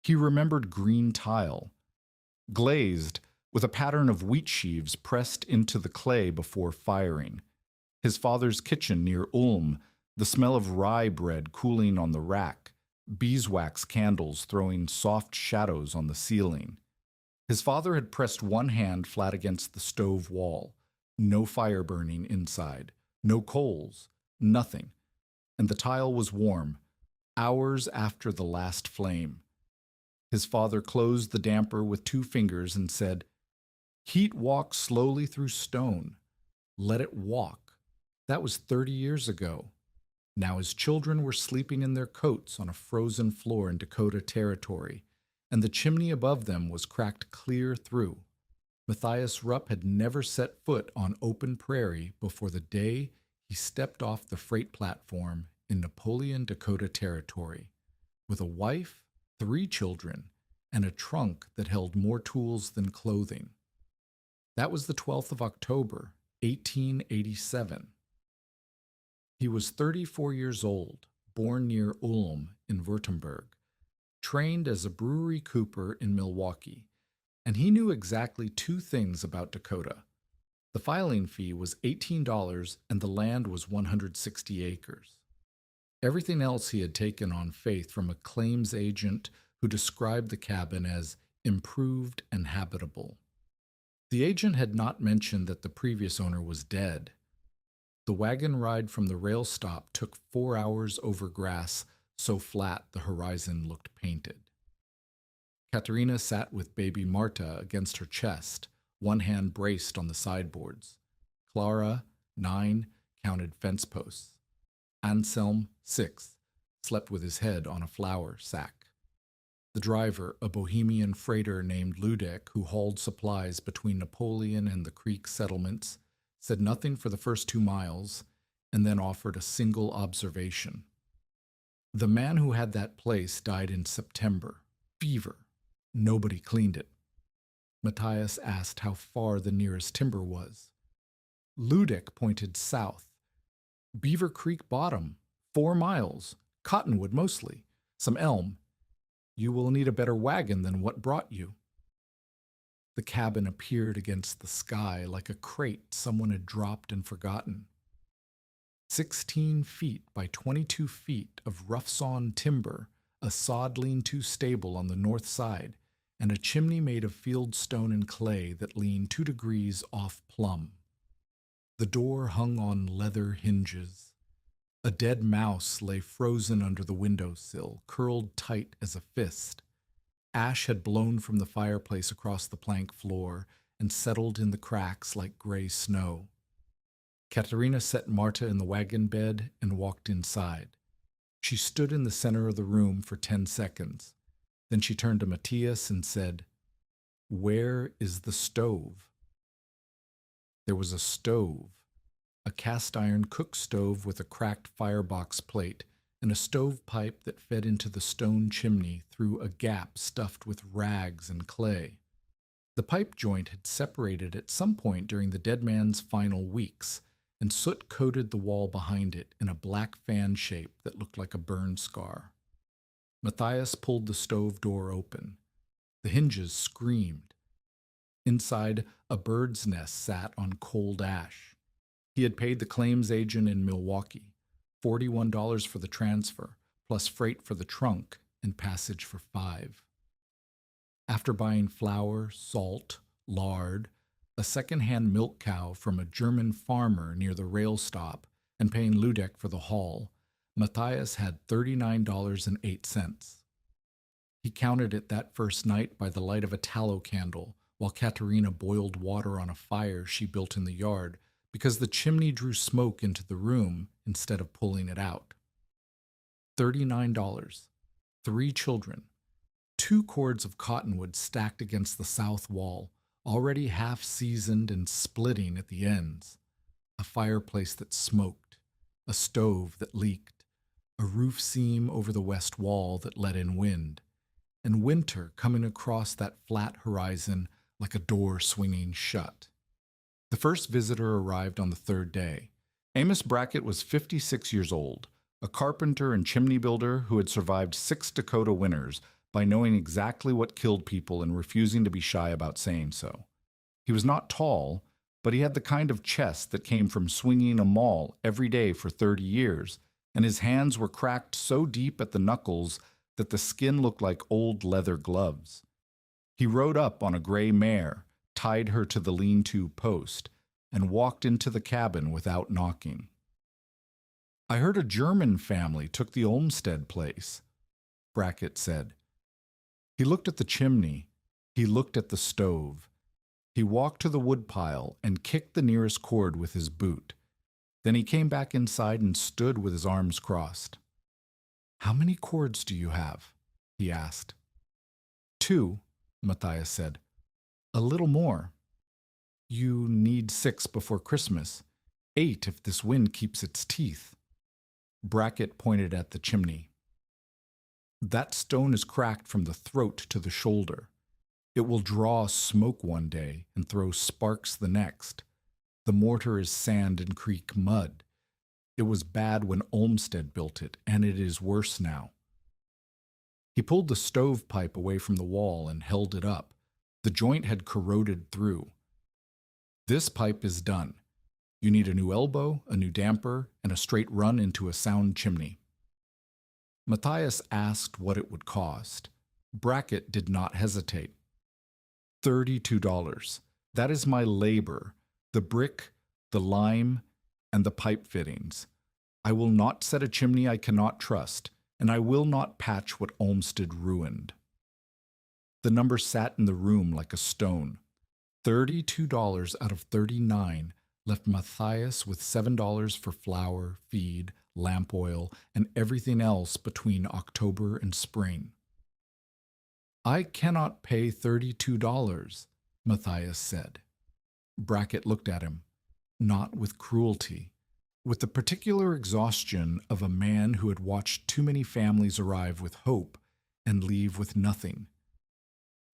He remembered green tile, glazed, with a pattern of wheat sheaves pressed into the clay before firing. His father's kitchen near Ulm, the smell of rye bread cooling on the rack, beeswax candles throwing soft shadows on the ceiling. His father had pressed one hand flat against the stove wall. No fire burning inside, no coals, nothing. And the tile was warm, hours after the last flame. His father closed the damper with 2 fingers and said, "Heat walks slowly through stone. Let it walk." That was 30 years ago. Now his children were sleeping in their coats on a frozen floor in Dakota territory, and the chimney above them was cracked clear through. Matthias Rupp had never set foot on open prairie before the day he stepped off the freight platform in Napoleon, Dakota territory, with a wife, 3 children, and a trunk that held more tools than clothing. That was the 12th of October, 1887. He was 34 years old, born near Ulm in Württemberg, trained as a brewery cooper in Milwaukee, and he knew exactly 2 things about Dakota. The filing fee was $18 and the land was 160 acres. Everything else he had taken on faith from a claims agent who described the cabin as improved and habitable. The agent had not mentioned that the previous owner was dead. The wagon ride from the rail stop took 4 hours over grass so flat the horizon looked painted. Katerina sat with baby Marta against her chest, one hand braced on the sideboards. Clara, 9, counted fence posts. Anselm, 6, slept with his head on a flour sack. The driver, a Bohemian freighter named Ludek, who hauled supplies between Napoleon and the Creek settlements, said nothing for the first 2 miles, and then offered a single observation. The man who had that place died in September. Fever. Nobody cleaned it. Matthias asked how far the nearest timber was. Ludek pointed south. Beaver Creek bottom, 4 miles, cottonwood mostly, some elm. You will need a better wagon than what brought you. The cabin appeared against the sky like a crate someone had dropped and forgotten. 16 feet by 22 feet of rough-sawn timber, a sod lean-to stable on the north side, and a chimney made of field stone and clay that leaned 2 degrees off plumb. The door hung on leather hinges. A dead mouse lay frozen under the windowsill, curled tight as a fist. Ash had blown from the fireplace across the plank floor and settled in the cracks like gray snow. Katerina set Marta in the wagon bed and walked inside. She stood in the center of the room for 10 seconds. Then she turned to Matthias and said, "Where is the stove?" There was a stove, a cast-iron cook stove with a cracked firebox plate, and a stovepipe that fed into the stone chimney through a gap stuffed with rags and clay. The pipe joint had separated at some point during the dead man's final weeks, and soot coated the wall behind it in a black fan shape that looked like a burn scar. Matthias pulled the stove door open. The hinges screamed. Inside, a bird's nest sat on cold ash. He had paid the claims agent in Milwaukee $41 for the transfer, plus freight for the trunk and passage for 5. After buying flour, salt, lard, a second-hand milk cow from a German farmer near the rail stop, and paying Ludek for the haul, Matthias had $39.08. He counted it that first night by the light of a tallow candle while Katerina boiled water on a fire she built in the yard because the chimney drew smoke into the room instead of pulling it out. $39. 3 children. 2 cords of cottonwood stacked against the south wall, already half-seasoned and splitting at the ends. A fireplace that smoked. A stove that leaked. A roof seam over the west wall that let in wind. And winter coming across that flat horizon like a door swinging shut. The first visitor arrived on the 3rd day. Amos Brackett was 56 years old, a carpenter and chimney builder who had survived 6 Dakota winters, by knowing exactly what killed people and refusing to be shy about saying so. He was not tall, but he had the kind of chest that came from swinging a maul every day for 30 years, and his hands were cracked so deep at the knuckles that the skin looked like old leather gloves. He rode up on a gray mare, tied her to the lean-to post, and walked into the cabin without knocking. "I heard a German family took the Olmsted place," Brackett said. He looked at the chimney. He looked at the stove. He walked to the woodpile and kicked the nearest cord with his boot. Then he came back inside and stood with his arms crossed. "How many cords do you have?" he asked. "2," Matthias said. "A little more. You need 6 before Christmas. 8 if this wind keeps its teeth." Brackett pointed at the chimney. "That stone is cracked from the throat to the shoulder. It will draw smoke one day and throw sparks the next. The mortar is sand and creek mud. It was bad when Olmsted built it, and it is worse now." He pulled the stovepipe away from the wall and held it up. The joint had corroded through. "This pipe is done. You need a new elbow, a new damper, and a straight run into a sound chimney." Matthias asked what it would cost. Brackett did not hesitate. $32. That is my labor, the brick, the lime, and the pipe fittings. I will not set a chimney I cannot trust, and I will not patch what Olmsted ruined. The number sat in the room like a stone. $32 out of 39 left Matthias with $7 for flour, feed, lamp oil, and everything else between October and spring. "I cannot pay $32, Matthias said. Brackett looked at him, not with cruelty, with the particular exhaustion of a man who had watched too many families arrive with hope and leave with nothing.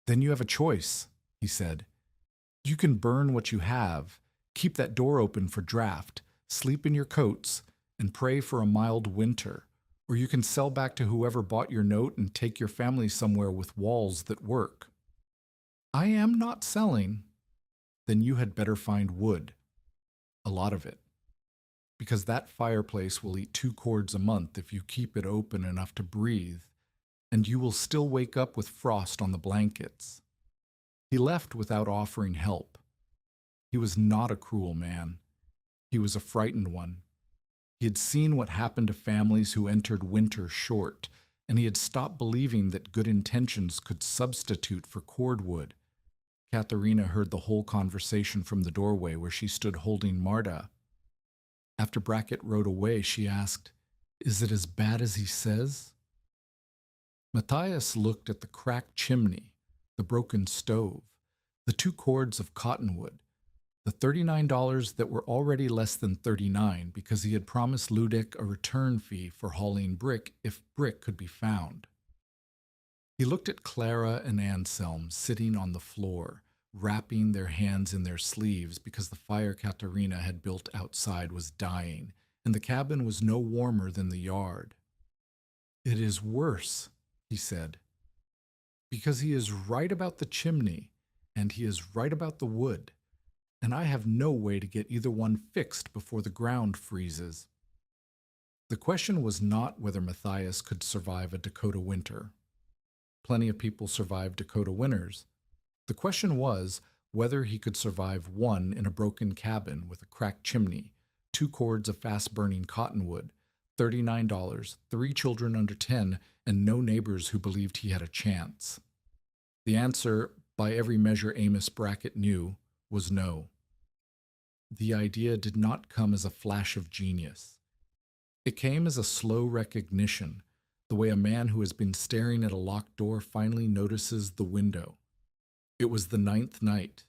"Then you have a choice," he said. "You can burn what you have, keep that door open for draft, sleep in your coats, and pray for a mild winter, or you can sell back to whoever bought your note and take your family somewhere with walls that work." "I am not selling." "Then you had better find wood. A lot of it. Because that fireplace will eat 2 cords a month if you keep it open enough to breathe, and you will still wake up with frost on the blankets." He left without offering help. He was not a cruel man. He was a frightened one. He had seen what happened to families who entered winter short, and he had stopped believing that good intentions could substitute for cordwood. Katharina heard the whole conversation from the doorway where she stood holding Marta. After Brackett rode away, she asked, "Is it as bad as he says?" Matthias looked at the cracked chimney, the broken stove, the 2 cords of cottonwood, the $39 that were already less than $39 because he had promised Ludek a return fee for hauling brick if brick could be found. He looked at Clara and Anselm sitting on the floor, wrapping their hands in their sleeves because the fire Katharina had built outside was dying, and the cabin was no warmer than the yard. "It is worse," he said, "because he is right about the chimney, and he is right about the wood, and I have no way to get either one fixed before the ground freezes." The question was not whether Matthias could survive a Dakota winter. Plenty of people survived Dakota winters. The question was whether he could survive one in a broken cabin with a cracked chimney, 2 cords of fast-burning cottonwood, $39, 3 children under 10, and no neighbors who believed he had a chance. The answer, by every measure Amos Brackett knew, was no. The idea did not come as a flash of genius. It came as a slow recognition, the way a man who has been staring at a locked door finally notices the window. It was the 9th night.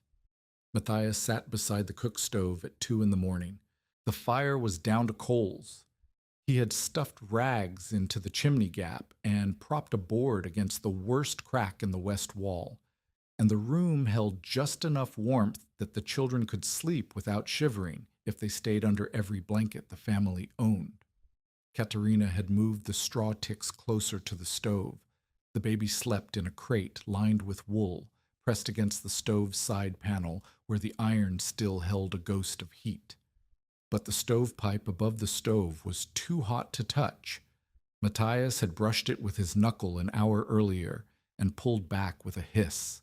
Matthias sat beside the cook stove at 2 in the morning. The fire was down to coals. He had stuffed rags into the chimney gap and propped a board against the worst crack in the west wall, and the room held just enough warmth that the children could sleep without shivering if they stayed under every blanket the family owned. Katharina had moved the straw ticks closer to the stove. The baby slept in a crate lined with wool, pressed against the stove's side panel where the iron still held a ghost of heat. But the stovepipe above the stove was too hot to touch. Matthias had brushed it with his knuckle an hour earlier and pulled back with a hiss.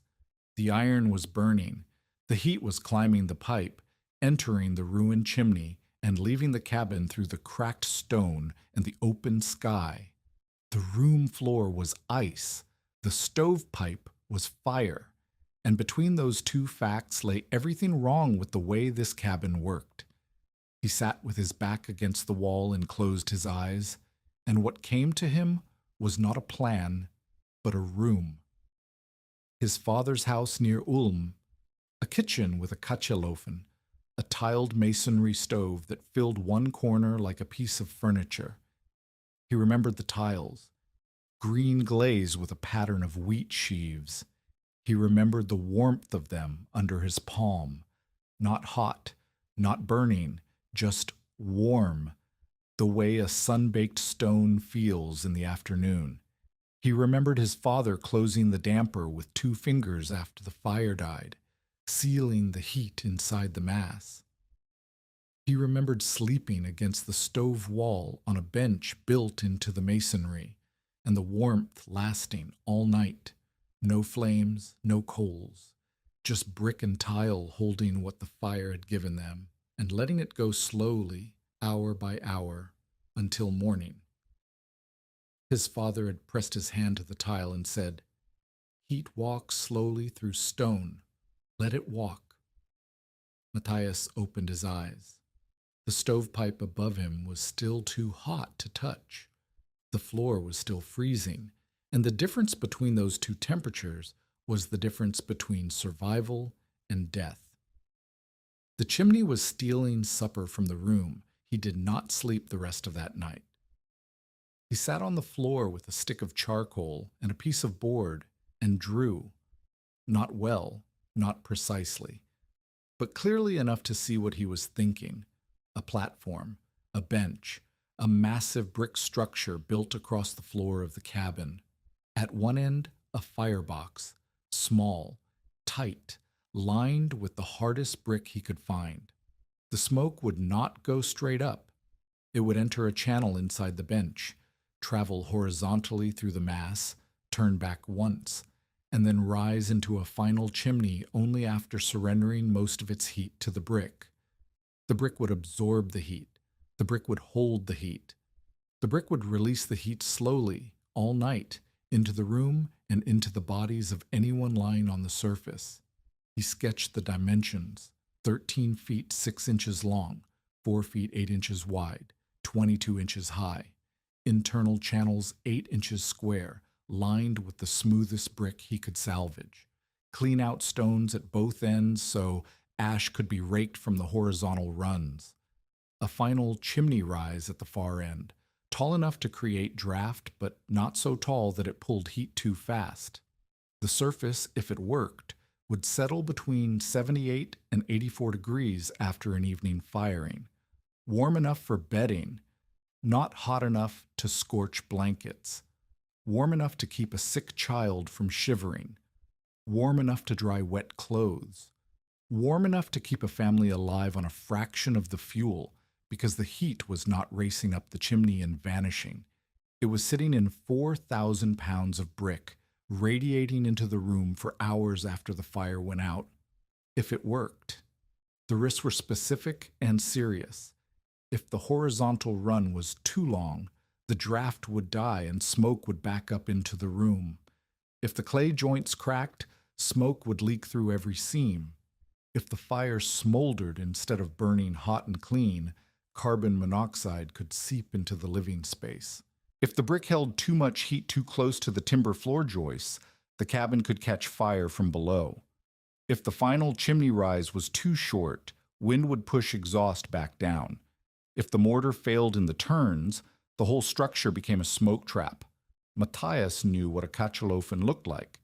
The iron was burning. The heat was climbing the pipe, entering the ruined chimney and leaving the cabin through the cracked stone and the open sky. The room floor was ice. The stovepipe was fire. And between those two facts lay everything wrong with the way this cabin worked. He sat with his back against the wall and closed his eyes, and what came to him was not a plan, but a room. His father's house near Ulm, a kitchen with a Kachelofen, a tiled masonry stove that filled one corner like a piece of furniture. He remembered the tiles, green glaze with a pattern of wheat sheaves. He remembered the warmth of them under his palm, not hot, not burning, just warm, the way a sun-baked stone feels in the afternoon. He remembered his father closing the damper with 2 fingers after the fire died, sealing the heat inside the mass. He remembered sleeping against the stove wall on a bench built into the masonry, and the warmth lasting all night. No flames, no coals, just brick and tile holding what the fire had given them, and letting it go slowly, hour by hour, until morning. His father had pressed his hand to the tile and said, "Heat walks slowly through stone. Let it walk." Matthias opened his eyes. The stovepipe above him was still too hot to touch. The floor was still freezing, and the difference between those two temperatures was the difference between survival and death. The chimney was stealing supper from the room. He did not sleep the rest of that night. He sat on the floor with a stick of charcoal and a piece of board and drew. Not well, not precisely, but clearly enough to see what he was thinking. A platform, a bench, a massive brick structure built across the floor of the cabin. At one end, a firebox, small, tight, lined with the hardest brick he could find. The smoke would not go straight up. It would enter a channel inside the bench, travel horizontally through the mass, turn back once, and then rise into a final chimney only after surrendering most of its heat to the brick. The brick would absorb the heat. The brick would hold the heat. The brick would release the heat slowly, all night, into the room and into the bodies of anyone lying on the surface. He sketched the dimensions: 13 feet 6 inches long, 4 feet 8 inches wide, 22 inches high. Internal channels 8 inches square, lined with the smoothest brick he could salvage. Clean out stones at both ends so ash could be raked from the horizontal runs. A final chimney rise at the far end, tall enough to create draft but not so tall that it pulled heat too fast. The surface, if it worked, would settle between 78 and 84 degrees after an evening firing. Warm enough for bedding, not hot enough to scorch blankets. Warm enough to keep a sick child from shivering. Warm enough to dry wet clothes. Warm enough to keep a family alive on a fraction of the fuel because the heat was not racing up the chimney and vanishing. It was sitting in 4,000 pounds of brick, radiating into the room for hours after the fire went out. If it worked. The risks were specific and serious. If the horizontal run was too long, the draft would die and smoke would back up into the room. If the clay joints cracked, smoke would leak through every seam. If the fire smoldered instead of burning hot and clean, carbon monoxide could seep into the living space. If the brick held too much heat too close to the timber floor joists, the cabin could catch fire from below. If the final chimney rise was too short, wind would push exhaust back down. If the mortar failed in the turns, the whole structure became a smoke trap. Matthias knew what a Kachelofen looked like.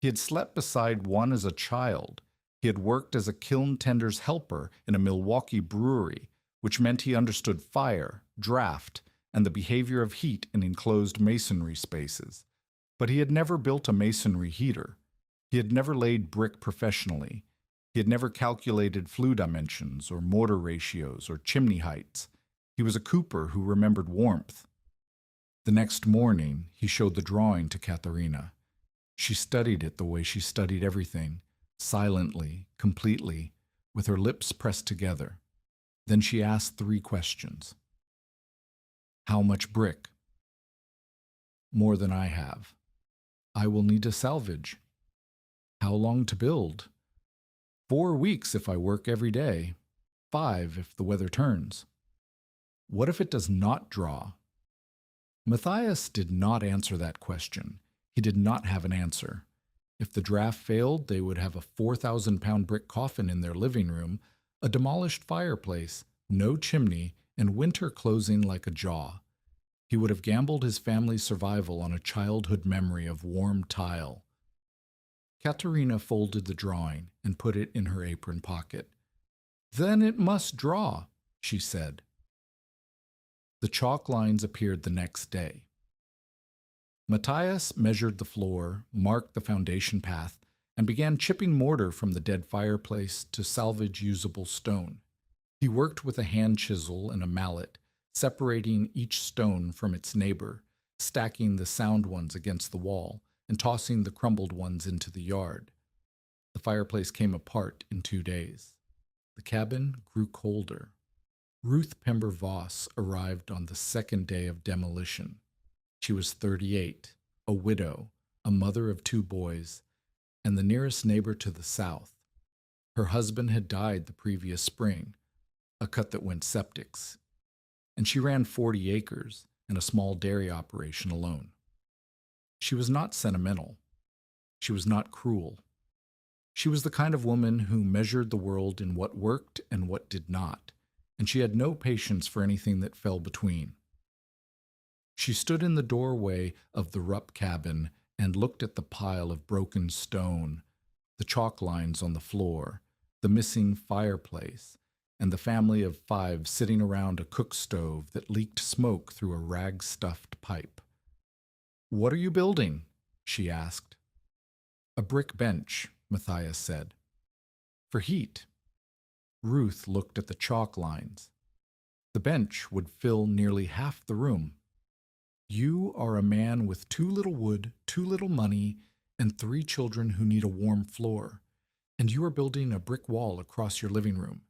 He had slept beside one as a child. He had worked as a kiln tender's helper in a Milwaukee brewery, which meant he understood fire, draft, and the behavior of heat in enclosed masonry spaces. But he had never built a masonry heater. He had never laid brick professionally. He had never calculated flue dimensions or mortar ratios or chimney heights. He was a cooper who remembered warmth. The next morning, he showed the drawing to Katharina. She studied it the way she studied everything, silently, completely, with her lips pressed together. Then she asked 3 questions. How much brick? More than I have. I will need to salvage. How long to build? 4 weeks if I work every day. 5 if the weather turns. What if it does not draw? Matthias did not answer that question. He did not have an answer. If the draft failed, they would have a 4,000-pound brick coffin in their living room, a demolished fireplace, no chimney, and winter closing like a jaw. He would have gambled his family's survival on a childhood memory of warm tile. Katerina folded the drawing and put it in her apron pocket. Then it must draw, she said. The chalk lines appeared the next day. Matthias measured the floor, marked the foundation path, and began chipping mortar from the dead fireplace to salvage usable stone. He worked with a hand chisel and a mallet, separating each stone from its neighbor, stacking the sound ones against the wall, and tossing the crumbled ones into the yard. The fireplace came apart in 2 days. The cabin grew colder. Ruth Pember Voss arrived on the 2nd day of demolition. She was 38, a widow, a mother of 2 boys, and the nearest neighbor to the south. Her husband had died the previous spring, a cut that went septics, and she ran 40 acres and a small dairy operation alone. She was not sentimental. She was not cruel. She was the kind of woman who measured the world in what worked and what did not, and she had no patience for anything that fell between. She stood in the doorway of the Rupp cabin and looked at the pile of broken stone, the chalk lines on the floor, the missing fireplace, and the family of 5 sitting around a cook stove that leaked smoke through a rag-stuffed pipe. "What are you building?" she asked. "A brick bench," Matthias said. "For heat." Ruth looked at the chalk lines. The bench would fill nearly half the room. "You are a man with 2 little wood, 2 little money, and 3 children who need a warm floor, and you are building a brick wall across your living room.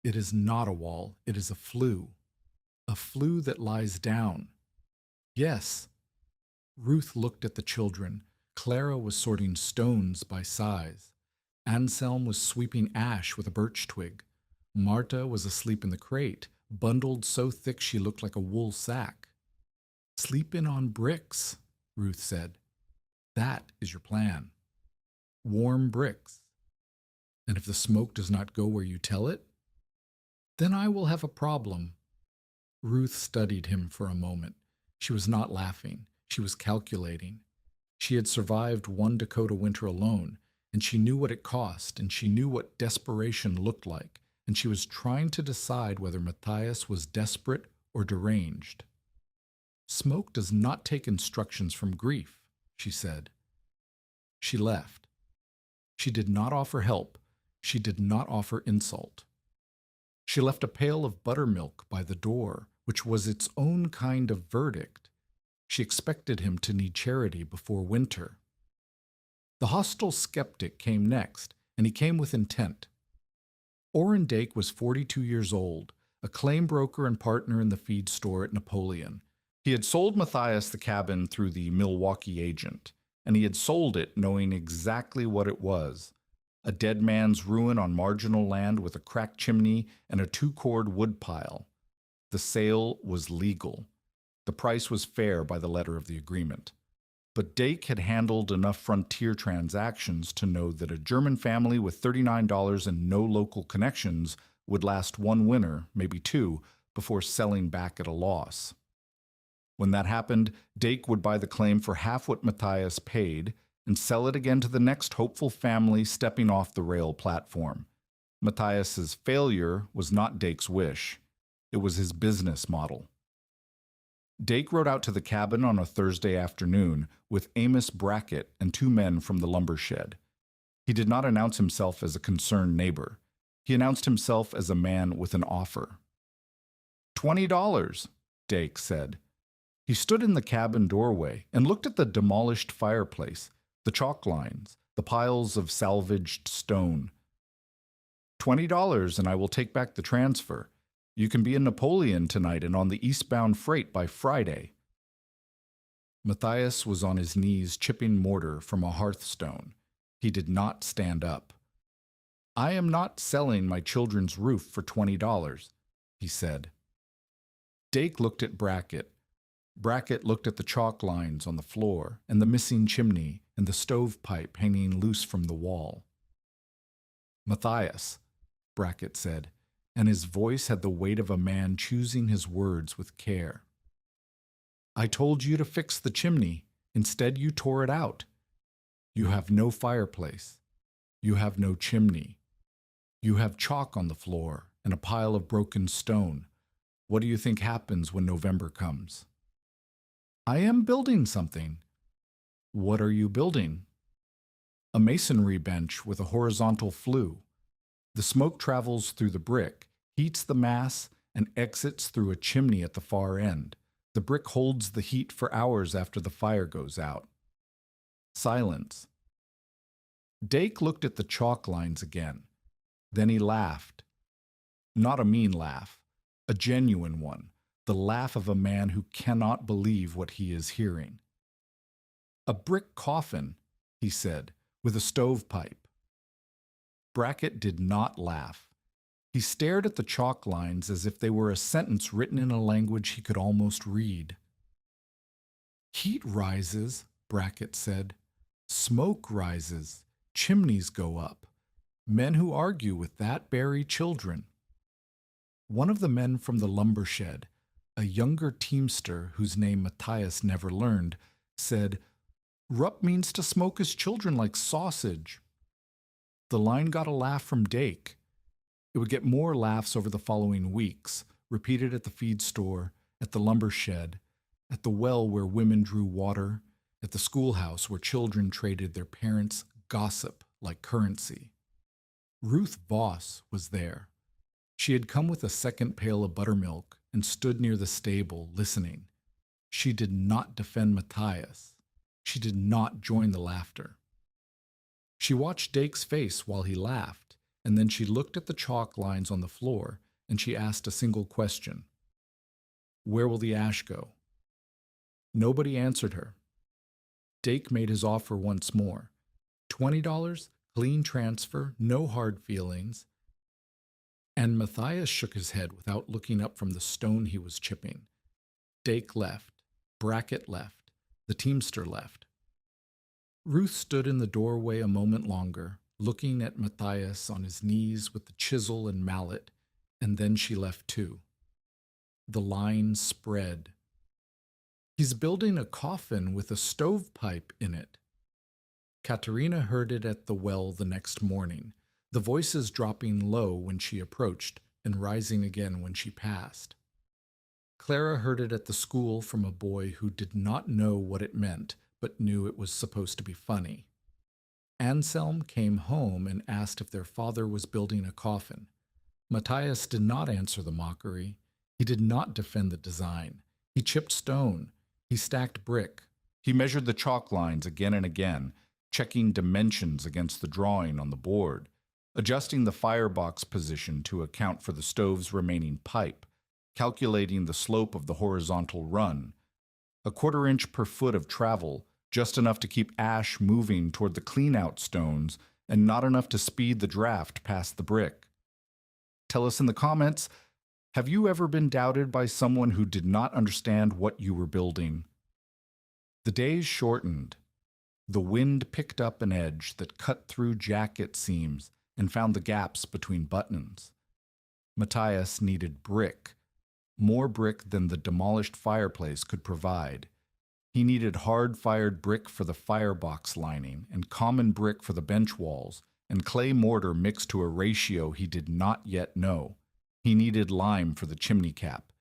It is not a wall, it is a flue that lies down." "Yes." Ruth looked at the children. Clara was sorting stones by size. Anselm was sweeping ash with a birch twig. Marta was asleep in the crate, bundled so thick she looked like a wool sack. "Sleeping on bricks," Ruth said. "That is your plan. Warm bricks. And if the smoke does not go where you tell it, then I will have a problem." Ruth studied him for a moment. She was not laughing. She was calculating. She had survived 1 Dakota winter alone, and she knew what it cost, and she knew what desperation looked like, and she was trying to decide whether Matthias was desperate or deranged. "Smoke does not take instructions from grief," she said. She left. She did not offer help. She did not offer insult. She left a pail of buttermilk by the door, which was its own kind of verdict. She expected him to need charity before winter. The hostile skeptic came next, and he came with intent. Orrin Dake was 42 years old, a claim broker and partner in the feed store at Napoleon. He had sold Matthias the cabin through the Milwaukee agent, and he had sold it knowing exactly what it was: a dead man's ruin on marginal land with a cracked chimney and a 2-cord wood pile. The sale was legal. The price was fair by the letter of the agreement. But Dake had handled enough frontier transactions to know that a German family with $39 and no local connections would last 1 winter, maybe 2, before selling back at a loss. When that happened, Dake would buy the claim for half what Matthias paid and sell it again to the next hopeful family stepping off the rail platform. Matthias's failure was not Dake's wish. It was his business model. Dake rode out to the cabin on a Thursday afternoon with Amos Brackett and two men from the lumber shed. He did not announce himself as a concerned neighbor. He announced himself as a man with an offer. $20, Dake said. He stood in the cabin doorway and looked at the demolished fireplace, the chalk lines, the piles of salvaged stone. $20 and I will take back the transfer. You can be in Napoleon tonight and on the eastbound freight by Friday. Matthias was on his knees chipping mortar from a hearthstone. He did not stand up. I am not selling my children's roof for $20, he said. Dake looked at Brackett. Brackett looked at the chalk lines on the floor and the missing chimney and the stovepipe hanging loose from the wall. Matthias, Brackett said, and his voice had the weight of a man choosing his words with care. I told you to fix the chimney. Instead, you tore it out. You have no fireplace. You have no chimney. You have chalk on the floor and a pile of broken stone. What do you think happens when November comes? I am building something. What are you building? A masonry bench with a horizontal flue. The smoke travels through the brick, heats the mass, and exits through a chimney at the far end. The brick holds the heat for hours after the fire goes out. Silence. Dake looked at the chalk lines again. Then he laughed. Not a mean laugh, a genuine one, the laugh of a man who cannot believe what he is hearing. A brick coffin, he said, with a stovepipe. Brackett did not laugh. He stared at the chalk lines as if they were a sentence written in a language he could almost read. Heat rises, Brackett said. Smoke rises. Chimneys go up. Men who argue with that bury children. One of the men from the lumber shed, a younger teamster whose name Matthias never learned, said, Rupp means to smoke his children like sausage. The line got a laugh from Dake. It would get more laughs over the following weeks, repeated at the feed store, at the lumber shed, at the well where women drew water, at the schoolhouse where children traded their parents' gossip like currency. Ruth Voss was there. She had come with a second pail of buttermilk and stood near the stable, listening. She did not defend Matthias. She did not join the laughter. She watched Dake's face while he laughed, and then she looked at the chalk lines on the floor, and she asked a single question. Where will the ash go? Nobody answered her. Dake made his offer once more. $20, clean transfer, no hard feelings. And Matthias shook his head without looking up from the stone he was chipping. Dake left. Brackett left. The teamster left. Ruth stood in the doorway a moment longer, looking at Matthias on his knees with the chisel and mallet, and then she left too. The line spread. He's building a coffin with a stovepipe in it. Katerina heard it at the well the next morning, the voices dropping low when she approached and rising again when she passed. Clara heard it at the school from a boy who did not know what it meant, but knew it was supposed to be funny. Anselm came home and asked if their father was building a coffin. Matthias did not answer the mockery. He did not defend the design. He chipped stone. He stacked brick. He measured the chalk lines again and again, checking dimensions against the drawing on the board, adjusting the firebox position to account for the stove's remaining pipe, calculating the slope of the horizontal run, a 1/4 inch per foot of travel, just enough to keep ash moving toward the clean-out stones and not enough to speed the draft past the brick. Tell us in the comments, have you ever been doubted by someone who did not understand what you were building? The days shortened. The wind picked up an edge that cut through jacket seams and found the gaps between buttons. Matthias needed brick, more brick than the demolished fireplace could provide. He needed hard-fired brick for the firebox lining and common brick for the bench walls and clay mortar mixed to a ratio he did not yet know. He needed lime for the chimney cap.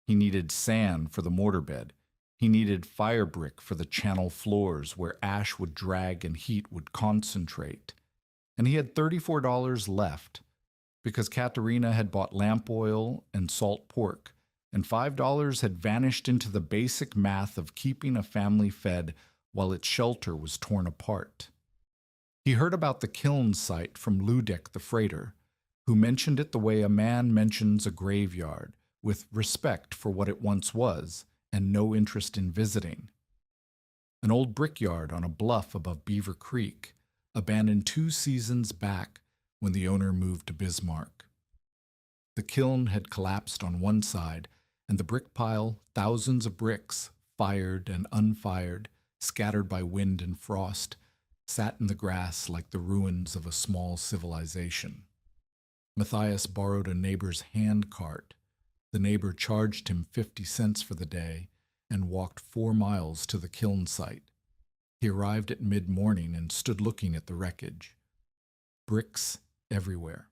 He needed sand for the mortar bed. He needed fire brick for the channel floors where ash would drag and heat would concentrate. And he had $34 left because Katerina had bought lamp oil and salt pork, and $5 had vanished into the basic math of keeping a family fed while its shelter was torn apart. He heard about the kiln site from Ludek the freighter, who mentioned it the way a man mentions a graveyard, with respect for what it once was and no interest in visiting. An old brickyard on a bluff above Beaver Creek, abandoned 2 seasons back when the owner moved to Bismarck. The kiln had collapsed on one side, and the brick pile, thousands of bricks, fired and unfired, scattered by wind and frost, sat in the grass like the ruins of a small civilization. Matthias borrowed a neighbor's hand cart. The neighbor charged him 50 cents for the day and walked 4 miles to the kiln site. He arrived at mid-morning and stood looking at the wreckage. Bricks everywhere.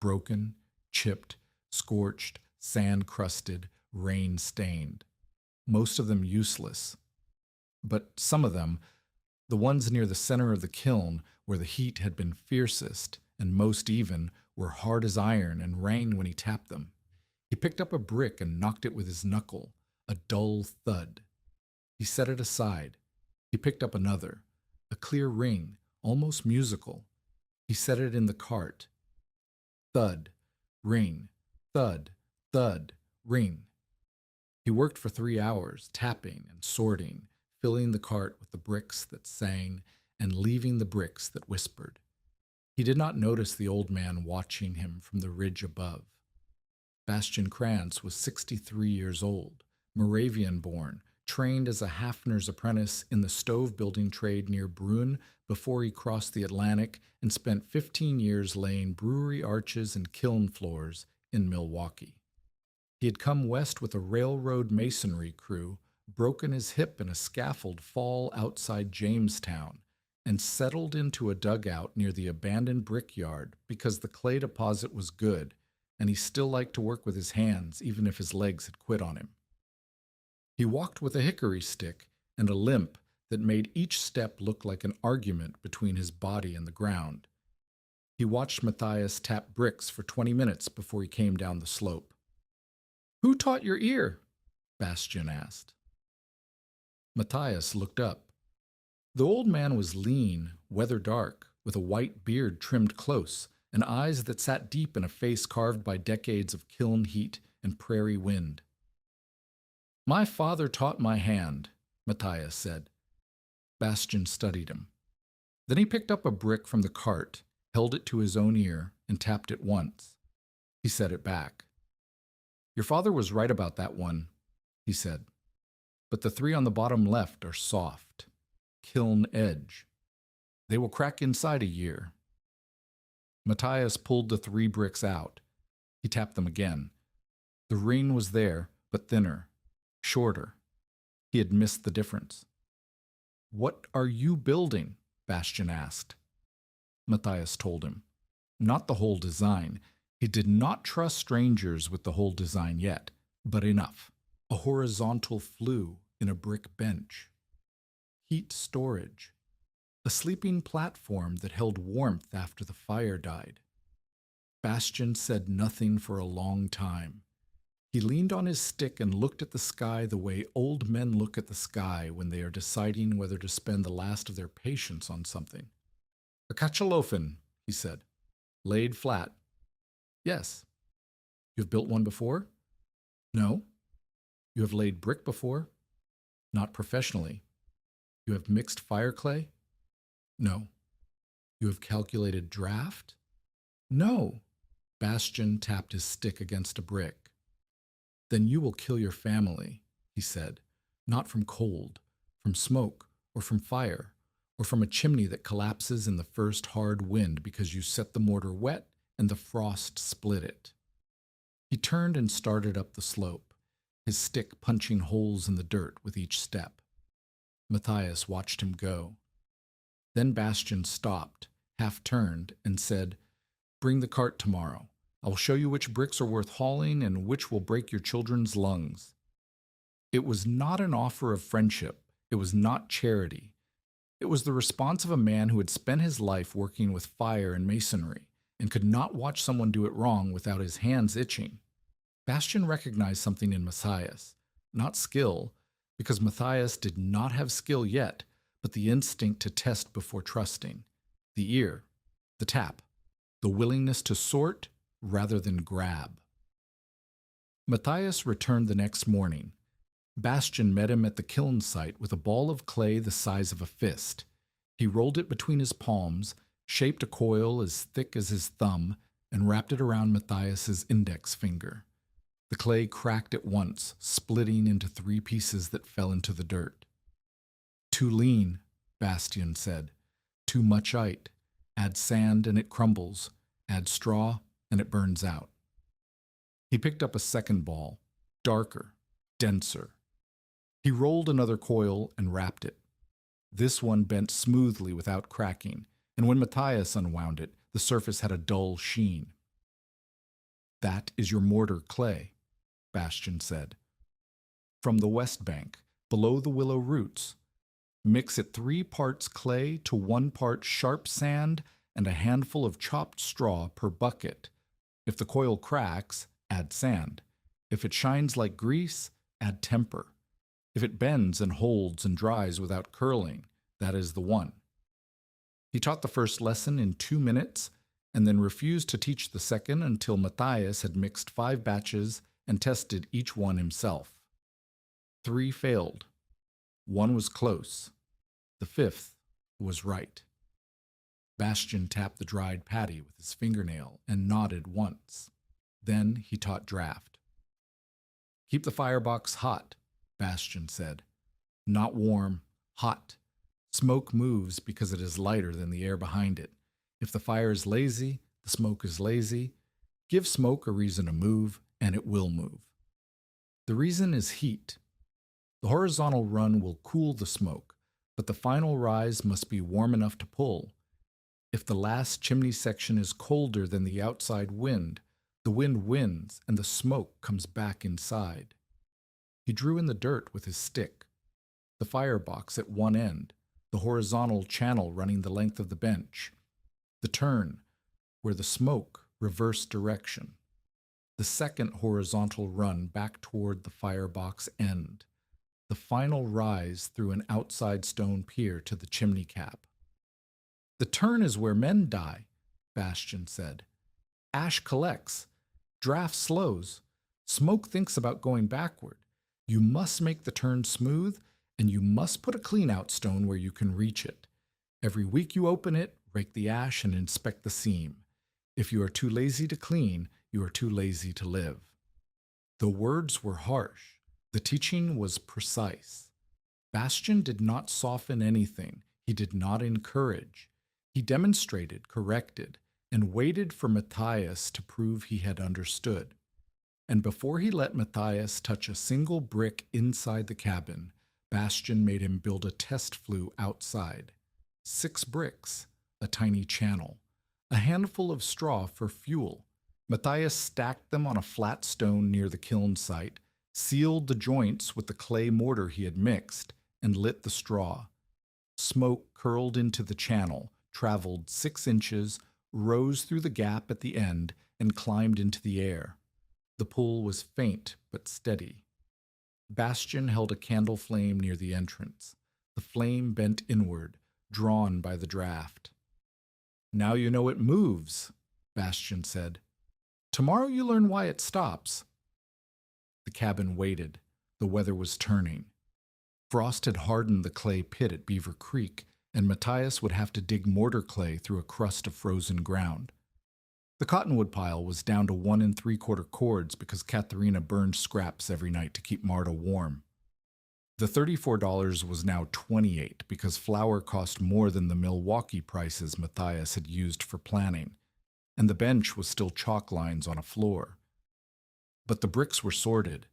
Broken, chipped, scorched, sand-crusted, rain-stained. Most of them useless. But some of them, the ones near the center of the kiln where the heat had been fiercest and most even, were hard as iron and rang when he tapped them. He picked up a brick and knocked it with his knuckle, a dull thud. He set it aside. He picked up another, a clear ring, almost musical. He set it in the cart. Thud, ring, thud, thud, ring. He worked for 3 hours, tapping and sorting, filling the cart with the bricks that sang and leaving the bricks that whispered. He did not notice the old man watching him from the ridge above. Bastian Krantz was 63 years old, Moravian-born, trained as a Hafner's apprentice in the stove-building trade near Brunn before he crossed the Atlantic and spent 15 years laying brewery arches and kiln floors in Milwaukee. He had come west with a railroad masonry crew, broken his hip in a scaffold fall outside Jamestown, and settled into a dugout near the abandoned brickyard because the clay deposit was good, and he still liked to work with his hands even if his legs had quit on him. He walked with a hickory stick and a limp that made each step look like an argument between his body and the ground. He watched Matthias tap bricks for 20 minutes before he came down the slope. "Who taught your ear?" Bastian asked. Matthias looked up. The old man was lean, weather-dark, with a white beard trimmed close, and eyes that sat deep in a face carved by decades of kiln heat and prairie wind. "My father taught my hand," Matthias said. Bastian studied him. Then he picked up a brick from the cart, held it to his own ear, and tapped it once. He set it back. "Your father was right about that one," he said. "But the 3 on the bottom left are soft. Kiln edge. They will crack inside a year." Matthias pulled the 3 bricks out. He tapped them again. The ring was there, but thinner, shorter. He had missed the difference. "What are you building?" Bastian asked. Matthias told him. Not the whole design. He did not trust strangers with the whole design yet, but enough. A horizontal flue in a brick bench. Heat storage. A sleeping platform that held warmth after the fire died. Bastian said nothing for a long time. He leaned on his stick and looked at the sky the way old men look at the sky when they are deciding whether to spend the last of their patience on something. "A Kachelofen," he said. "Laid flat." "Yes." "You have built one before?" "No." "You have laid brick before?" "Not professionally." "You have mixed fire clay?" "No." "You have calculated draft?" "No." Bastian tapped his stick against a brick. "Then you will kill your family," he said, "not from cold, from smoke, or from fire, or from a chimney that collapses in the first hard wind because you set the mortar wet and the frost split it." He turned and started up the slope, his stick punching holes in the dirt with each step. Matthias watched him go. Then Bastian stopped, half-turned, and said, "Bring the cart tomorrow. I will show you which bricks are worth hauling and which will break your children's lungs. It was not an offer of friendship. It was not charity. It was the response of a man who had spent his life working with fire and masonry and could not watch someone do it wrong without his hands itching. Bastian recognized something in Matthias, not skill, because Matthias did not have skill yet, but the instinct to test before trusting, the ear, the tap, the willingness to sort rather than grab. Matthias returned the next morning. Bastian met him at the kiln site with a ball of clay the size of a fist. He rolled it between his palms, shaped a coil as thick as his thumb, and wrapped it around Matthias's index finger. The clay cracked at once, splitting into 3 pieces that fell into the dirt. Too lean, Bastian said. Too muchite. Add sand and it crumbles. Add straw and it burns out. He picked up a second ball, darker, denser. He rolled another coil and wrapped it. This one bent smoothly without cracking, and when Matthias unwound it, the surface had a dull sheen. That is your mortar clay, Bastian said. From the west bank, below the willow roots. Mix it 3 parts clay to 1 part sharp sand and a handful of chopped straw per bucket. If the coil cracks, add sand. If it shines like grease, add temper. If it bends and holds and dries without curling, that is the one. He taught the first lesson in 2 minutes and then refused to teach the second until Matthias had mixed 5 batches and tested each one himself. 3 failed. 1 was close. The 5th was right. Bastian tapped the dried patty with his fingernail and nodded once. Then he taught draft. Keep the firebox hot, Bastian said. Not warm, hot. Smoke moves because it is lighter than the air behind it. If the fire is lazy, the smoke is lazy. Give smoke a reason to move, and it will move. The reason is heat. The horizontal run will cool the smoke, but the final rise must be warm enough to pull. If the last chimney section is colder than the outside wind, the wind wins and the smoke comes back inside. He drew in the dirt with his stick. The firebox at one end, the horizontal channel running the length of the bench. The turn, where the smoke reversed direction. The second horizontal run back toward the firebox end. The final rise through an outside stone pier to the chimney cap. The turn is where men die, Bastian said. Ash collects. Draft slows. Smoke thinks about going backward. You must make the turn smooth, and you must put a clean-out stone where you can reach it. Every week you open it, rake the ash, and inspect the seam. If you are too lazy to clean, you are too lazy to live. The words were harsh. The teaching was precise. Bastian did not soften anything. He did not encourage. He demonstrated, corrected, and waited for Matthias to prove he had understood. And before he let Matthias touch a single brick inside the cabin, Bastian made him build a test flue outside. 6 bricks, a tiny channel, a handful of straw for fuel. Matthias stacked them on a flat stone near the kiln site, sealed the joints with the clay mortar he had mixed, and lit the straw. Smoke curled into the channel, traveled 6 inches, rose through the gap at the end, and climbed into the air. The pull was faint but steady. Bastian held a candle flame near the entrance. The flame bent inward, drawn by the draft. Now you know it moves, Bastian said. Tomorrow you learn why it stops. The cabin waited. The weather was turning. Frost had hardened the clay pit at Beaver Creek, and Matthias would have to dig mortar clay through a crust of frozen ground. The cottonwood pile was down to 1 3/4 cords because Katharina burned scraps every night to keep Marta warm. The $34 was now $28 because flour cost more than the Milwaukee prices Matthias had used for planning, and the bench was still chalk lines on a floor. But the bricks were sorted.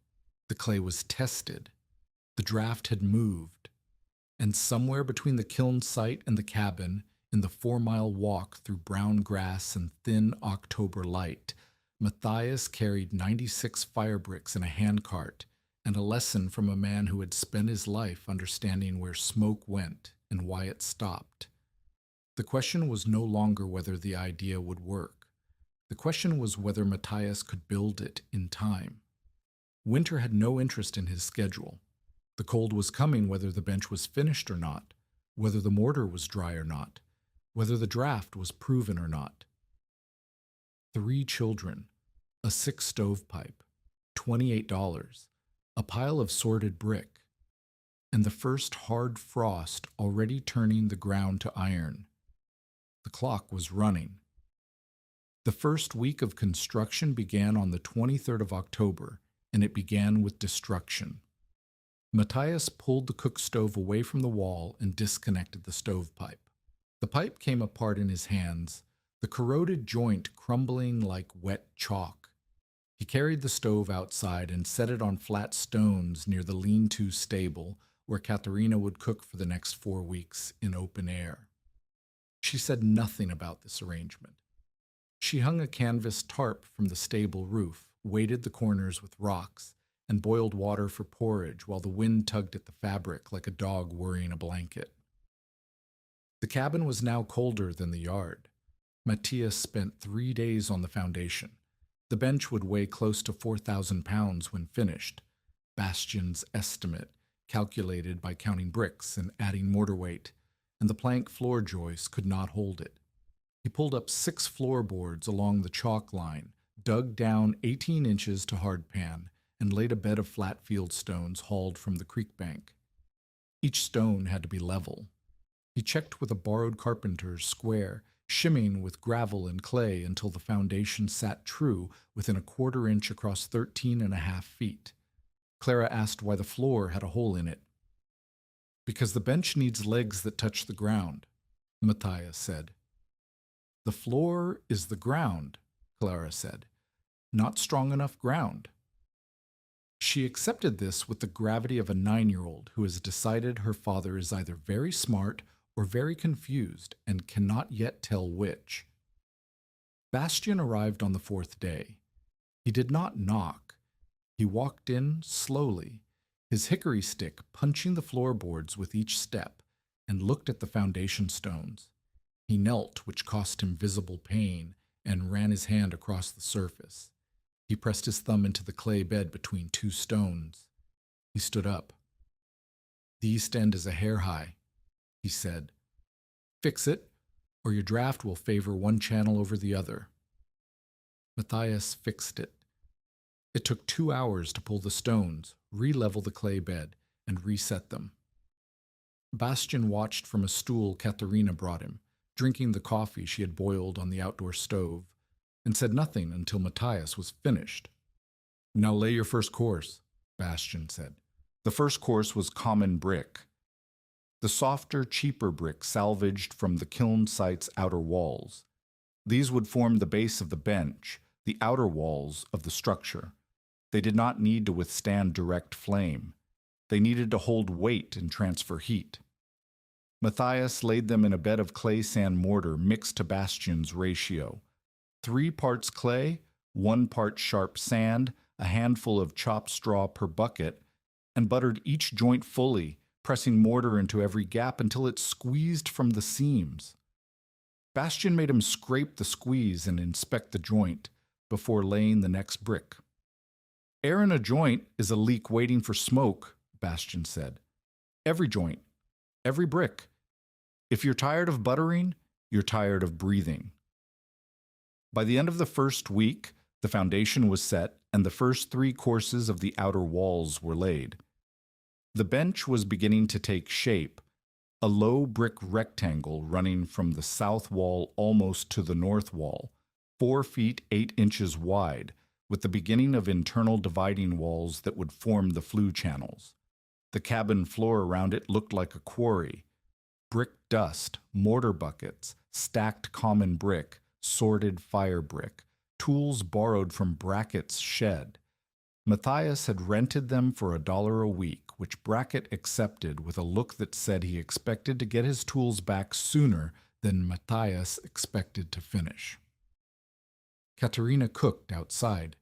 The clay was tested. The draft had moved. And somewhere between the kiln site and the cabin, in the 4-mile walk through brown grass and thin October light, Matthias carried 96 fire bricks in a handcart, and a lesson from a man who had spent his life understanding where smoke went and why it stopped. The question was no longer whether the idea would work. The question was whether Matthias could build it in time. Winter had no interest in his schedule. The cold was coming whether the bench was finished or not, whether the mortar was dry or not, whether the draft was proven or not. 3 children, a 6 stovepipe, $28, a pile of sorted brick, and the first hard frost already turning the ground to iron. The clock was running. The first week of construction began on the 23rd of October, and it began with destruction. Matthias pulled the cook stove away from the wall and disconnected the stovepipe. The pipe came apart in his hands, the corroded joint crumbling like wet chalk. He carried the stove outside and set it on flat stones near the lean-to stable where Katharina would cook for the next 4 weeks in open air. She said nothing about this arrangement. She hung a canvas tarp from the stable roof, weighted the corners with rocks, and boiled water for porridge while the wind tugged at the fabric like a dog worrying a blanket. The cabin was now colder than the yard. Matthias spent 3 days on the foundation. The bench would weigh close to 4,000 pounds when finished, Bastian's estimate, calculated by counting bricks and adding mortar weight, and the plank floor joist could not hold it. He pulled up 6 floorboards along the chalk line, dug down 18 inches to hardpan, and laid a bed of flat field stones hauled from the creek bank. Each stone had to be level. He checked with a borrowed carpenter's square, shimming with gravel and clay until the foundation sat true within a 1/4 inch across 13.5 feet. Clara asked why the floor had a hole in it. "Because the bench needs legs that touch the ground," Matthias said. "The floor is the ground," Clara said. "Not strong enough ground." She accepted this with the gravity of a 9-year-old who has decided her father is either very smart or very confused and cannot yet tell which. Bastian arrived on the 4th day. He did not knock. He walked in slowly, his hickory stick punching the floorboards with each step, and looked at the foundation stones. He knelt, which cost him visible pain, and ran his hand across the surface. He pressed his thumb into the clay bed between 2 stones. He stood up. "The east end is a hair high," he said. "Fix it, or your draft will favor one channel over the other." Matthias fixed it. It took 2 hours to pull the stones, re-level the clay bed, and reset them. Bastian watched from a stool Katharina brought him, drinking the coffee she had boiled on the outdoor stove, and said nothing until Matthias was finished. "Now lay your first course," Bastian said. The first course was common brick, the softer, cheaper brick salvaged from the kiln site's outer walls. These would form the base of the bench, the outer walls of the structure. They did not need to withstand direct flame. They needed to hold weight and transfer heat. Matthias laid them in a bed of clay sand mortar mixed to Bastian's ratio. 3 parts clay, 1 part sharp sand, a handful of chopped straw per bucket, and buttered each joint fully, pressing mortar into every gap until it squeezed from the seams. Bastian made him scrape the squeeze and inspect the joint before laying the next brick. "Air in a joint is a leak waiting for smoke," Bastian said. "Every joint, every brick. If you're tired of buttering, you're tired of breathing." By the end of the first week, the foundation was set and the first 3 courses of the outer walls were laid. The bench was beginning to take shape, a low brick rectangle running from the south wall almost to the north wall, 4 feet 8 inches wide, with the beginning of internal dividing walls that would form the flue channels. The cabin floor around it looked like a quarry. Brick dust, mortar buckets, stacked common brick, sorted fire brick, tools borrowed from Brackett's shed. Matthias had rented them for $1 a week, which Brackett accepted with a look that said he expected to get his tools back sooner than Matthias expected to finish. Katerina cooked outside.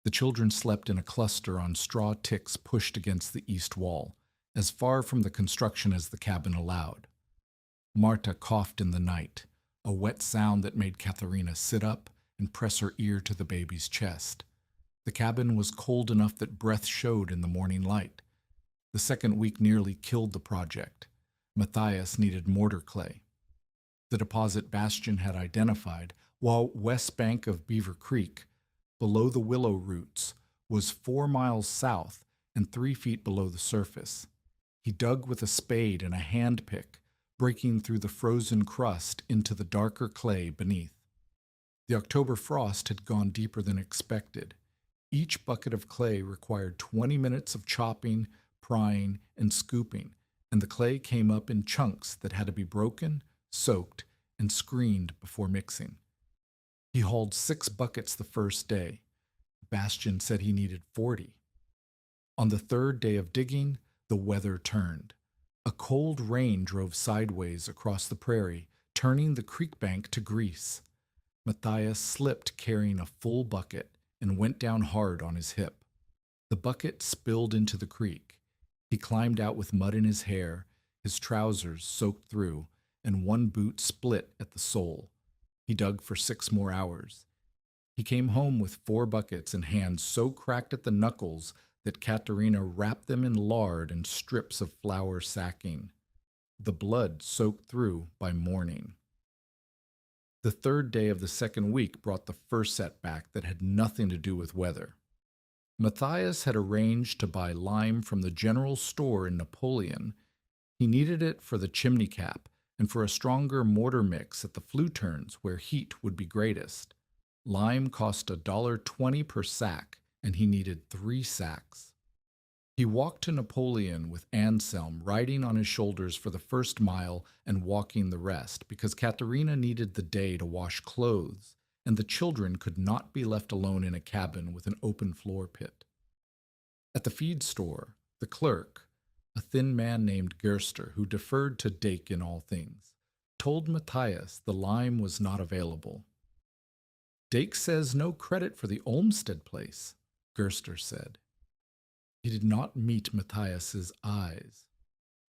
The children slept in a cluster on straw ticks pushed against the east wall, as far from the construction as the cabin allowed. Marta coughed in the night, a wet sound that made Katharina sit up and press her ear to the baby's chest. The cabin was cold enough that breath showed in the morning light. The second week nearly killed the project. Matthias needed mortar clay. The deposit Bastian had identified, while west bank of Beaver Creek, below the willow roots, was 4 miles south and 3 feet below the surface. He dug with a spade and a hand pick, breaking through the frozen crust into the darker clay beneath. The October frost had gone deeper than expected. Each bucket of clay required 20 minutes of chopping, prying, and scooping, and the clay came up in chunks that had to be broken, soaked, and screened before mixing. He hauled 6 buckets the first day. Bastian said he needed 40. On the third day of digging, the weather turned. A cold rain drove sideways across the prairie, turning the creek bank to grease. Matthias slipped carrying a full bucket and went down hard on his hip. The bucket spilled into the creek. He climbed out with mud in his hair, his trousers soaked through, and one boot split at the sole. He dug for 6 more hours. He came home with 4 buckets and hands so cracked at the knuckles that Katerina wrapped them in lard and strips of flour sacking. The blood soaked through by morning. The third day of the second week brought the first setback that had nothing to do with weather. Matthias had arranged to buy lime from the general store in Napoleon. He needed it for the chimney cap and for a stronger mortar mix at the flue turns where heat would be greatest. Lime cost $1.20 per sack, and he needed 3 sacks. He walked to Napoleon with Anselm riding on his shoulders for the first mile and walking the rest, because Katerina needed the day to wash clothes, and the children could not be left alone in a cabin with an open floor pit. At the feed store, the clerk, a thin man named Gerster, who deferred to Dake in all things, told Matthias the lime was not available. "Dake says no credit for the Olmsted place," Gerster said. He did not meet Matthias's eyes.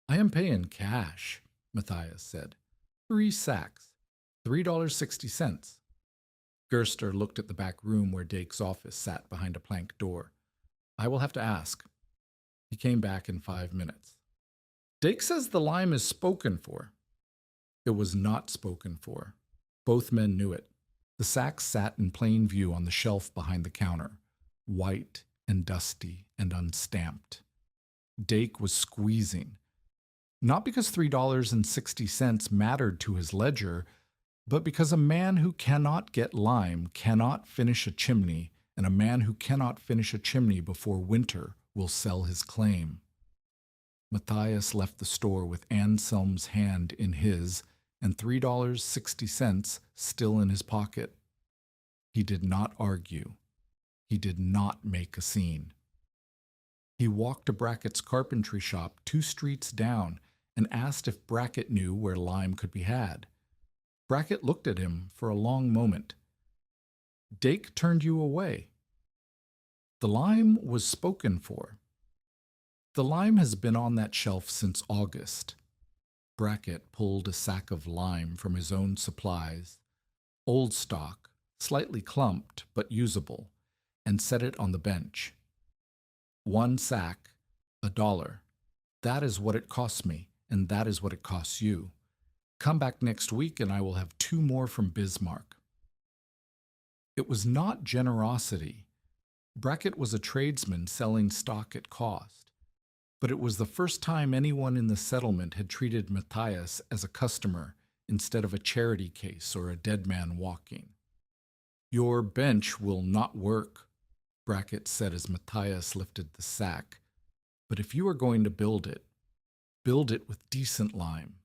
"I am paying cash," Matthias said. 3 sacks, $3.60. Gerster looked at the back room where Dake's office sat behind a plank door. "I will have to ask." He came back in 5 minutes. "Dake says the lime is spoken for." It was not spoken for. Both men knew it. The sacks sat in plain view on the shelf behind the counter, white and dusty and unstamped. Dake was squeezing, not because $3.60 mattered to his ledger, but because a man who cannot get lime cannot finish a chimney, and a man who cannot finish a chimney before winter will sell his claim. Matthias left the store with Anselm's hand in his and $3.60 still in his pocket. He did not argue. He did not make a scene. He walked to Brackett's carpentry shop 2 streets down and asked if Brackett knew where lime could be had. Brackett looked at him for a long moment. "Dake turned you away." "The lime was spoken for." "The lime has been on that shelf since August." Brackett pulled a sack of lime from his own supplies, old stock, slightly clumped but usable, and set it on the bench. 1 sack, $1. That is what it costs me, and that is what it costs you. Come back next week and I will have 2 more from Bismarck. It was not generosity. Brackett was a tradesman selling stock at cost, but it was the first time anyone in the settlement had treated Matthias as a customer instead of a charity case or a dead man walking. "Your bench will not work," Brackett said as Matthias lifted the sack, "but if you are going to build it with decent lime."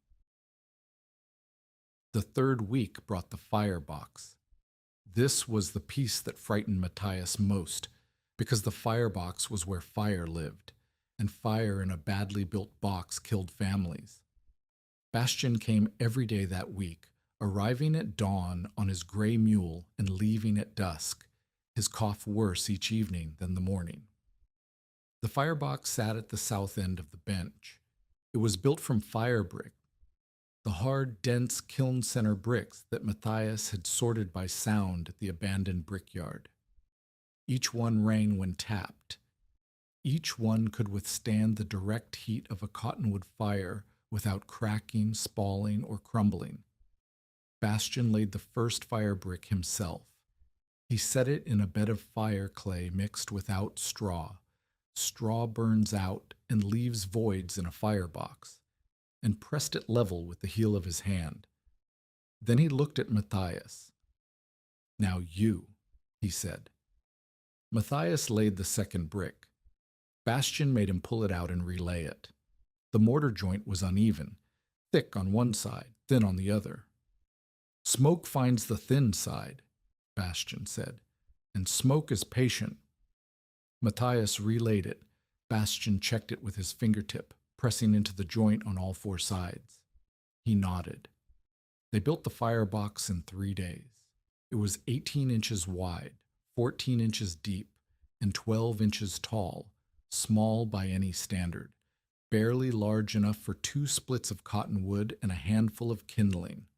The third week brought the firebox. This was the piece that frightened Matthias most, because the firebox was where fire lived, and fire in a badly built box killed families. Bastian came every day that week, arriving at dawn on his gray mule and leaving at dusk, his cough worse each evening than the morning. The firebox sat at the south end of the bench. It was built from fire brick, the hard, dense kiln center bricks that Matthias had sorted by sound at the abandoned brickyard. Each one rang when tapped. Each one could withstand the direct heat of a cottonwood fire without cracking, spalling, or crumbling. Bastian laid the first fire brick himself. He set it in a bed of fire clay mixed without straw. Straw burns out and leaves voids in a firebox, and pressed it level with the heel of his hand. Then he looked at Matthias. "Now you," he said. Matthias laid the second brick. Bastian made him pull it out and relay it. The mortar joint was uneven, thick on one side, thin on the other. "Smoke finds the thin side," Bastian said, "and smoke is patient." Matthias relayed it. Bastian checked it with his fingertip, pressing into the joint on all four sides. He nodded. They built the firebox in 3 days. It was 18 inches wide, 14 inches deep, and 12 inches tall, small by any standard, barely large enough for 2 splits of cottonwood and a handful of kindling.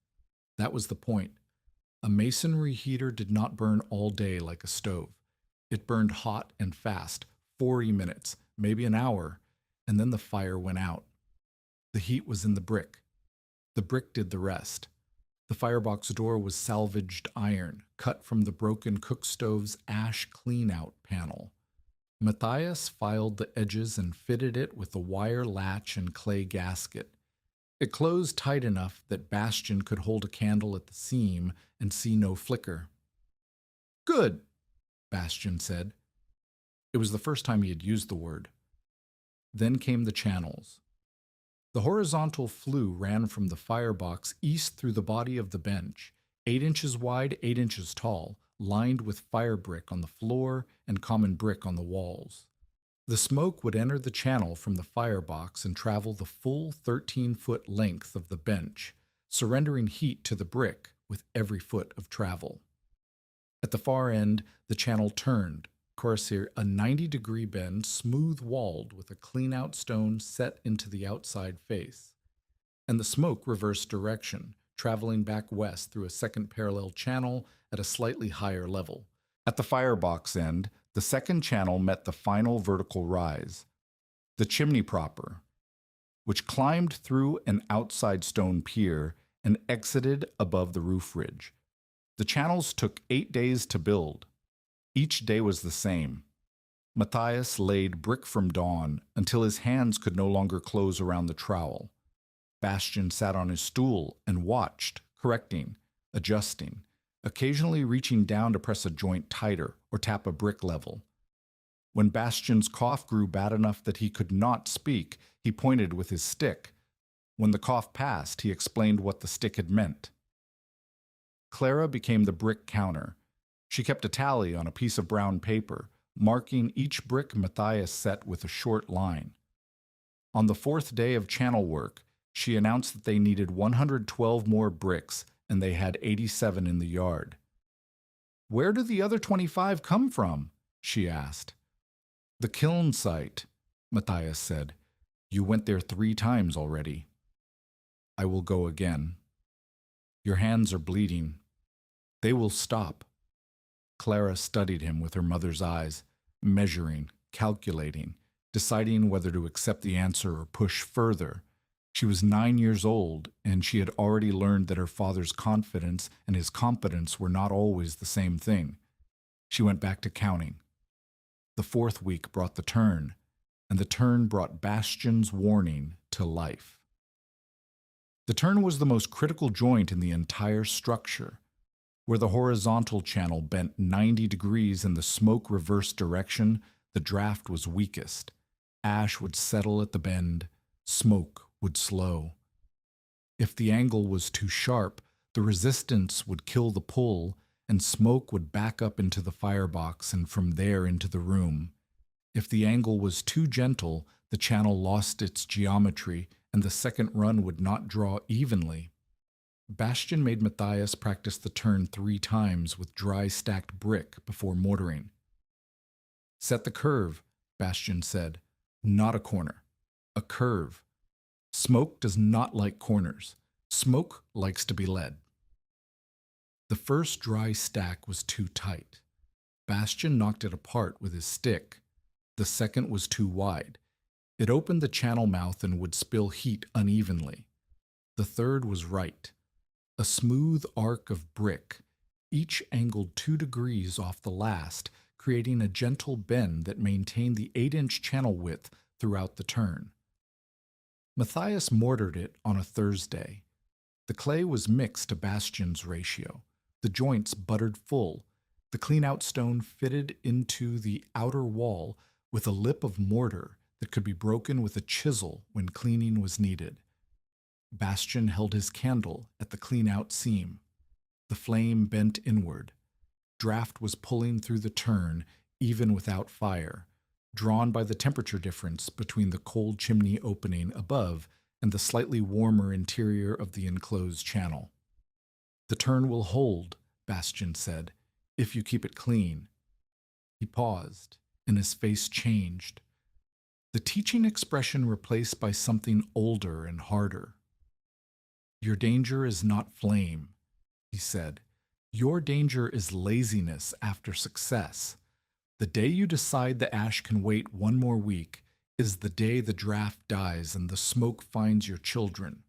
That was the point. A masonry heater did not burn all day like a stove. It burned hot and fast, 40 minutes, maybe an hour, and then the fire went out. The heat was in the brick. The brick did the rest. The firebox door was salvaged iron, cut from the broken cook stove's ash clean-out panel. Matthias filed the edges and fitted it with a wire latch and clay gasket. It closed tight enough that Bastian could hold a candle at the seam and see no flicker. "Good," Bastian said. It was the first time he had used the word. Then came the channels. The horizontal flue ran from the firebox east through the body of the bench, 8 inches wide, 8 inches tall, lined with fire brick on the floor and common brick on the walls. The smoke would enter the channel from the firebox and travel the full 13-foot length of the bench, surrendering heat to the brick with every foot of travel. At the far end, the channel turned, coursing a 90-degree bend, smooth-walled with a clean-out stone set into the outside face. And the smoke reversed direction, traveling back west through a second parallel channel at a slightly higher level. At the firebox end, the second channel met the final vertical rise, the chimney proper, which climbed through an outside stone pier and exited above the roof ridge. The channels took 8 days to build. Each day was the same. Matthias laid brick from dawn until his hands could no longer close around the trowel. Bastian sat on his stool and watched, correcting, adjusting, occasionally reaching down to press a joint tighter or tap a brick level. When Bastian's cough grew bad enough that he could not speak, he pointed with his stick. When the cough passed, he explained what the stick had meant. Clara became the brick counter. She kept a tally on a piece of brown paper, marking each brick Matthias set with a short line. On the 4th day of channel work, she announced that they needed 112 more bricks, and they had 87 in the yard. "Where do the other 25 come from?" she asked. "The kiln site," Matthias said. "You went there 3 times already." "I will go again." "Your hands are bleeding." "They will stop." Clara studied him with her mother's eyes, measuring, calculating, deciding whether to accept the answer or push further. She was 9 years old, and she had already learned that her father's confidence and his competence were not always the same thing. She went back to counting. The 4th week brought the turn, and the turn brought Bastian's warning to life. The turn was the most critical joint in the entire structure. Where the horizontal channel bent 90 degrees in the smoke reverse direction, the draft was weakest. Ash would settle at the bend, smoke would slow. If the angle was too sharp, the resistance would kill the pull, and smoke would back up into the firebox and from there into the room. If the angle was too gentle, the channel lost its geometry, and the second run would not draw evenly. Bastian made Matthias practice the turn 3 times with dry stacked brick before mortaring. Set the curve, Bastian said. Not a corner. A curve. Smoke does not like corners. Smoke likes to be led. The first dry stack was too tight. Bastian knocked it apart with his stick. The second was too wide. It opened the channel mouth and would spill heat unevenly. The third was right. A smooth arc of brick, each angled 2 degrees off the last, creating a gentle bend that maintained the 8-inch channel width throughout the turn. Matthias mortared it on a Thursday. The clay was mixed to Bastian's ratio, the joints buttered full, the clean-out stone fitted into the outer wall with a lip of mortar that could be broken with a chisel when cleaning was needed. Bastian held his candle at the clean-out seam. The flame bent inward. Draft was pulling through the turn, even without fire, drawn by the temperature difference between the cold chimney opening above and the slightly warmer interior of the enclosed channel. The turn will hold, Bastian said, if you keep it clean. He paused, and his face changed. The teaching expression replaced by something older and harder. Your danger is not flame, he said. Your danger is laziness after success. The day you decide the ash can wait 1 more week is the day the draft dies and the smoke finds your children.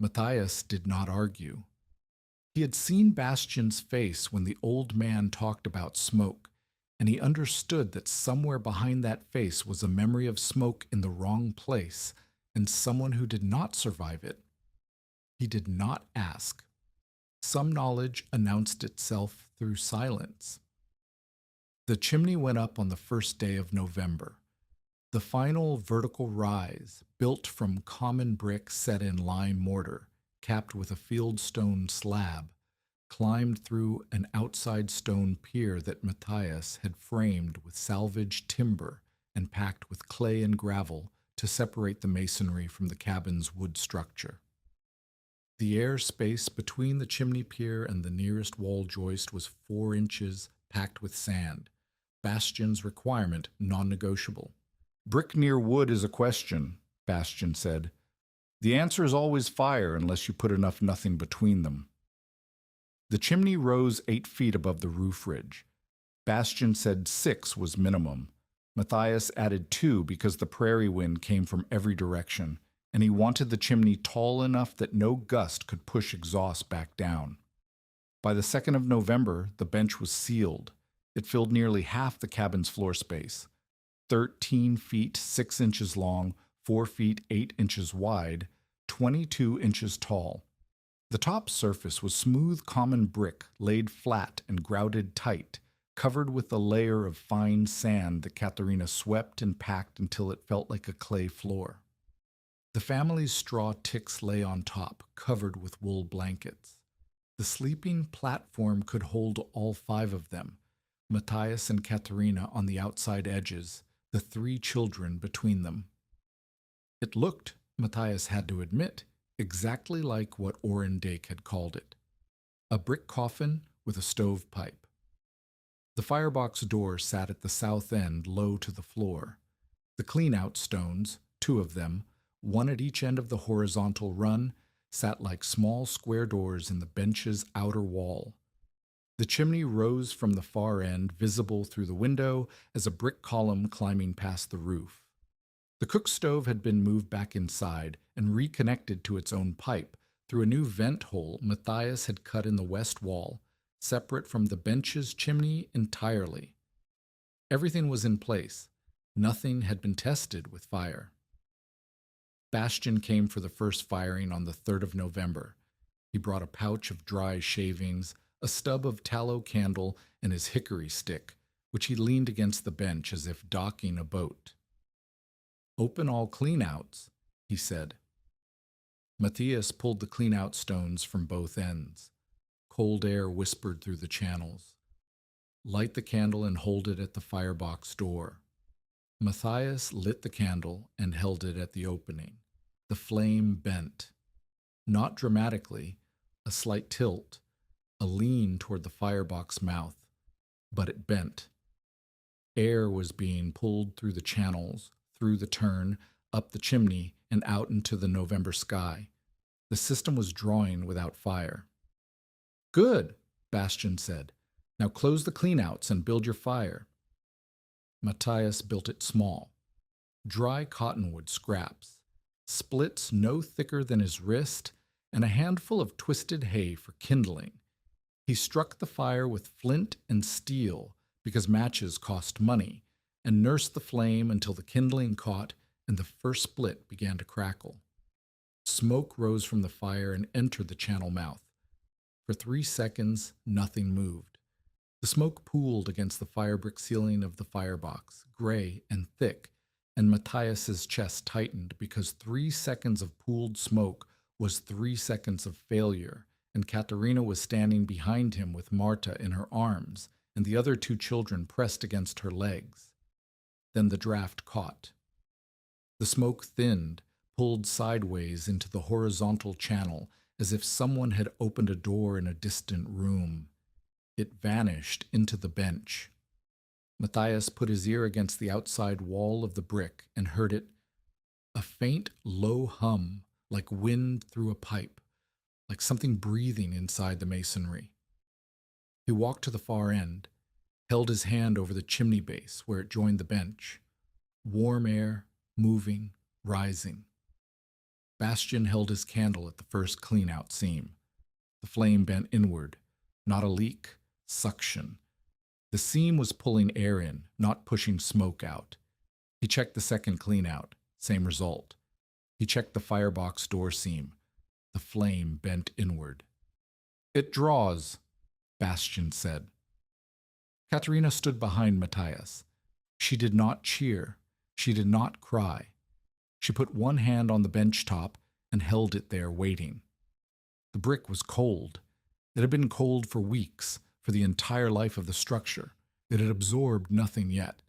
Matthias did not argue. He had seen Bastian's face when the old man talked about smoke, and he understood that somewhere behind that face was a memory of smoke in the wrong place and someone who did not survive it. He did not ask. Some knowledge announced itself through silence. The chimney went up on the first day of November. The final vertical rise, built from common brick set in lime mortar, capped with a fieldstone slab, climbed through an outside stone pier that Matthias had framed with salvaged timber and packed with clay and gravel to separate the masonry from the cabin's wood structure. The air space between the chimney pier and the nearest wall joist was 4 inches packed with sand, Bastian's requirement non-negotiable. Brick near wood is a question, Bastian said. The answer is always fire unless you put enough nothing between them. The chimney rose 8 feet above the roof ridge. Bastian said 6 was minimum. Matthias added 2 because the prairie wind came from every direction, and he wanted the chimney tall enough that no gust could push exhaust back down. By the 2nd of November, the bench was sealed. It filled nearly half the cabin's floor space. 13 feet 6 inches long, 4 feet 8 inches wide, 22 inches tall. The top surface was smooth common brick laid flat and grouted tight, covered with a layer of fine sand that Katharina swept and packed until it felt like a clay floor. The family's straw ticks lay on top, covered with wool blankets. The sleeping platform could hold all 5 of them, Matthias and Katharina on the outside edges, the 3 children between them. It looked, Matthias had to admit, exactly like what Orrin Dake had called it. A brick coffin with a stovepipe. The firebox door sat at the south end, low to the floor. The clean-out stones, 2 of them, 1 at each end of the horizontal run, sat like small square doors in the bench's outer wall. The chimney rose from the far end, visible through the window as a brick column climbing past the roof. The cook stove had been moved back inside and reconnected to its own pipe through a new vent hole Matthias had cut in the west wall, separate from the bench's chimney entirely. Everything was in place. Nothing had been tested with fire. Bastian came for the first firing on the 3rd of November. He brought a pouch of dry shavings, a stub of tallow candle, and his hickory stick, which he leaned against the bench as if docking a boat. Open all clean-outs, he said. Matthias pulled the clean-out stones from both ends. Cold air whispered through the channels. Light the candle and hold it at the firebox door. Matthias lit the candle and held it at the opening. The flame bent. Not dramatically, a slight tilt, a lean toward the firebox mouth, but it bent. Air was being pulled through the channels, through the turn, up the chimney, and out into the November sky. The system was drawing without fire. Good, Bastian said. Now close the cleanouts and build your fire. Matthias built it small. Dry cottonwood scraps, splits no thicker than his wrist, and a handful of twisted hay for kindling. He struck the fire with flint and steel because matches cost money, and nursed the flame until the kindling caught and the first split began to crackle. Smoke rose from the fire and entered the channel mouth. For 3 seconds, nothing moved. The smoke pooled against the firebrick ceiling of the firebox, gray and thick, and Matthias's chest tightened because 3 seconds of pooled smoke was 3 seconds of failure, and Katerina was standing behind him with Marta in her arms and the other 2 children pressed against her legs. Then the draft caught. The smoke thinned, pulled sideways into the horizontal channel as if someone had opened a door in a distant room. It vanished into the bench. Matthias put his ear against the outside wall of the brick and heard it, a faint, low hum like wind through a pipe, like something breathing inside the masonry. He walked to the far end, held his hand over the chimney base where it joined the bench. Warm air, moving, rising. Bastian held his candle at the first clean-out seam. The flame bent inward, not a leak, suction. The seam was pulling air in, not pushing smoke out. He checked the second clean-out, same result. He checked the firebox door seam. The flame bent inward. It draws, Bastian said. Katerina stood behind Matthias. She did not cheer. She did not cry. She put one hand on the bench top and held it there waiting. The brick was cold. It had been cold for weeks, for the entire life of the structure. It had absorbed nothing yet.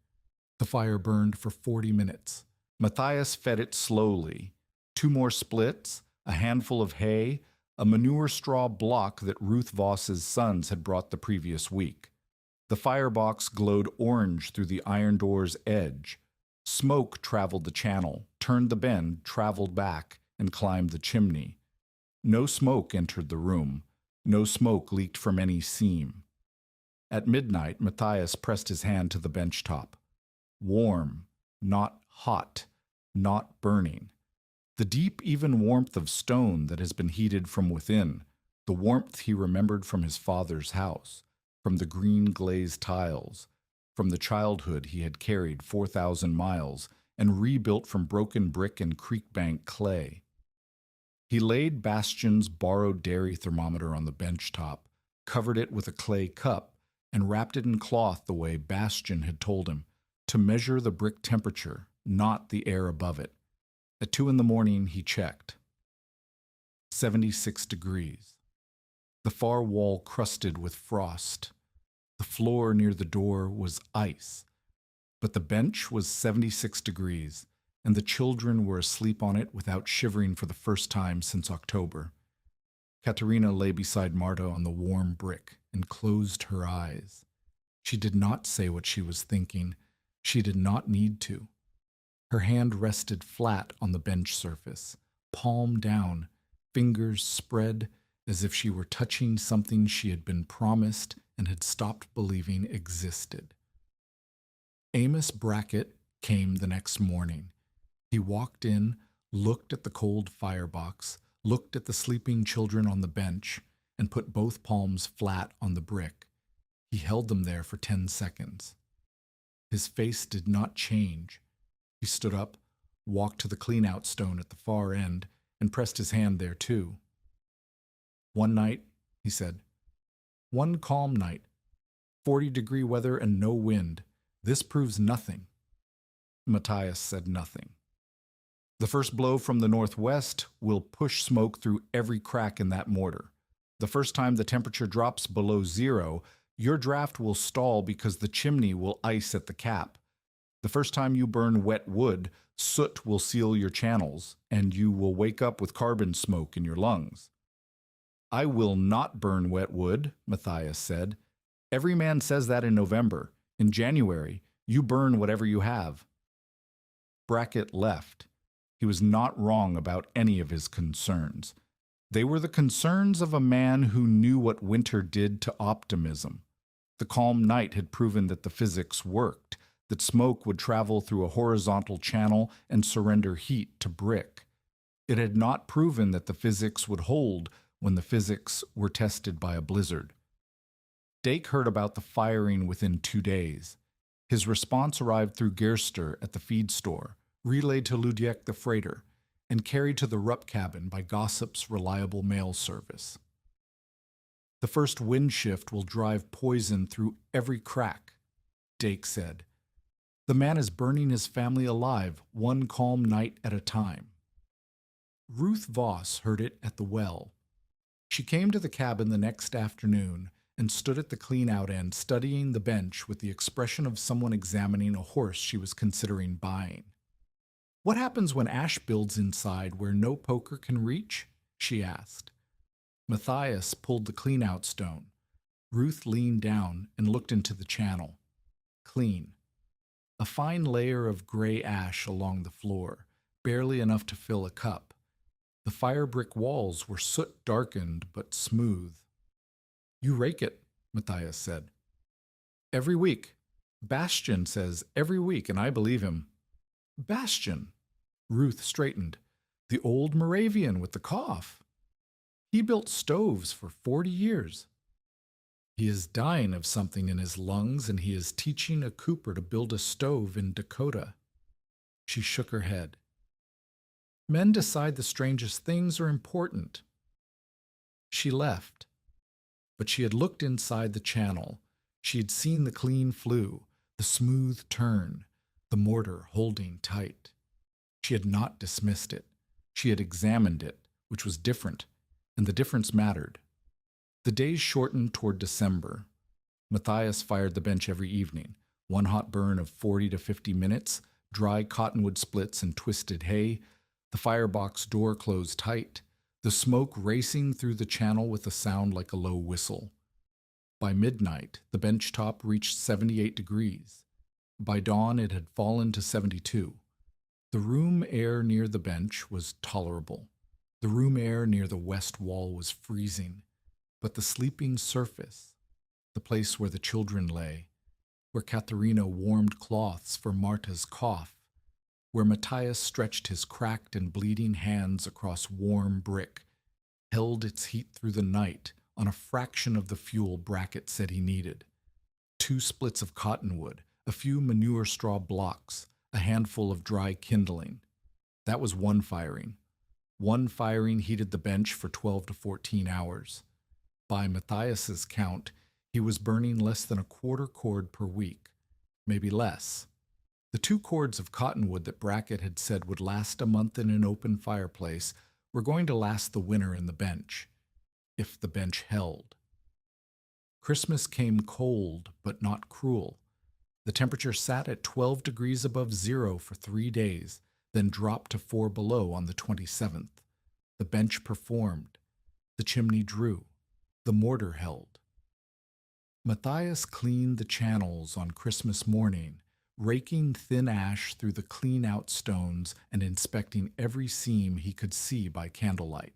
The fire burned for 40 minutes. Matthias fed it slowly. 2 more splits, a handful of hay, a manure straw block that Ruth Voss's sons had brought the previous week. The firebox glowed orange through the iron door's edge. Smoke traveled the channel, turned the bend, traveled back, and climbed the chimney. No smoke entered the room. No smoke leaked from any seam. At midnight, Matthias pressed his hand to the bench top. Warm, not hot, not burning. The deep, even warmth of stone that has been heated from within, the warmth he remembered from his father's house, from the green glazed tiles, from the childhood he had carried 4,000 miles and rebuilt from broken brick and creek bank clay. He laid Bastian's borrowed dairy thermometer on the bench top, covered it with a clay cup, and wrapped it in cloth the way Bastian had told him, to measure the brick temperature, not the air above it. At 2 a.m, he checked. 76 degrees. The far wall crusted with frost. The floor near the door was ice. But the bench was 76 degrees, and the children were asleep on it without shivering for the first time since October. Katerina lay beside Marta on the warm brick and closed her eyes. She did not say what she was thinking. She did not need to. Her hand rested flat on the bench surface, palm down, fingers spread as if she were touching something she had been promised and had stopped believing existed. Amos Brackett came the next morning. He walked in, looked at the cold firebox, looked at the sleeping children on the bench, and put both palms flat on the brick. He held them there for 10 seconds. His face did not change. He stood up, walked to the clean-out stone at the far end, and pressed his hand there too. One night, he said, one calm night, 40-degree weather and no wind. This proves nothing. Matthias said nothing. The first blow from the northwest will push smoke through every crack in that mortar. The first time the temperature drops below 0, your draft will stall because the chimney will ice at the cap. The The first time you burn wet wood, soot will seal your channels, and you will wake up with carbon smoke in your lungs. I will not burn wet wood, Matthias said. Every man says that in November. In January, you burn whatever you have. Brackett left. He was not wrong about any of his concerns. They were the concerns of a man who knew what winter did to optimism. The calm night had proven that the physics worked, that smoke would travel through a horizontal channel and surrender heat to brick. It had not proven that the physics would hold when the physics were tested by a blizzard. Dake heard about the firing within 2 days. His response arrived through Gerster at the feed store, relayed to Ludiek the freighter, and carried to the Rupp cabin by Gossip's reliable mail service. The first wind shift will drive poison through every crack, Dake said. The man is burning his family alive, one calm night at a time. Ruth Voss heard it at the well. She came to the cabin the next afternoon and stood at the clean-out end studying the bench with the expression of someone examining a horse she was considering buying. What happens when ash builds inside where no poker can reach? She asked. Matthias pulled the clean-out stone. Ruth leaned down and looked into the channel. Clean. A fine layer of gray ash along the floor, barely enough to fill a cup. The fire brick walls were soot-darkened but smooth. You rake it, Matthias said. Every week. Bastian says every week, and I believe him. Bastian. Ruth straightened. The old Moravian with the cough. He built stoves for 40 years. He is dying of something in his lungs, and he is teaching a cooper to build a stove in Dakota. She shook her head. Men decide the strangest things are important. She left. But she had looked inside the channel. She had seen the clean flue, the smooth turn, the mortar holding tight. She had not dismissed it. She had examined it, which was different, and the difference mattered. The days shortened toward December. Matthias fired the bench every evening, one hot burn of 40 to 50 minutes, dry cottonwood splits and twisted hay, the firebox door closed tight, the smoke racing through the channel with a sound like a low whistle. By midnight, the bench top reached 78 degrees. By dawn, it had fallen to 72. The room air near the bench was tolerable. The room air near the west wall was freezing. But the sleeping surface, the place where the children lay, where Katharina warmed cloths for Marta's cough, where Matthias stretched his cracked and bleeding hands across warm brick, held its heat through the night on a fraction of the fuel Brackett said he needed. 2 splits of cottonwood, a few manure straw blocks, a handful of dry kindling. That was one firing. One firing heated the bench for 12 to 14 hours. By Matthias's count, he was burning less than a quarter cord per week, maybe less. The 2 cords of cottonwood that Brackett had said would last a month in an open fireplace were going to last the winter in the bench, if the bench held. Christmas came cold, but not cruel. The temperature sat at 12 degrees above zero for 3 days, then dropped to 4 below on the 27th. The bench performed. The chimney drew. The mortar held. Matthias cleaned the channels on Christmas morning, raking thin ash through the clean-out stones and inspecting every seam he could see by candlelight.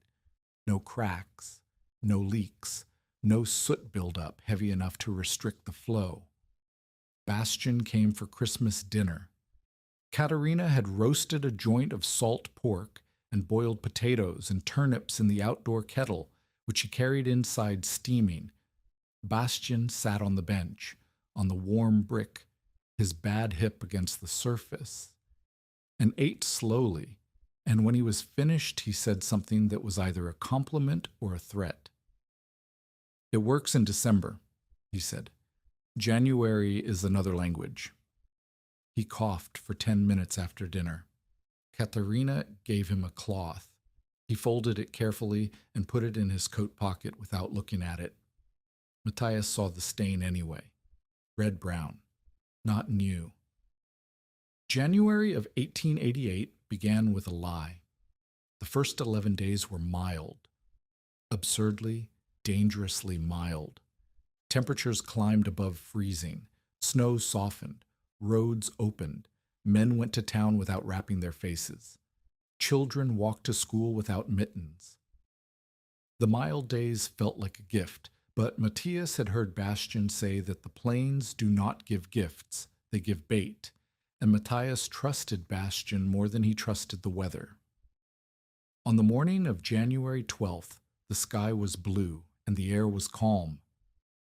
No cracks, no leaks, no soot buildup heavy enough to restrict the flow. Bastian came for Christmas dinner. Katerina had roasted a joint of salt pork and boiled potatoes and turnips in the outdoor kettle, which she carried inside steaming. Bastian sat on the bench, on the warm brick, his bad hip against the surface, and ate slowly, and when he was finished he said something that was either a compliment or a threat. It works in December, he said. January is another language. He coughed for 10 minutes after dinner. Katerina gave him a cloth. He folded it carefully and put it in his coat pocket without looking at it. Matthias saw the stain anyway. Red-brown. Not new. January of 1888 began with a lie. The first 11 days were mild, absurdly, dangerously mild. Temperatures climbed above freezing, snow softened, roads opened, men went to town without wrapping their faces. Children walked to school without mittens. The mild days felt like a gift, but Matthias had heard Bastian say that the plains do not give gifts, they give bait, and Matthias trusted Bastian more than he trusted the weather. On the morning of January 12th, the sky was blue and the air was calm.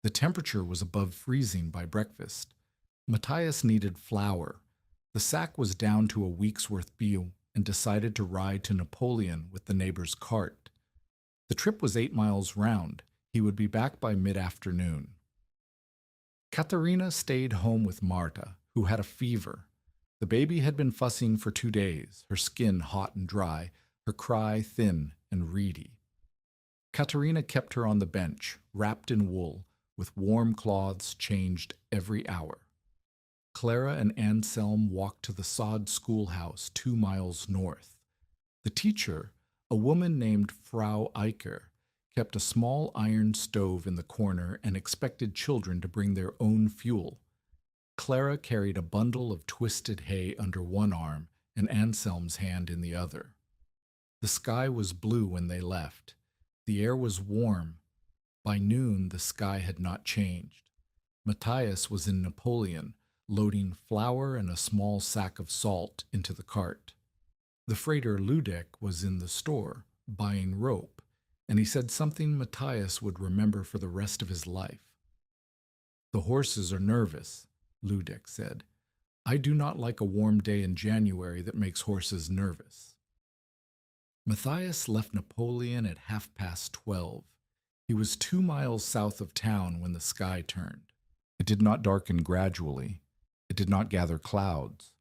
The temperature was above freezing by breakfast. Matthias needed flour. The sack was down to a week's worth beer and decided to ride to Napoleon with the neighbor's cart. The trip was 8 miles round. He would be back by mid-afternoon. Katharina stayed home with Marta, who had a fever. The baby had been fussing for 2 days, her skin hot and dry, her cry thin and reedy. Katharina kept her on the bench, wrapped in wool, with warm cloths changed every hour. Clara and Anselm walked to the sod schoolhouse 2 miles north. The teacher, a woman named Frau Eicher, kept a small iron stove in the corner and expected children to bring their own fuel. Clara carried a bundle of twisted hay under one arm and Anselm's hand in the other. The sky was blue when they left. The air was warm. By noon, the sky had not changed. Matthias was in Napoleon, loading flour and a small sack of salt into the cart. The freighter Ludek was in the store, buying rope, and he said something Matthias would remember for the rest of his life. "The horses are nervous," Ludek said. "I do not like a warm day in January that makes horses nervous." Matthias left Napoleon at 12:30. He was 2 miles south of town when the sky turned. It did not darken gradually. It did not gather clouds.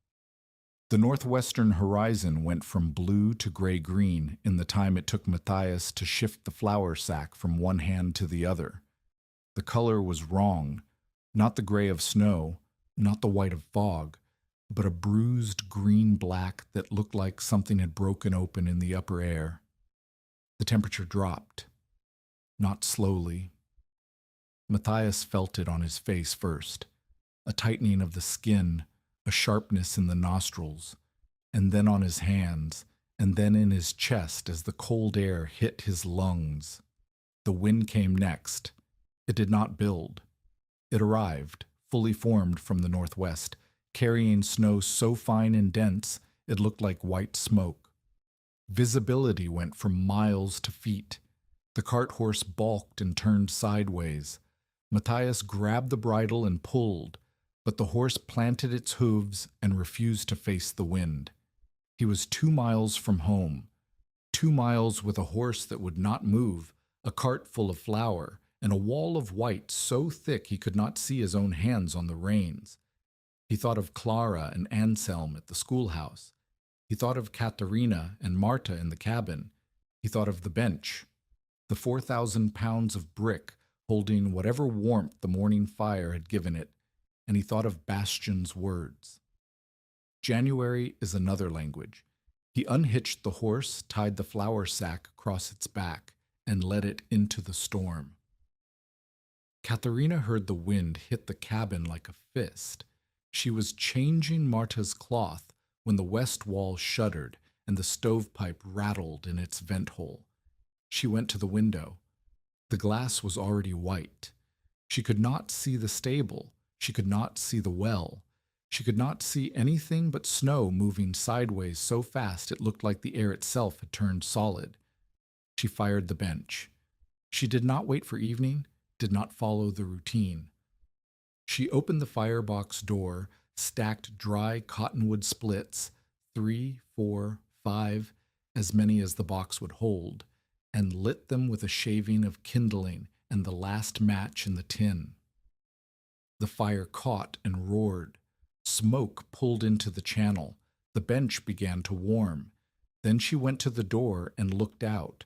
The northwestern horizon went from blue to gray-green in the time it took Matthias to shift the flour sack from one hand to the other. The color was wrong, not the gray of snow, not the white of fog, but a bruised green-black that looked like something had broken open in the upper air. The temperature dropped, not slowly. Matthias felt it on his face first, a tightening of the skin, a sharpness in the nostrils, and then on his hands, and then in his chest as the cold air hit his lungs. The wind came next. It did not build. It arrived, fully formed from the northwest, carrying snow so fine and dense it looked like white smoke. Visibility went from miles to feet. The cart horse balked and turned sideways. Matthias grabbed the bridle and pulled, but the horse planted its hooves and refused to face the wind. He was 2 miles from home, 2 miles with a horse that would not move, a cart full of flour, and a wall of white so thick he could not see his own hands on the reins. He thought of Clara and Anselm at the schoolhouse. He thought of Katharina and Marta in the cabin. He thought of the bench, the 4,000 pounds of brick holding whatever warmth the morning fire had given it, and he thought of Bastian's words. January is another language. He unhitched the horse, tied the flour sack across its back, and led it into the storm. Katharina heard the wind hit the cabin like a fist. She was changing Marta's cloth when the west wall shuddered and the stovepipe rattled in its vent hole. She went to the window. The glass was already white. She could not see the stable. She could not see the well. She could not see anything but snow moving sideways so fast it looked like the air itself had turned solid. She fired the bench. She did not wait for evening, did not follow the routine. She opened the firebox door, stacked dry cottonwood splits, 3, 4, 5, as many as the box would hold, and lit them with a shaving of kindling and the last match in the tin. The fire caught and roared. Smoke pulled into the channel. The bench began to warm. Then she went to the door and looked out.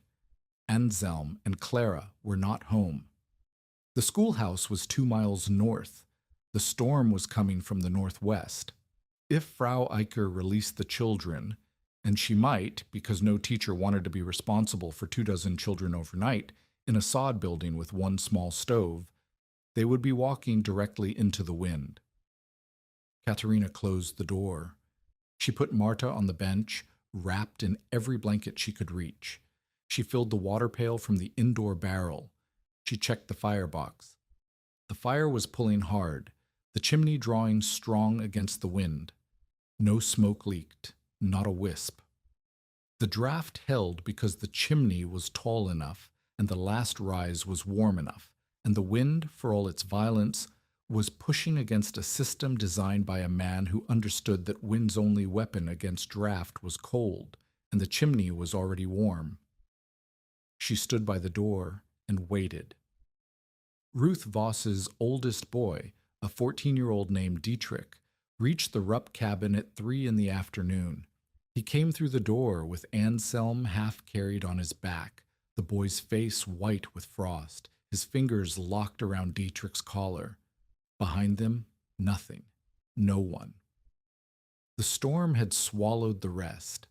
Anselm and Clara were not home. The schoolhouse was 2 miles north. The storm was coming from the northwest. If Frau Eicher released the children, and she might, because no teacher wanted to be responsible for 24 children overnight, in a sod building with one small stove, they would be walking directly into the wind. Katerina closed the door. She put Marta on the bench, wrapped in every blanket she could reach. She filled the water pail from the indoor barrel. She checked the firebox. The fire was pulling hard, the chimney drawing strong against the wind. No smoke leaked, not a wisp. The draft held because the chimney was tall enough and the last rise was warm enough, and the wind, for all its violence, was pushing against a system designed by a man who understood that wind's only weapon against draft was cold, and the chimney was already warm. She stood by the door and waited. Ruth Voss's oldest boy, a 14-year-old named Dietrich, reached the Rupp cabin at 3 in the afternoon. He came through the door with Anselm half carried on his back, the boy's face white with frost, his fingers locked around Dietrich's collar. Behind them, nothing, no one. The storm had swallowed the rest.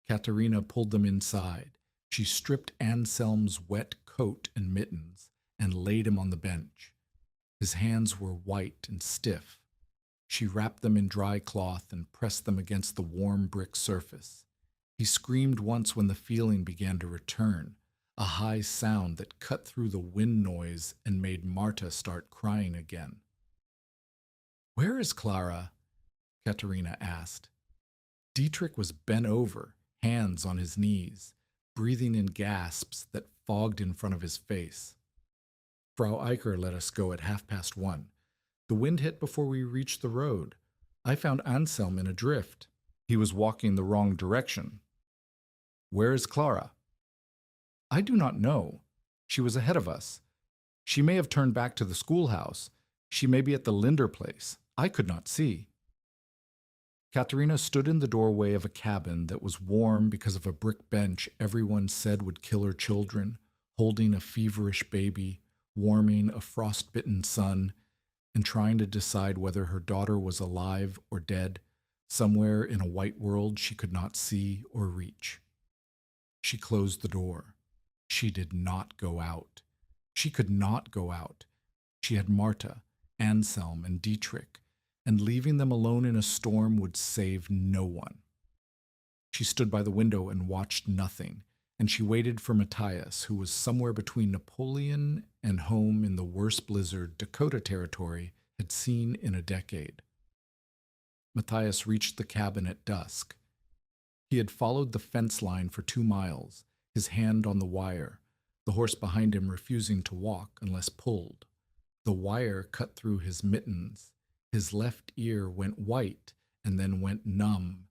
Katerina pulled them inside. She stripped Anselm's wet coat and mittens and laid him on the bench. His hands were white and stiff. She wrapped them in dry cloth and pressed them against the warm brick surface. He screamed once when the feeling began to return, a high sound that cut through the wind noise and made Marta start crying again. "Where is Clara?" Katerina asked. Dietrich was bent over, hands on his knees, breathing in gasps that fogged in front of his face. "Frau Eicher let us go at 1:30. The wind hit before we reached the road. I found Anselm in a drift. He was walking the wrong direction." "Where is Clara?" "I do not know. She was ahead of us. She may have turned back to the schoolhouse. She may be at the Linder place. I could not see." Katerina stood in the doorway of a cabin that was warm because of a brick bench everyone said would kill her children, holding a feverish baby, warming a frostbitten son, and trying to decide whether her daughter was alive or dead, somewhere in a white world she could not see or reach. She closed the door. She did not go out. She could not go out. She had Marta, Anselm, and Dietrich, and leaving them alone in a storm would save no one. She stood by the window and watched nothing, and she waited for Matthias, who was somewhere between Napoleon and home in the worst blizzard Dakota territory had seen in a decade. Matthias reached the cabin at dusk. He had followed the fence line for 2 miles, his hand on the wire, the horse behind him refusing to walk unless pulled. The wire cut through his mittens. His left ear went white and then went numb.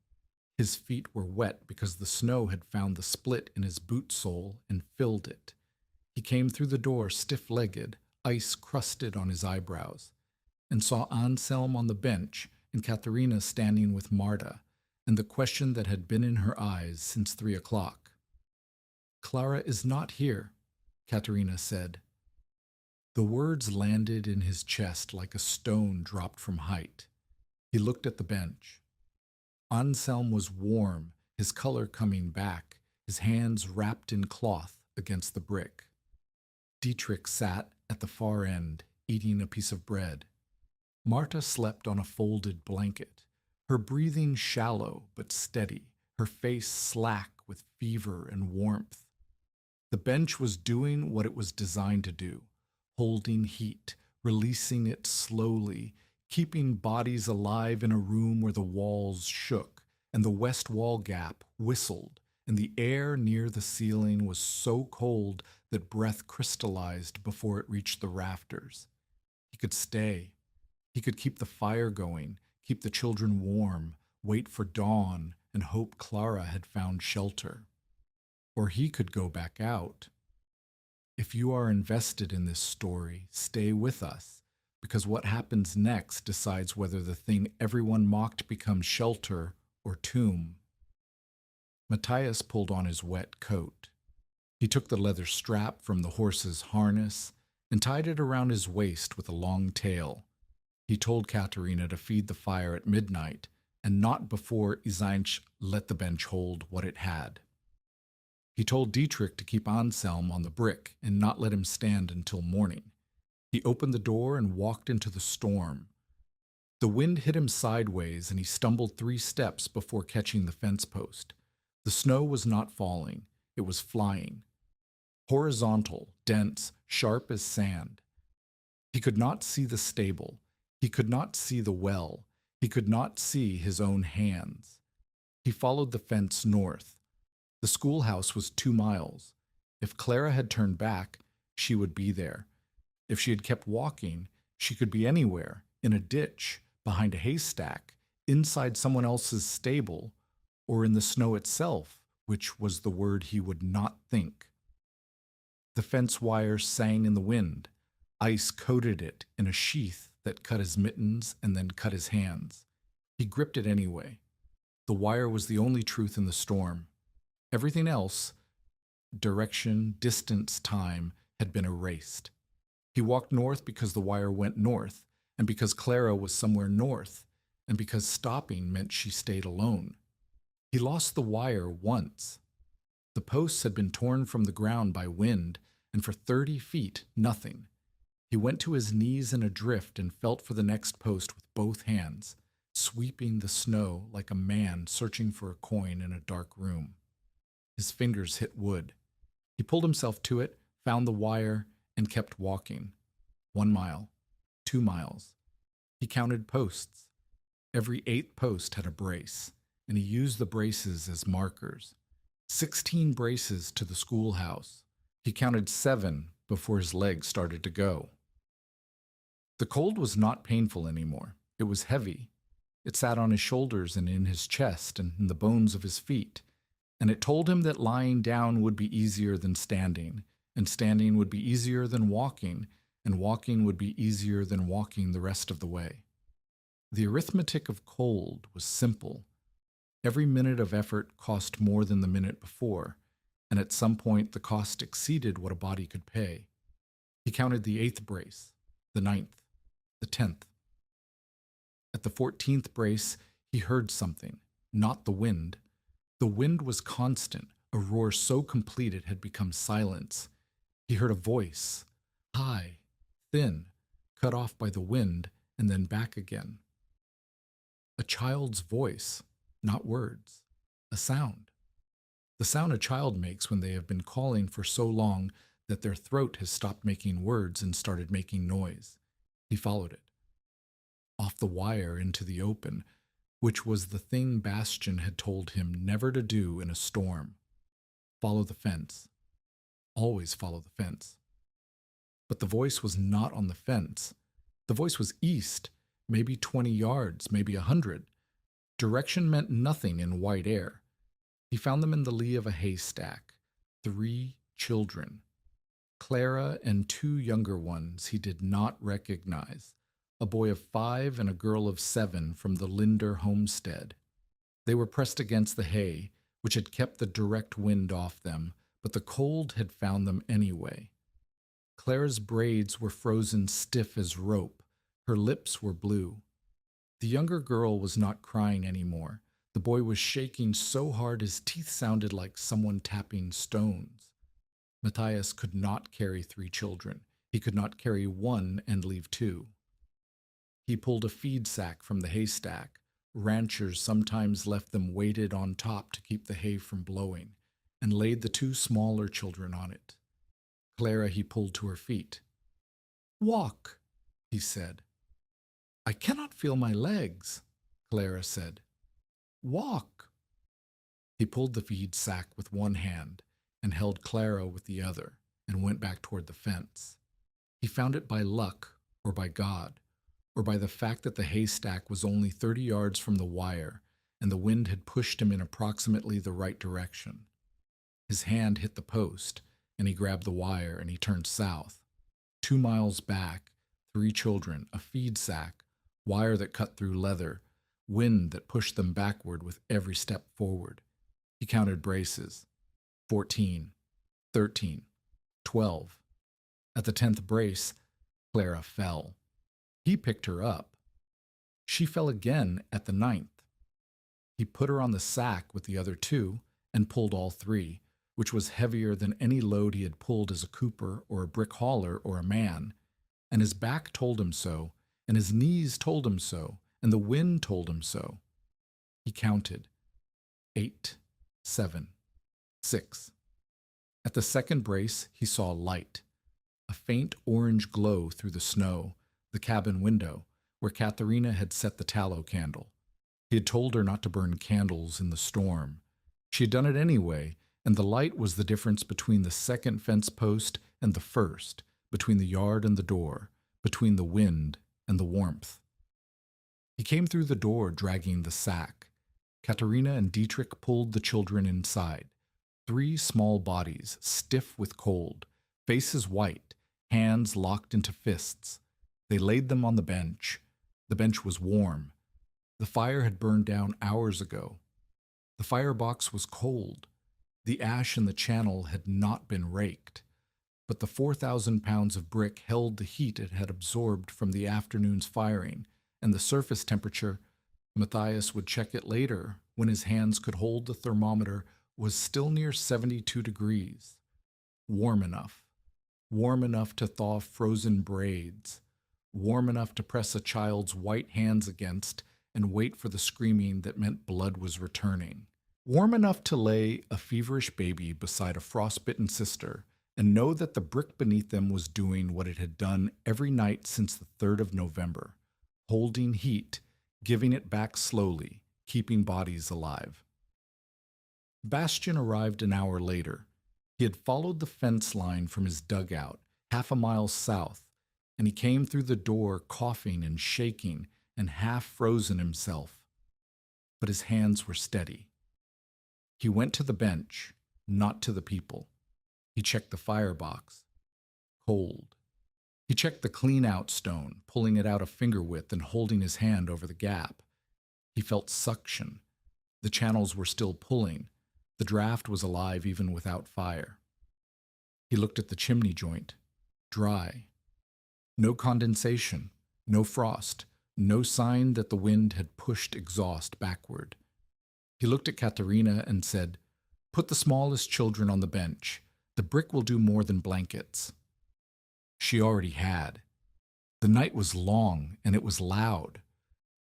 His feet were wet because the snow had found the split in his boot sole and filled it. He came through the door stiff-legged, ice crusted on his eyebrows, and saw Anselm on the bench and Katerina standing with Marta, and the question that had been in her eyes since 3 o'clock. "Clara is not here," Katerina said. The words landed in his chest like a stone dropped from height. He looked at the bench. Anselm was warm, his color coming back, his hands wrapped in cloth against the brick. Dietrich sat at the far end, eating a piece of bread. Marta slept on a folded blanket, her breathing shallow but steady, her face slack with fever and warmth. The bench was doing what it was designed to do, holding heat, releasing it slowly, keeping bodies alive in a room where the walls shook and the west wall gap whistled, and the air near the ceiling was so cold that breath crystallized before it reached the rafters. He could stay. He could keep the fire going, keep the children warm, wait for dawn, and hope Clara had found shelter. Or he could go back out. If you are invested in this story, stay with us, because what happens next decides whether the thing everyone mocked becomes shelter or tomb. Matthias pulled on his wet coat. He took the leather strap from the horse's harness and tied it around his waist with a long tail. He told Katerina to feed the fire at midnight and not before Izanch let the bench hold what it had. He told Dietrich to keep Anselm on the brick and not let him stand until morning. He opened the door and walked into the storm. The wind hit him sideways, and he stumbled 3 steps before catching the fence post. The snow was not falling, it was flying. Horizontal, dense, sharp as sand. He could not see the stable. He could not see the well. He could not see his own hands. He followed the fence north. The schoolhouse was 2 miles. If Clara had turned back, she would be there. If she had kept walking, she could be anywhere, in a ditch, behind a haystack, inside someone else's stable, or in the snow itself, which was the word he would not think. The fence wire sang in the wind. Ice coated it in a sheath that cut his mittens and then cut his hands. He gripped it anyway. The wire was the only truth in the storm. Everything else, direction, distance, time, had been erased. He walked north because the wire went north, and because Clara was somewhere north, and because stopping meant she stayed alone. He lost the wire once. The posts had been torn from the ground by wind, and for 30 feet, nothing. He went to his knees in a drift and felt for the next post with both hands, sweeping the snow like a man searching for a coin in a dark room. His fingers hit wood. He pulled himself to it, found the wire, and kept walking. 1 mile, 2 miles. He counted posts. Every 8th post had a brace, and he used the braces as markers. 16 braces to the schoolhouse. He counted 7 before his legs started to go. The cold was not painful anymore. It was heavy. It sat on his shoulders and in his chest and in the bones of his feet, and it told him that lying down would be easier than standing, and standing would be easier than walking, and walking would be easier than walking the rest of the way. The arithmetic of cold was simple. Every minute of effort cost more than the minute before, and at some point the cost exceeded what a body could pay. He counted the 8th brace, the 9th, the 10th. At the 14th brace, he heard something, not the wind. The wind was constant, a roar so complete it had become silence. He heard a voice, high, thin, cut off by the wind, and then back again. A child's voice, not words, a sound. The sound a child makes when they have been calling for so long that their throat has stopped making words and started making noise. He followed it. Off the wire into the open, which was the thing Bastian had told him never to do in a storm. Follow the fence. Always follow the fence. But the voice was not on the fence. The voice was east, maybe 20 yards, maybe 100. Direction meant nothing in white air. He found them in the lee of a haystack. 3 children. Clara and 2 younger ones he did not recognize. A boy of 5 and a girl of 7 from the Linder homestead. They were pressed against the hay, which had kept the direct wind off them, but the cold had found them anyway. Clara's braids were frozen stiff as rope. Her lips were blue. The younger girl was not crying anymore. The boy was shaking so hard his teeth sounded like someone tapping stones. Matthias could not carry 3 children. He could not carry 1 and leave 2. He pulled a feed sack from the haystack. Ranchers sometimes left them weighted on top to keep the hay from blowing, and laid the 2 smaller children on it. Clara he pulled to her feet. "Walk," he said. "I cannot feel my legs," Clara said. "Walk." He pulled the feed sack with one hand and held Clara with the other and went back toward the fence. He found it by luck or by God, or by the fact that the haystack was only 30 yards from the wire and the wind had pushed him in approximately the right direction. His hand hit the post, and he grabbed the wire and he turned south. 2 miles back, 3 children, a feed sack, wire that cut through leather, wind that pushed them backward with every step forward. He counted braces. 14, 13, 12. At the 10th brace, Clara fell. He picked her up. She fell again at the 9th. He put her on the sack with the other two and pulled all three, which was heavier than any load he had pulled as a cooper or a brick hauler or a man. And his back told him so, and his knees told him so, and the wind told him so. He counted 8, 7, 6. At the second brace, he saw light, a faint orange glow through the snow, the cabin window, where Katharina had set the tallow candle. He had told her not to burn candles in the storm. She had done it anyway, and the light was the difference between the second fence post and the first, between the yard and the door, between the wind and the warmth. He came through the door dragging the sack. Katharina and Dietrich pulled the children inside. 3 small bodies, stiff with cold, faces white, hands locked into fists. They laid them on the bench. The bench was warm. The fire had burned down hours ago. The firebox was cold. The ash in the channel had not been raked, but the 4,000 pounds of brick held the heat it had absorbed from the afternoon's firing, and the surface temperature, Matthias would check it later when his hands could hold the thermometer, was still near 72 degrees. Warm enough to thaw frozen braids, warm enough to press a child's white hands against and wait for the screaming that meant blood was returning. Warm enough to lay a feverish baby beside a frostbitten sister and know that the brick beneath them was doing what it had done every night since the 3rd of November, holding heat, giving it back slowly, keeping bodies alive. Bastian arrived an hour later. He had followed the fence line from his dugout, half a mile south, and he came through the door coughing and shaking and half frozen himself. But his hands were steady. He went to the bench, not to the people. He checked the firebox. Cold. He checked the clean-out stone, pulling it out a finger width and holding his hand over the gap. He felt suction. The channels were still pulling. The draft was alive even without fire. He looked at the chimney joint. Dry. No condensation. No frost. No sign that the wind had pushed exhaust backward. He looked at Katharina and said, "Put the smallest children on the bench. The brick will do more than blankets." She already had. The night was long, and it was loud.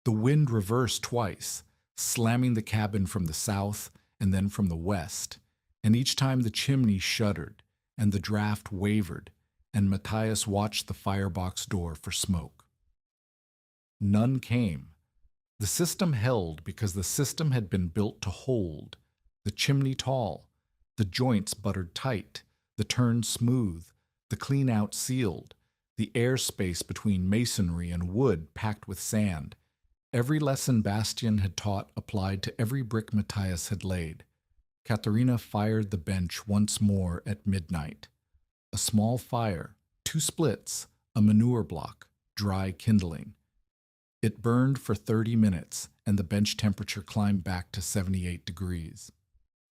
The wind reversed twice, slamming the cabin from the south and then from the west, and each time the chimney shuddered, and the draft wavered, and Matthias watched the firebox door for smoke. None came. The system held because the system had been built to hold, the chimney tall, the joints buttered tight, the turn smooth, the clean-out sealed, the air space between masonry and wood packed with sand. Every lesson Bastian had taught applied to every brick Matthias had laid. Katharina fired the bench once more at midnight. A small fire, 2 splits, a manure block, dry kindling. It burned for 30 minutes, and the bench temperature climbed back to 78 degrees.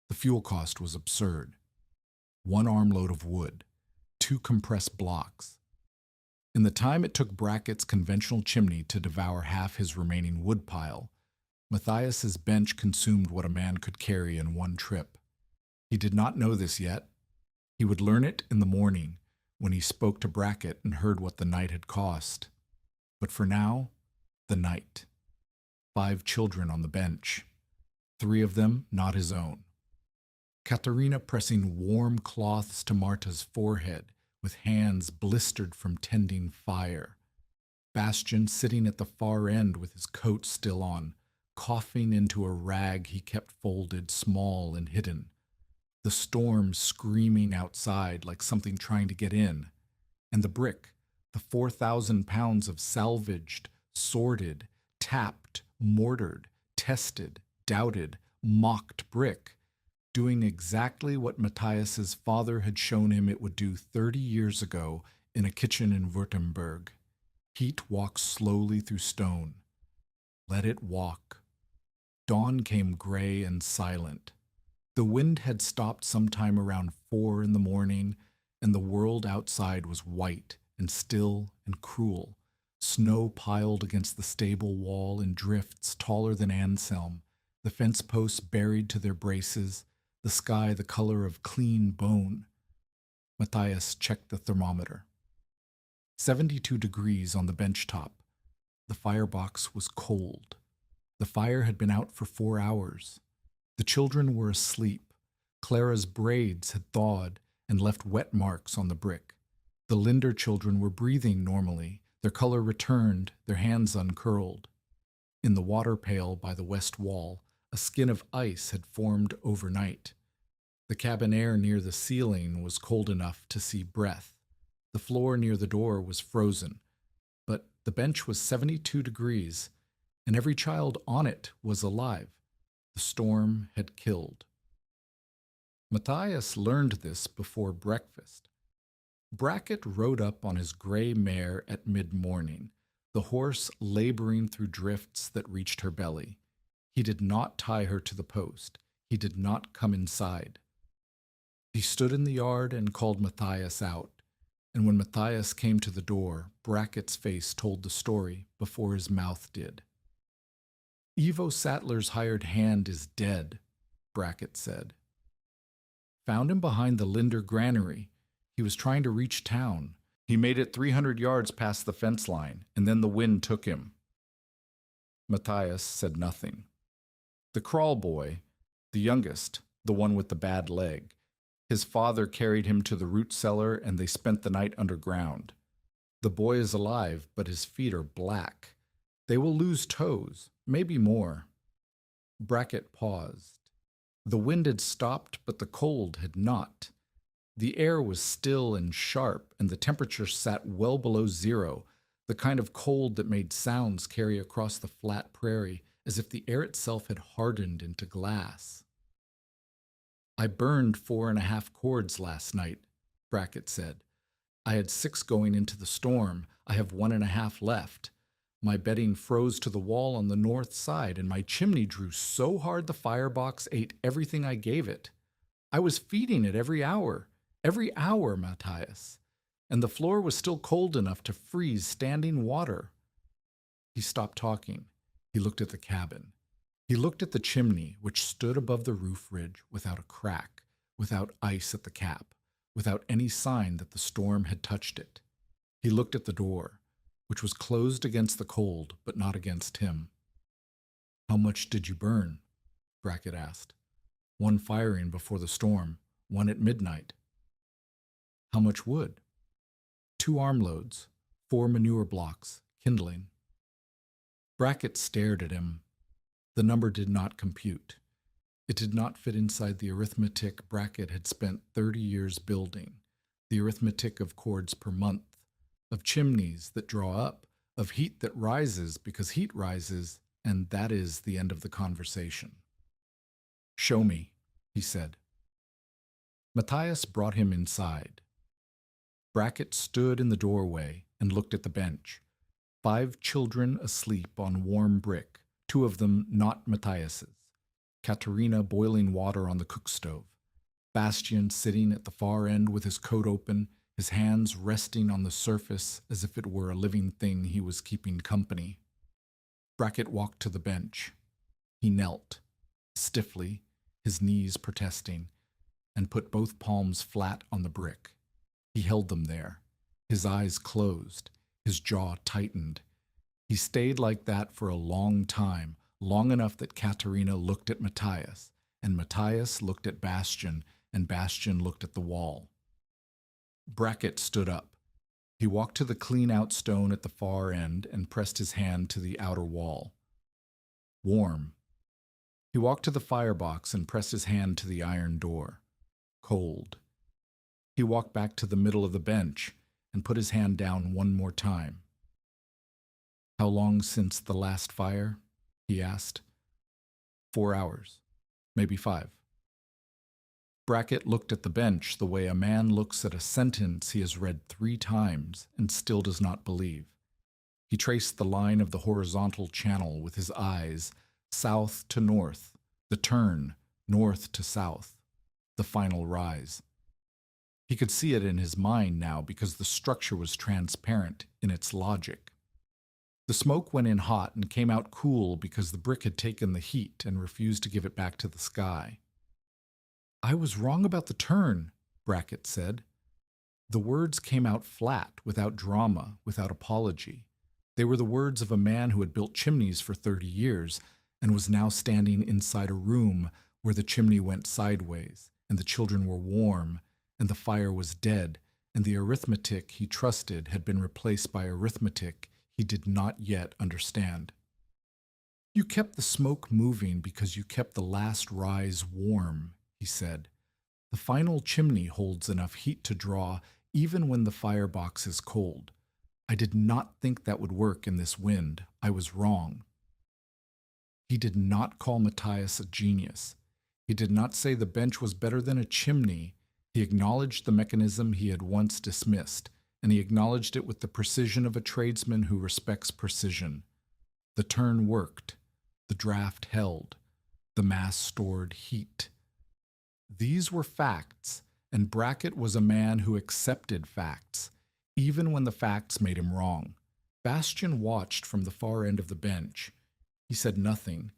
The fuel cost was absurd. 1 armload of wood, 2 compressed blocks. In the time it took Brackett's conventional chimney to devour half his remaining wood pile, Matthias's bench consumed what a man could carry in 1 trip. He did not know this yet. He would learn it in the morning when he spoke to Brackett and heard what the night had cost. But for now, the night. 5 children on the bench, 3 of them not his own. Katharina pressing warm cloths to Marta's forehead with hands blistered from tending fire. Bastian sitting at the far end with his coat still on, coughing into a rag he kept folded small and hidden. The storm screaming outside like something trying to get in. And the brick, the 4,000 pounds of salvaged, sorted, tapped, mortared, tested, doubted, mocked brick, doing exactly what Matthias's father had shown him it would do 30 years ago in a kitchen in Württemberg. Heat walks slowly through stone. Let it walk. Dawn came gray and silent. The wind had stopped sometime around 4 in the morning, and the world outside was white and still and cruel. Snow piled against the stable wall in drifts taller than Anselm, the fence posts buried to their braces, the sky the color of clean bone. Matthias checked the thermometer. 72 degrees on the bench top. The firebox was cold. The fire had been out for 4 hours. The children were asleep. Clara's braids had thawed and left wet marks on the brick. The Linder children were breathing normally, their color returned, their hands uncurled. In the water pail by the west wall, a skin of ice had formed overnight. The cabin air near the ceiling was cold enough to see breath. The floor near the door was frozen, but the bench was 72 degrees, and every child on it was alive. The storm had killed. Matthias learned this before breakfast. Brackett rode up on his gray mare at mid-morning, the horse laboring through drifts that reached her belly. He did not tie her to the post. He did not come inside. He stood in the yard and called Matthias out, and when Matthias came to the door, Brackett's face told the story before his mouth did. Ivo Sattler's hired hand is dead, Brackett said. Found him behind the Linder granary. He was trying to reach town. He made it 300 yards past the fence line, and then the wind took him. Matthias said nothing. The crawl boy, the youngest, the one with the bad leg, his father carried him to the root cellar and they spent the night underground. The boy is alive, but his feet are black. They will lose toes, maybe more. Brackett paused. The wind had stopped, but the cold had not. The air was still and sharp, and the temperature sat well below zero, the kind of cold that made sounds carry across the flat prairie as if the air itself had hardened into glass. I burned 4.5 cords last night, Brackett said. I had 6 going into the storm. I have 1.5 left. My bedding froze to the wall on the north side, and my chimney drew so hard the firebox ate everything I gave it. I was feeding it every hour, Matthias, and the floor was still cold enough to freeze standing water. He stopped talking. He looked at the cabin. He looked at the chimney, which stood above the roof ridge without a crack, without ice at the cap, without any sign that the storm had touched it. He looked at the door, which was closed against the cold, but not against him. How much did you burn? Brackett asked. 1 firing before the storm, 1 at midnight. How much wood? 2 armloads, 4 manure blocks, kindling. Brackett stared at him. The number did not compute. It did not fit inside the arithmetic Brackett had spent 30 years building, the arithmetic of cords per month, of chimneys that draw up, of heat that rises because heat rises, and that is the end of the conversation. Show me, he said. Matthias brought him inside. Brackett stood in the doorway and looked at the bench. 5 children asleep on warm brick, 2 of them not Matthias's. Katerina boiling water on the cook stove. Bastian sitting at the far end with his coat open, his hands resting on the surface as if it were a living thing he was keeping company. Brackett walked to the bench. He knelt, stiffly, his knees protesting, and put both palms flat on the brick. He held them there, his eyes closed, his jaw tightened. He stayed like that for a long time, long enough that Katerina looked at Matthias, and Matthias looked at Bastian, and Bastian looked at the wall. Brackett stood up. He walked to the clean-out stone at the far end and pressed his hand to the outer wall. Warm. He walked to the firebox and pressed his hand to the iron door. Cold. He walked back to the middle of the bench and put his hand down one more time. How long since the last fire? He asked. 4 hours, maybe 5. Brackett looked at the bench the way a man looks at a sentence he has read 3 times and still does not believe. He traced the line of the horizontal channel with his eyes, south to north, the turn, north to south, the final rise. He could see it in his mind now because the structure was transparent in its logic. The smoke went in hot and came out cool because the brick had taken the heat and refused to give it back to the sky. "I was wrong about the turn," Brackett said. The words came out flat, without drama, without apology. They were the words of a man who had built chimneys for 30 years and was now standing inside a room where the chimney went sideways, and the children were warm, and the fire was dead, and the arithmetic he trusted had been replaced by arithmetic he did not yet understand. "You kept the smoke moving because you kept the last rise warm," he said. "The final chimney holds enough heat to draw even when the firebox is cold. I did not think that would work in this wind. I was wrong." He did not call Matthias a genius. He did not say the bench was better than a chimney. He acknowledged the mechanism he had once dismissed, and he acknowledged it with the precision of a tradesman who respects precision. The turn worked. The draft held. The mass stored heat. These were facts, and Brackett was a man who accepted facts, even when the facts made him wrong. Bastian watched from the far end of the bench. He said nothing.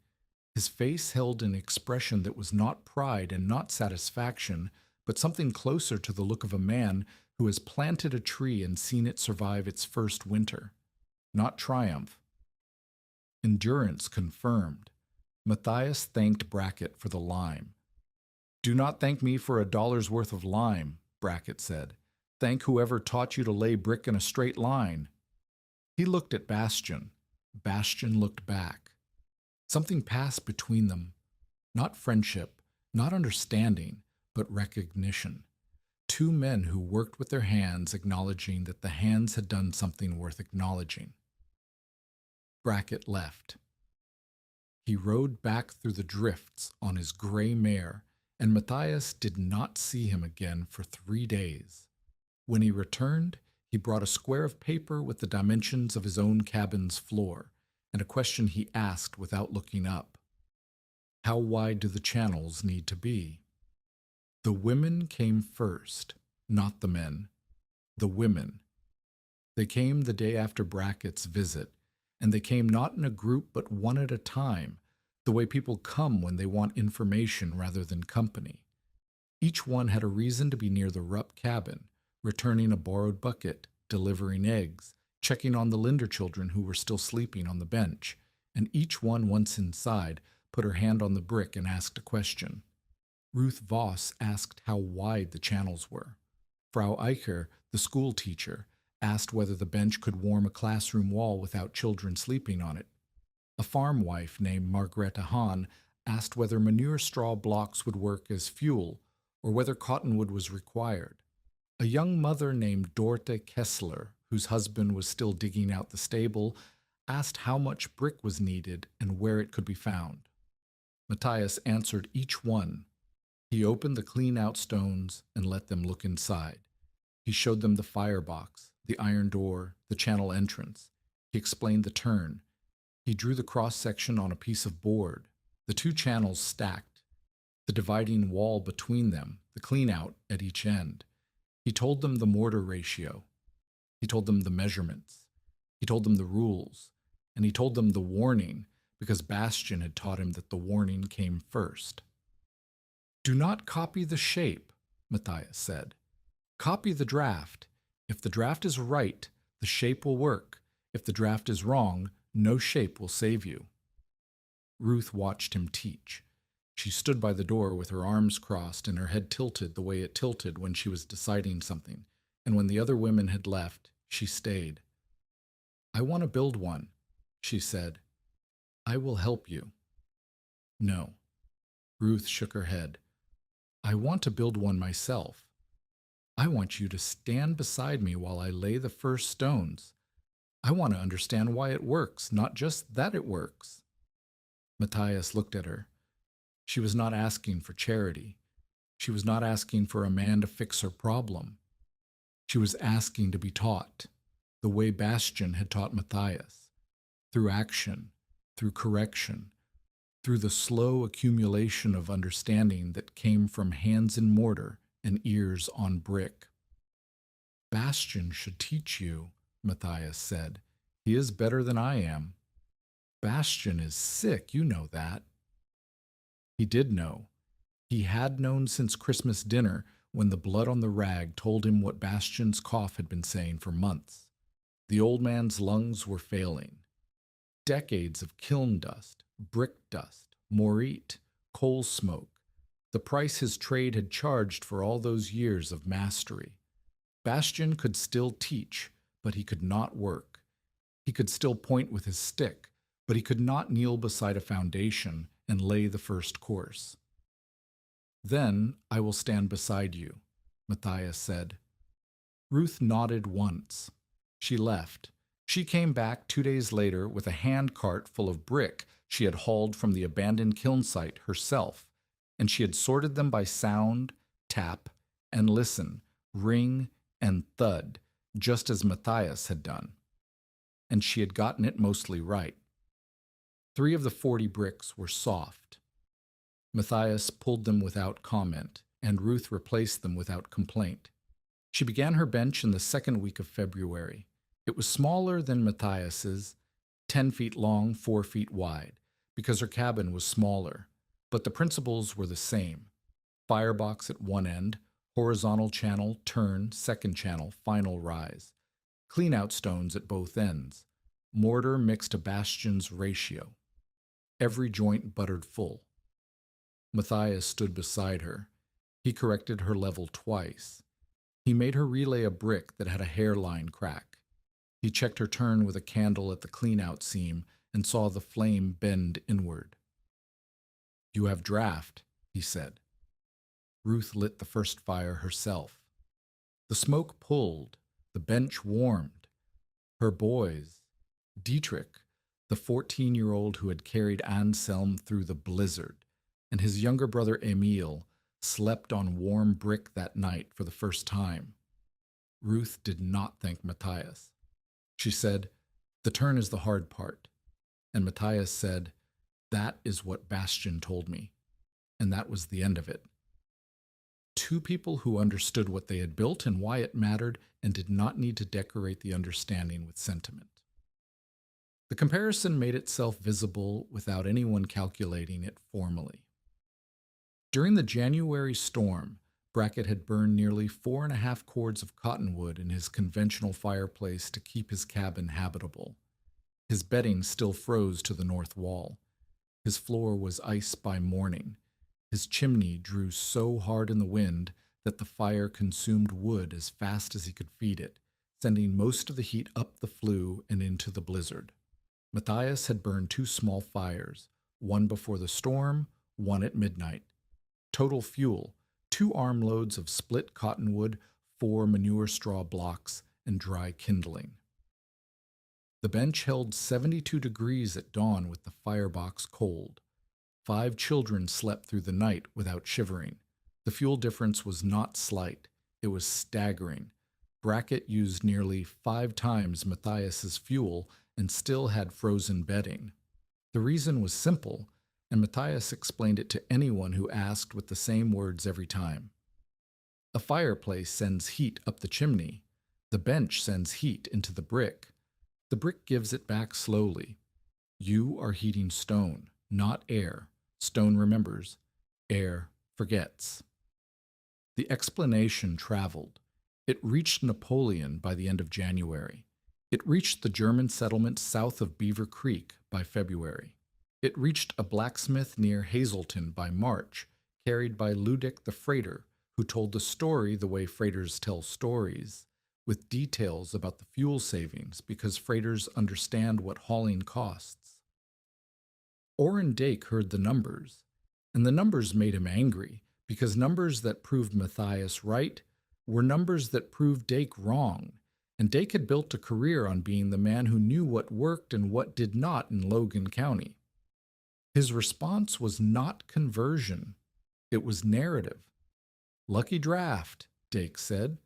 His face held an expression that was not pride and not satisfaction, but something closer to the look of a man who has planted a tree and seen it survive its first winter. Not triumph. Endurance confirmed. Matthias thanked Brackett for the lime. "Do not thank me for $1's worth of lime," Brackett said. "Thank whoever taught you to lay brick in a straight line." He looked at Bastian. Bastian looked back. Something passed between them. Not friendship, not understanding, but recognition. Two men who worked with their hands, acknowledging that the hands had done something worth acknowledging. Brackett left. He rode back through the drifts on his gray mare, and Matthias did not see him again for 3 days. When he returned, he brought a square of paper with the dimensions of his own cabin's floor, and a question he asked without looking up. How wide do the channels need to be? The women came first, not the men. The women. They came the day after Brackett's visit, and they came not in a group but one at a time, the way people come when they want information rather than company. Each one had a reason to be near the Rupp cabin, returning a borrowed bucket, delivering eggs, checking on the Linder children who were still sleeping on the bench, and each one, once inside, put her hand on the brick and asked a question. Ruth Voss asked how wide the channels were. Frau Eicher, the school teacher, asked whether the bench could warm a classroom wall without children sleeping on it. A farm wife named Margrethe Hahn asked whether manure straw blocks would work as fuel, or whether cottonwood was required. A young mother named Dorte Kessler, whose husband was still digging out the stable, asked how much brick was needed and where it could be found. Matthias answered each one. He opened the clean-out stones and let them look inside. He showed them the firebox, the iron door, the channel entrance. He explained the turn. He drew the cross-section on a piece of board, the two channels stacked, the dividing wall between them, the clean-out at each end. He told them the mortar ratio. He told them the measurements. He told them the rules. And he told them the warning, because Bastian had taught him that the warning came first. Do not copy the shape, Matthias said. Copy the draft. If the draft is right, the shape will work. If the draft is wrong, no shape will save you. Ruth watched him teach. She stood by the door with her arms crossed and her head tilted the way it tilted when she was deciding something, and when the other women had left, she stayed. I want to build one, she said. I will help you. No. Ruth shook her head. I want to build one myself. I want you to stand beside me while I lay the first stones. I want to understand why it works, not just that it works. Matthias looked at her. She was not asking for charity. She was not asking for a man to fix her problem. She was asking to be taught, the way Bastian had taught Matthias, through action, through correction, through the slow accumulation of understanding that came from hands in mortar and ears on brick. Bastian should teach you, Matthias said. He is better than I am. Bastian is sick, you know that. He did know. He had known since Christmas dinner when the blood on the rag told him what Bastian's cough had been saying for months. The old man's lungs were failing. Decades of kiln dust, brick dust, morite, coal smoke, the price his trade had charged for all those years of mastery. Bastian could still teach, but he could not work. He could still point with his stick, but he could not kneel beside a foundation and lay the first course. Then I will stand beside you, Matthias said. Ruth nodded once. She left. She came back 2 days later with a hand cart full of brick she had hauled from the abandoned kiln site herself, and she had sorted them by sound, tap, and listen, ring, and thud, just as Matthias had done. And she had gotten it mostly right. 3 of the 40 bricks were soft. Matthias pulled them without comment, and Ruth replaced them without complaint. She began her bench in the second week of February. It was smaller than Matthias's, 10 feet long, 4 feet wide, because her cabin was smaller, but the principles were the same. Firebox at one end, horizontal channel, turn, second channel, final rise. Clean-out stones at both ends. Mortar mixed to Bastian's ratio. Every joint buttered full. Matthias stood beside her. He corrected her level twice. He made her relay a brick that had a hairline crack. He checked her turn with a candle at the clean-out seam and saw the flame bend inward. You have draft, he said. Ruth lit the first fire herself. The smoke pulled, the bench warmed. Her boys, Dietrich, the 14-year-old who had carried Anselm through the blizzard, and his younger brother Emil, slept on warm brick that night for the first time. Ruth did not thank Matthias. She said, the turn is the hard part. And Matthias said, that is what Bastian told me. And that was the end of it. 2 people who understood what they had built and why it mattered and did not need to decorate the understanding with sentiment. The comparison made itself visible without anyone calculating it formally. During the January storm, Brackett had burned nearly 4.5 cords of cottonwood in his conventional fireplace to keep his cabin habitable. His bedding still froze to the north wall. His floor was ice by morning. His chimney drew so hard in the wind that the fire consumed wood as fast as he could feed it, sending most of the heat up the flue and into the blizzard. Matthias had burned 2 small fires, one before the storm, one at midnight. Total fuel, 2 armloads of split cottonwood, 4 manure straw blocks, and dry kindling. The bench held 72 degrees at dawn with the firebox cold. 5 children slept through the night without shivering. The fuel difference was not slight. It was staggering. Brackett used nearly 5 times Matthias's fuel and still had frozen bedding. The reason was simple, and Matthias explained it to anyone who asked with the same words every time. A fireplace sends heat up the chimney. The bench sends heat into the brick. The brick gives it back slowly. You are heating stone, not air. Stone remembers. Air forgets. The explanation traveled. It reached Napoleon by the end of January. It reached the German settlement south of Beaver Creek by February. It reached a blacksmith near Hazleton by March, carried by Ludick the freighter, who told the story the way freighters tell stories, with details about the fuel savings because freighters understand what hauling costs. Orrin Dake heard the numbers, and the numbers made him angry because numbers that proved Matthias right were numbers that proved Dake wrong, and Dake had built a career on being the man who knew what worked and what did not in Logan County. His response was not conversion. It was narrative. Lucky draft, Dake said.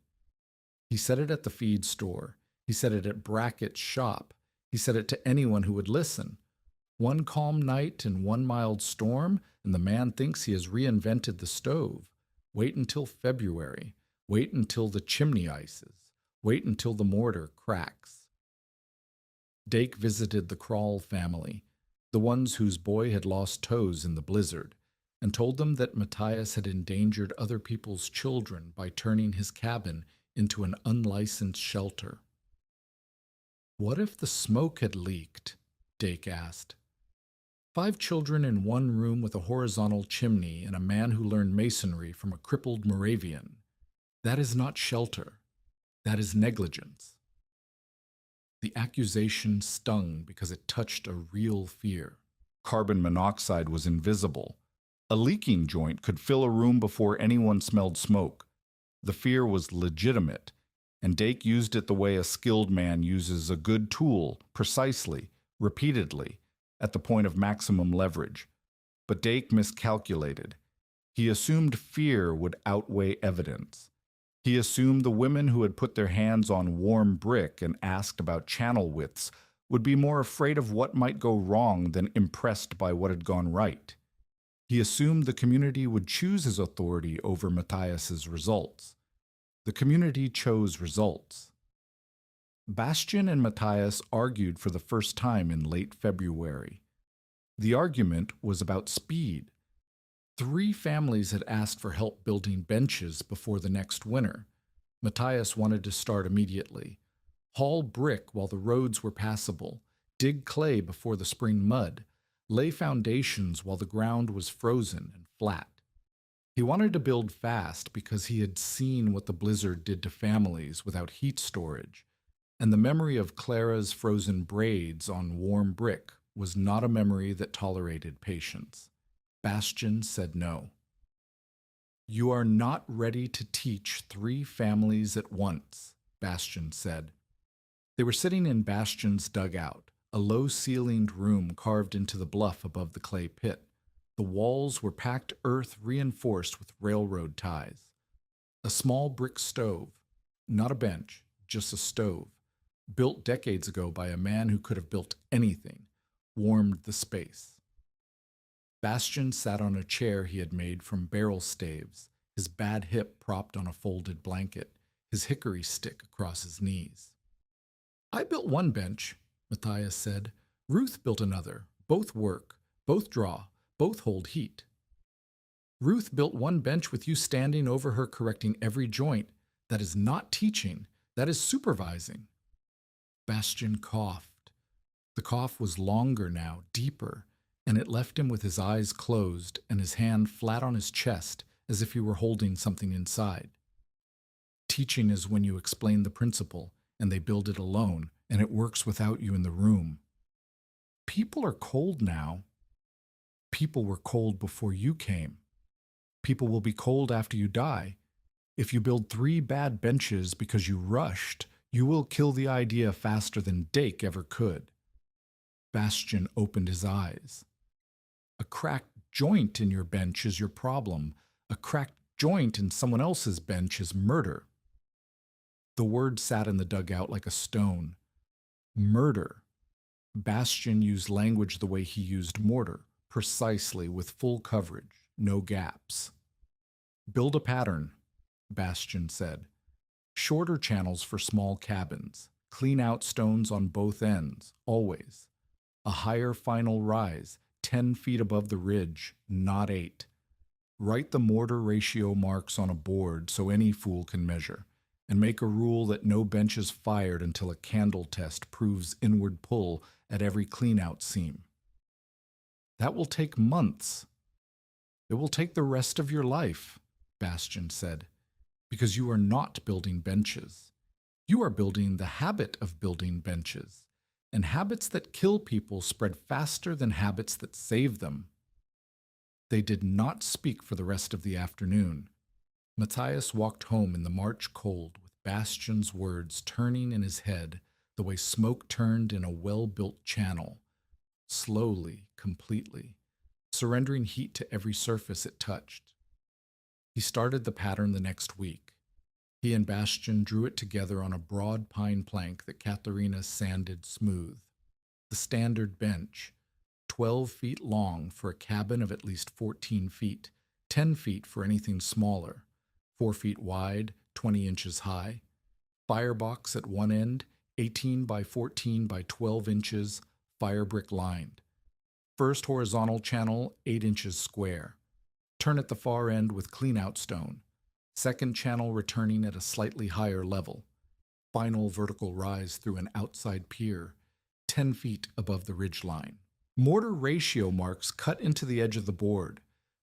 He said it at the feed store. He said it at Brackett's shop. He said it to anyone who would listen. 1 calm night and 1 mild storm, and the man thinks he has reinvented the stove. Wait until February. Wait until the chimney ices. Wait until the mortar cracks. Dake visited the Crawl family, the ones whose boy had lost toes in the blizzard, and told them that Matthias had endangered other people's children by turning his cabin into an unlicensed shelter. What if the smoke had leaked? Dake asked. 5 children in one room with a horizontal chimney and a man who learned masonry from a crippled Moravian. That is not shelter. That is negligence. The accusation stung because it touched a real fear. Carbon monoxide was invisible. A leaking joint could fill a room before anyone smelled smoke. The fear was legitimate, and Dake used it the way a skilled man uses a good tool, precisely, repeatedly, at the point of maximum leverage. But Dake miscalculated. He assumed fear would outweigh evidence. He assumed the women who had put their hands on warm brick and asked about channel widths would be more afraid of what might go wrong than impressed by what had gone right. He assumed the community would choose his authority over Matthias's results. The community chose results. Bastian and Matthias argued for the first time in late February. The argument was about speed. 3 families had asked for help building benches before the next winter. Matthias wanted to start immediately. Haul brick while the roads were passable, dig clay before the spring mud, lay foundations while the ground was frozen and flat. He wanted to build fast because he had seen what the blizzard did to families without heat storage, and the memory of Clara's frozen braids on warm brick was not a memory that tolerated patience. Bastian said no. You are not ready to teach 3 families at once, Bastian said. They were sitting in Bastian's dugout, a low-ceilinged room carved into the bluff above the clay pit. The walls were packed earth reinforced with railroad ties. A small brick stove, not a bench, just a stove, built decades ago by a man who could have built anything, warmed the space. Bastian sat on a chair he had made from barrel staves, his bad hip propped on a folded blanket, his hickory stick across his knees. I built one bench, Matthias said. Ruth built another. Both work, both draw, both hold heat. Ruth built one bench with you standing over her correcting every joint. That is not teaching. That is supervising. Bastian coughed. The cough was longer now, deeper, and it left him with his eyes closed and his hand flat on his chest as if he were holding something inside. Teaching is when you explain the principle and they build it alone and it works without you in the room. People are cold now. People were cold before you came. People will be cold after you die. If you build 3 bad benches because you rushed, you will kill the idea faster than Dake ever could. Bastian opened his eyes. A cracked joint in your bench is your problem. A cracked joint in someone else's bench is murder. The word sat in the dugout like a stone. Murder. Bastian used language the way he used mortar, precisely, with full coverage, no gaps. Build a pattern, Bastian said. Shorter channels for small cabins. Clean out stones on both ends, always. A higher final rise, 10 feet above the ridge, not 8. Write the mortar ratio marks on a board so any fool can measure, and make a rule that no bench is fired until a candle test proves inward pull at every clean-out seam. That will take months. It will take the rest of your life, Bastian said, because you are not building benches. You are building the habit of building benches, and habits that kill people spread faster than habits that save them. They did not speak for the rest of the afternoon. Matthias walked home in the March cold with Bastian's words turning in his head the way smoke turned in a well-built channel, slowly, completely, surrendering heat to every surface it touched. He started the pattern the next week. He and Bastian drew it together on a broad pine plank that Katharina sanded smooth. The standard bench, 12 feet long for a cabin of at least 14 feet, 10 feet for anything smaller, 4 feet wide, 20 inches high. Firebox at one end, 18 by 14 by 12 inches, fire brick lined. First horizontal channel, 8 inches square. Turn at the far end with clean-out stone. Second channel returning at a slightly higher level. Final vertical rise through an outside pier, 10 feet above the ridge line. Mortar ratio marks cut into the edge of the board.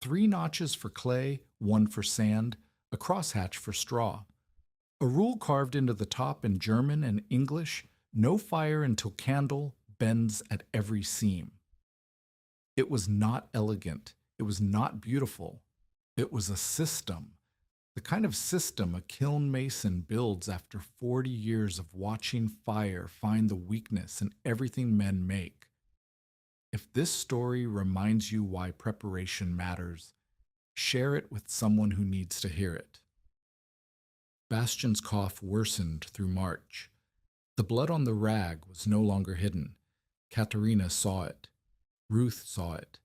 3 notches for clay, 1 for sand, a crosshatch for straw. A rule carved into the top in German and English, no fire until candle bends at every seam. It was not elegant. It was not beautiful. It was a system. The kind of system a kiln mason builds after 40 years of watching fire find the weakness in everything men make. If this story reminds you why preparation matters, share it with someone who needs to hear it. Bastian's cough worsened through March. The blood on the rag was no longer hidden. Katerina saw it. Ruth saw it.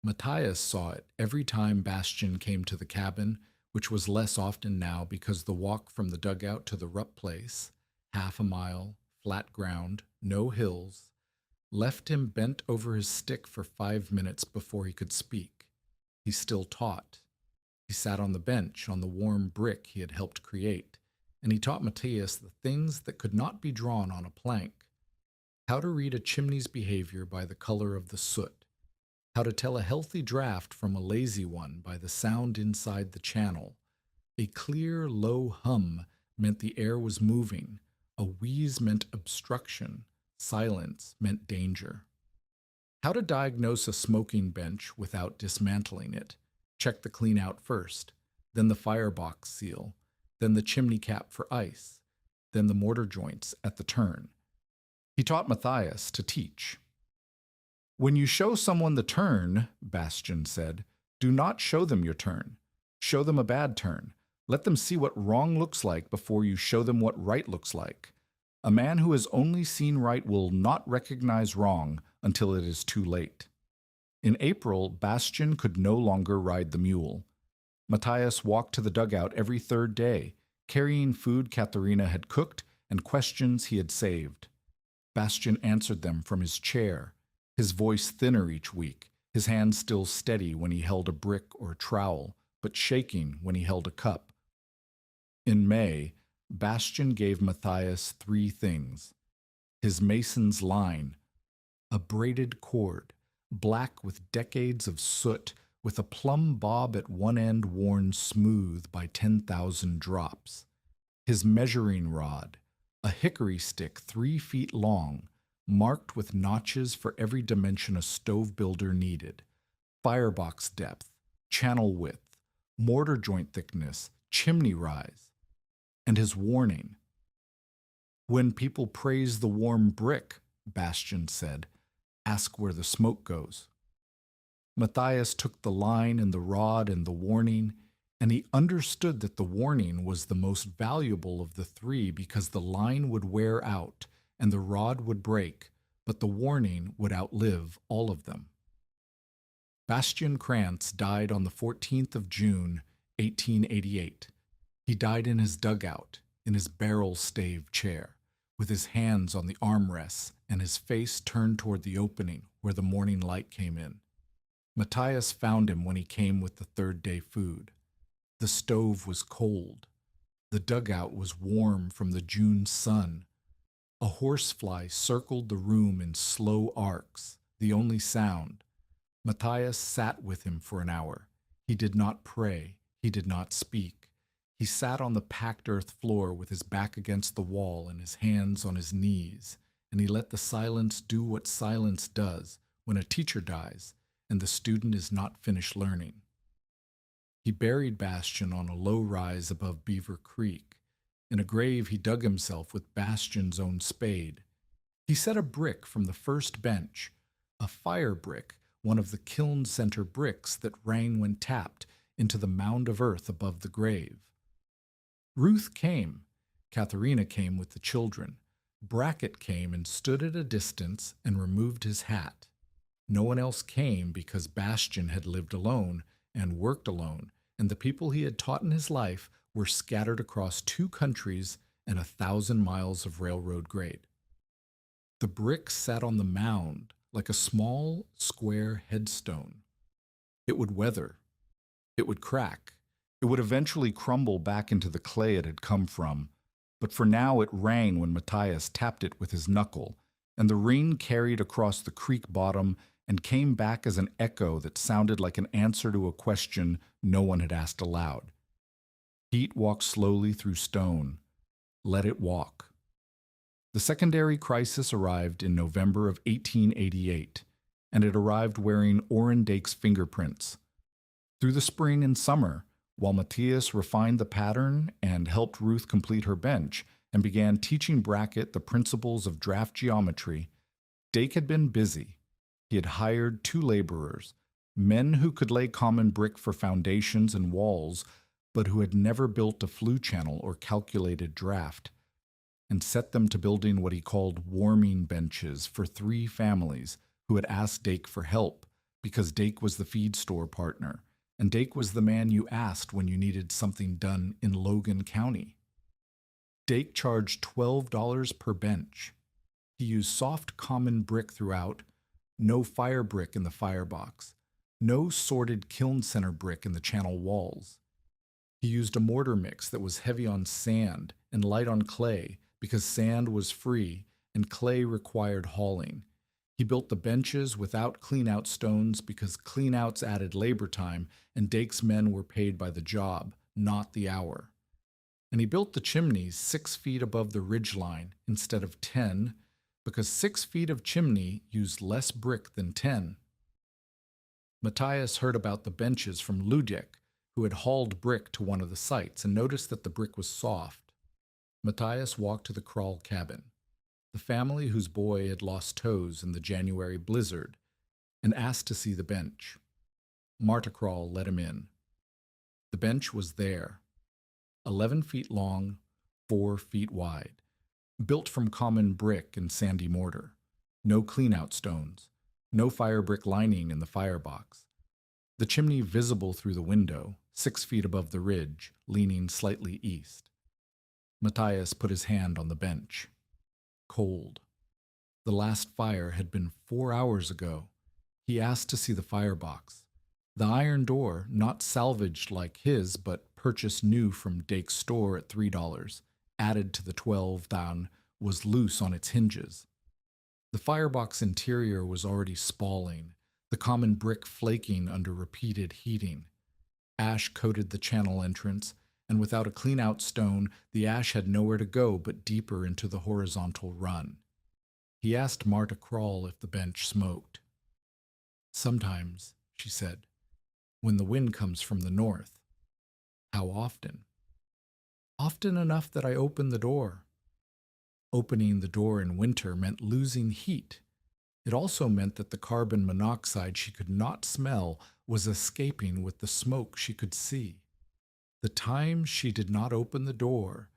Matthias saw it every time Bastian came to the cabin, which was less often now because the walk from the dugout to the Rupp place, 1/2 mile, flat ground, no hills, left him bent over his stick for 5 minutes before he could speak. He still taught. He sat on the bench on the warm brick he had helped create, and he taught Matthias the things that could not be drawn on a plank. How to read a chimney's behavior by the color of the soot. How to tell a healthy draft from a lazy one by the sound inside the channel. A clear, low hum meant the air was moving. A wheeze meant obstruction. Silence meant danger. How to diagnose a smoking bench without dismantling it. Check the clean-out first, then the firebox seal, then the chimney cap for ice, then the mortar joints at the turn. He taught Matthias to teach. When you show someone the turn, Bastian said, do not show them your turn. Show them a bad turn. Let them see what wrong looks like before you show them what right looks like. A man who has only seen right will not recognize wrong until it is too late. In April, Bastian could no longer ride the mule. Matthias walked to the dugout every 3rd day, carrying food Katharina had cooked and questions he had saved. Bastian answered them from his chair, his voice thinner each week, his hand still steady when he held a brick or a trowel, but shaking when he held a cup. In May, Bastian gave Matthias 3 things. His mason's line, a braided cord, black with decades of soot, with a plumb bob at one end worn smooth by 10,000 drops. His measuring rod, a hickory stick 3 feet long, marked with notches for every dimension a stove builder needed. Firebox depth, channel width, mortar joint thickness, chimney rise. And his warning. When people praise the warm brick, Bastian said, ask where the smoke goes. Matthias took the line and the rod and the warning, and he understood that the warning was the most valuable of the 3 because the line would wear out and the rod would break, but the warning would outlive all of them. Bastian Krantz died on the 14th of June, 1888. He died in his dugout, in his barrel-stave chair, with his hands on the armrests and his face turned toward the opening where the morning light came in. Matthias found him when he came with the 3rd day food. The stove was cold. The dugout was warm from the June sun. A horsefly circled the room in slow arcs, the only sound. Matthias sat with him for an hour. He did not pray. He did not speak. He sat on the packed earth floor with his back against the wall and his hands on his knees, and he let the silence do what silence does when a teacher dies and the student is not finished learning. He buried Bastian on a low rise above Beaver Creek. In a grave he dug himself with Bastian's own spade. He set a brick from the first bench, a fire brick, one of the kiln center bricks that rang when tapped, into the mound of earth above the grave. Ruth came. Katharina came with the children. Brackett came and stood at a distance and removed his hat. No one else came because Bastian had lived alone and worked alone, and the people he had taught in his life were scattered across 2 countries and 1,000 miles of railroad grade. The brick sat on the mound like a small, square headstone. It would weather. It would crack. It would eventually crumble back into the clay it had come from. But for now it rang when Matthias tapped it with his knuckle, and the ring carried across the creek bottom and came back as an echo that sounded like an answer to a question no one had asked aloud. Heat walked slowly through stone. Let it walk. The secondary crisis arrived in November of 1888, and it arrived wearing Orrin Dake's fingerprints. Through the spring and summer, while Matthias refined the pattern and helped Ruth complete her bench and began teaching Brackett the principles of draft geometry, Dake had been busy. He had hired 2 laborers, men who could lay common brick for foundations and walls, but who had never built a flue channel or calculated draft, and set them to building what he called warming benches for 3 families who had asked Dake for help because Dake was the feed store partner, and Dake was the man you asked when you needed something done in Logan County. Dake charged $12 per bench. He used soft common brick throughout, no fire brick in the firebox, no sorted kiln center brick in the channel walls. He used a mortar mix that was heavy on sand and light on clay because sand was free and clay required hauling. He built the benches without clean-out stones because clean-outs added labor time and Dake's men were paid by the job, not the hour. And he built the chimneys 6 feet above the ridge line instead of 10 because 6 feet of chimney used less brick than 10. Matthias heard about the benches from Ludek, who had hauled brick to one of the sites and noticed that the brick was soft. Matthias walked to the Krall cabin, the family whose boy had lost toes in the January blizzard, and asked to see the bench. Marta Krall let him in. The bench was there, 11 feet long, 4 feet wide, built from common brick and sandy mortar, no clean-out stones, no fire brick lining in the firebox. The chimney visible through the window, 6 feet above the ridge, leaning slightly east. Matthias put his hand on the bench. Cold. The last fire had been 4 hours ago. He asked to see the firebox. The iron door, not salvaged like his, but purchased new from Dake's store at $3, added to the 12 down, was loose on its hinges. The firebox interior was already spalling, the common brick flaking under repeated heating. Ash coated the channel entrance, and without a clean-out stone, the ash had nowhere to go but deeper into the horizontal run. He asked Marta Krall if the bench smoked. "Sometimes," she said, "when the wind comes from the north." "How often?" "Often enough that I open the door." Opening the door in winter meant losing heat. It also meant that the carbon monoxide she could not smell was escaping with the smoke she could see. The times she did not open the door,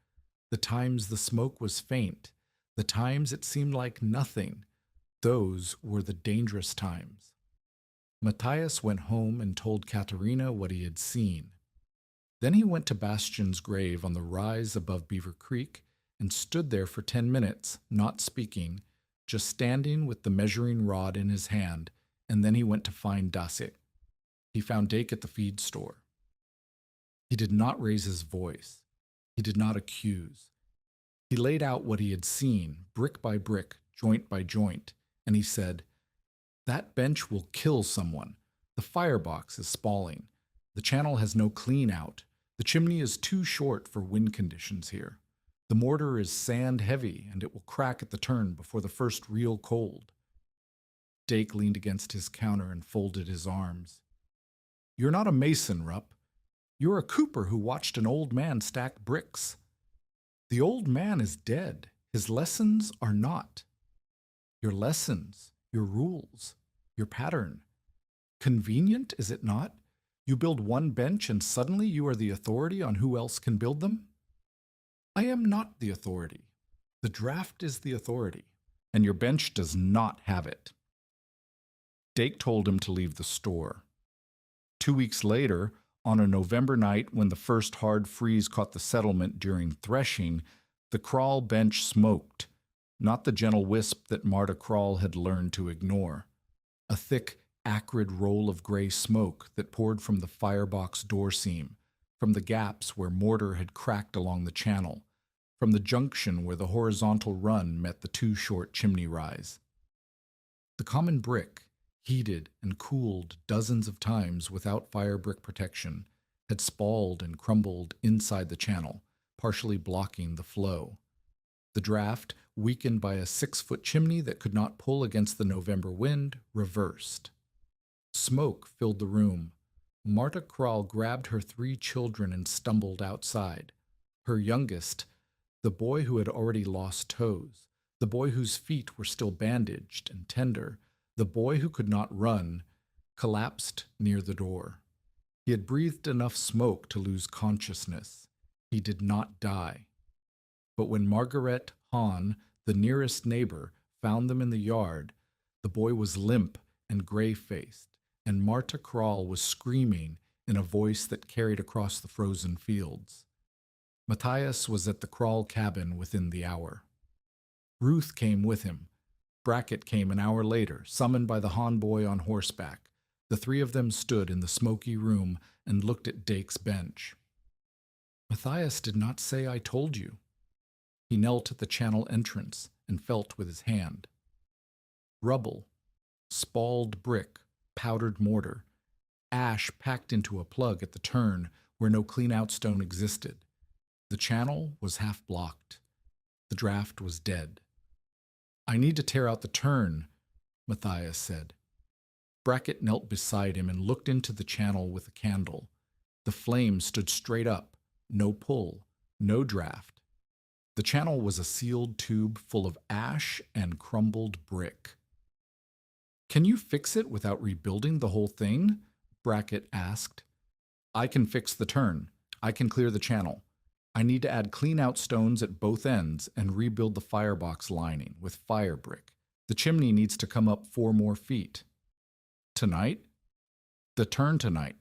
the times the smoke was faint, the times it seemed like nothing, those were the dangerous times. Matthias went home and told Katerina what he had seen. Then he went to Bastian's grave on the rise above Beaver Creek and stood there for 10 minutes, not speaking, just standing with the measuring rod in his hand, and then he went to find Dasit. He found Dake at the feed store. He did not raise his voice. He did not accuse. He laid out what he had seen, brick by brick, joint by joint, and he said, "That bench will kill someone. The firebox is spalling. The channel has no clean out. The chimney is too short for wind conditions here. The mortar is sand heavy, and it will crack at the turn before the first real cold." Dake leaned against his counter and folded his arms. "You're not a mason, Rupp. You're a cooper who watched an old man stack bricks. The old man is dead. His lessons are not. Your lessons, your rules, your pattern. Convenient, is it not? You build one bench and suddenly you are the authority on who else can build them? I am not the authority. The draft is the authority, and your bench does not have it." Dake told him to leave the store. 2 weeks later, on a November night when the first hard freeze caught the settlement during threshing, The crawl bench smoked, not the gentle wisp that Marta Crawl had learned to ignore. A thick, acrid roll of gray smoke that poured from the firebox door seam, from the gaps where mortar had cracked along the channel, from the junction where the horizontal run met the too short chimney rise. The common brick, heated and cooled dozens of times without fire brick protection, had spalled and crumbled inside the channel, partially blocking the flow. The draft, weakened by a 6-foot chimney that could not pull against the November wind, reversed. Smoke filled the room. Marta Crawl grabbed her 3 children and stumbled outside. Her youngest, the boy who had already lost toes, the boy whose feet were still bandaged and tender, the boy who could not run, collapsed near the door. He had breathed enough smoke to lose consciousness. He did not die. But when Margaret Hahn, the nearest neighbor, found them in the yard, the boy was limp and gray-faced, and Marta Crawl was screaming in a voice that carried across the frozen fields. Matthias was at the Crawl cabin within the hour. Ruth came with him. Brackett came an hour later, summoned by the Hahn boy on horseback. The 3 of them stood in the smoky room and looked at Dake's bench. Matthias did not say I told you. He knelt at the channel entrance and felt with his hand. Rubble, spalled brick, powdered mortar, ash packed into a plug at the turn where no clean-out stone existed. The channel was half blocked. The draft was dead. I need to tear out the turn, Matthias said. Brackett knelt beside him and looked into the channel with a candle. The flame stood straight up, no pull, no draft. The channel was a sealed tube full of ash and crumbled brick. Can you fix it without rebuilding the whole thing? Brackett asked. I can fix the turn. I can clear the channel. I need to add clean-out stones at both ends and rebuild the firebox lining with fire brick. The chimney needs to come up 4 more feet. Tonight? The turn tonight.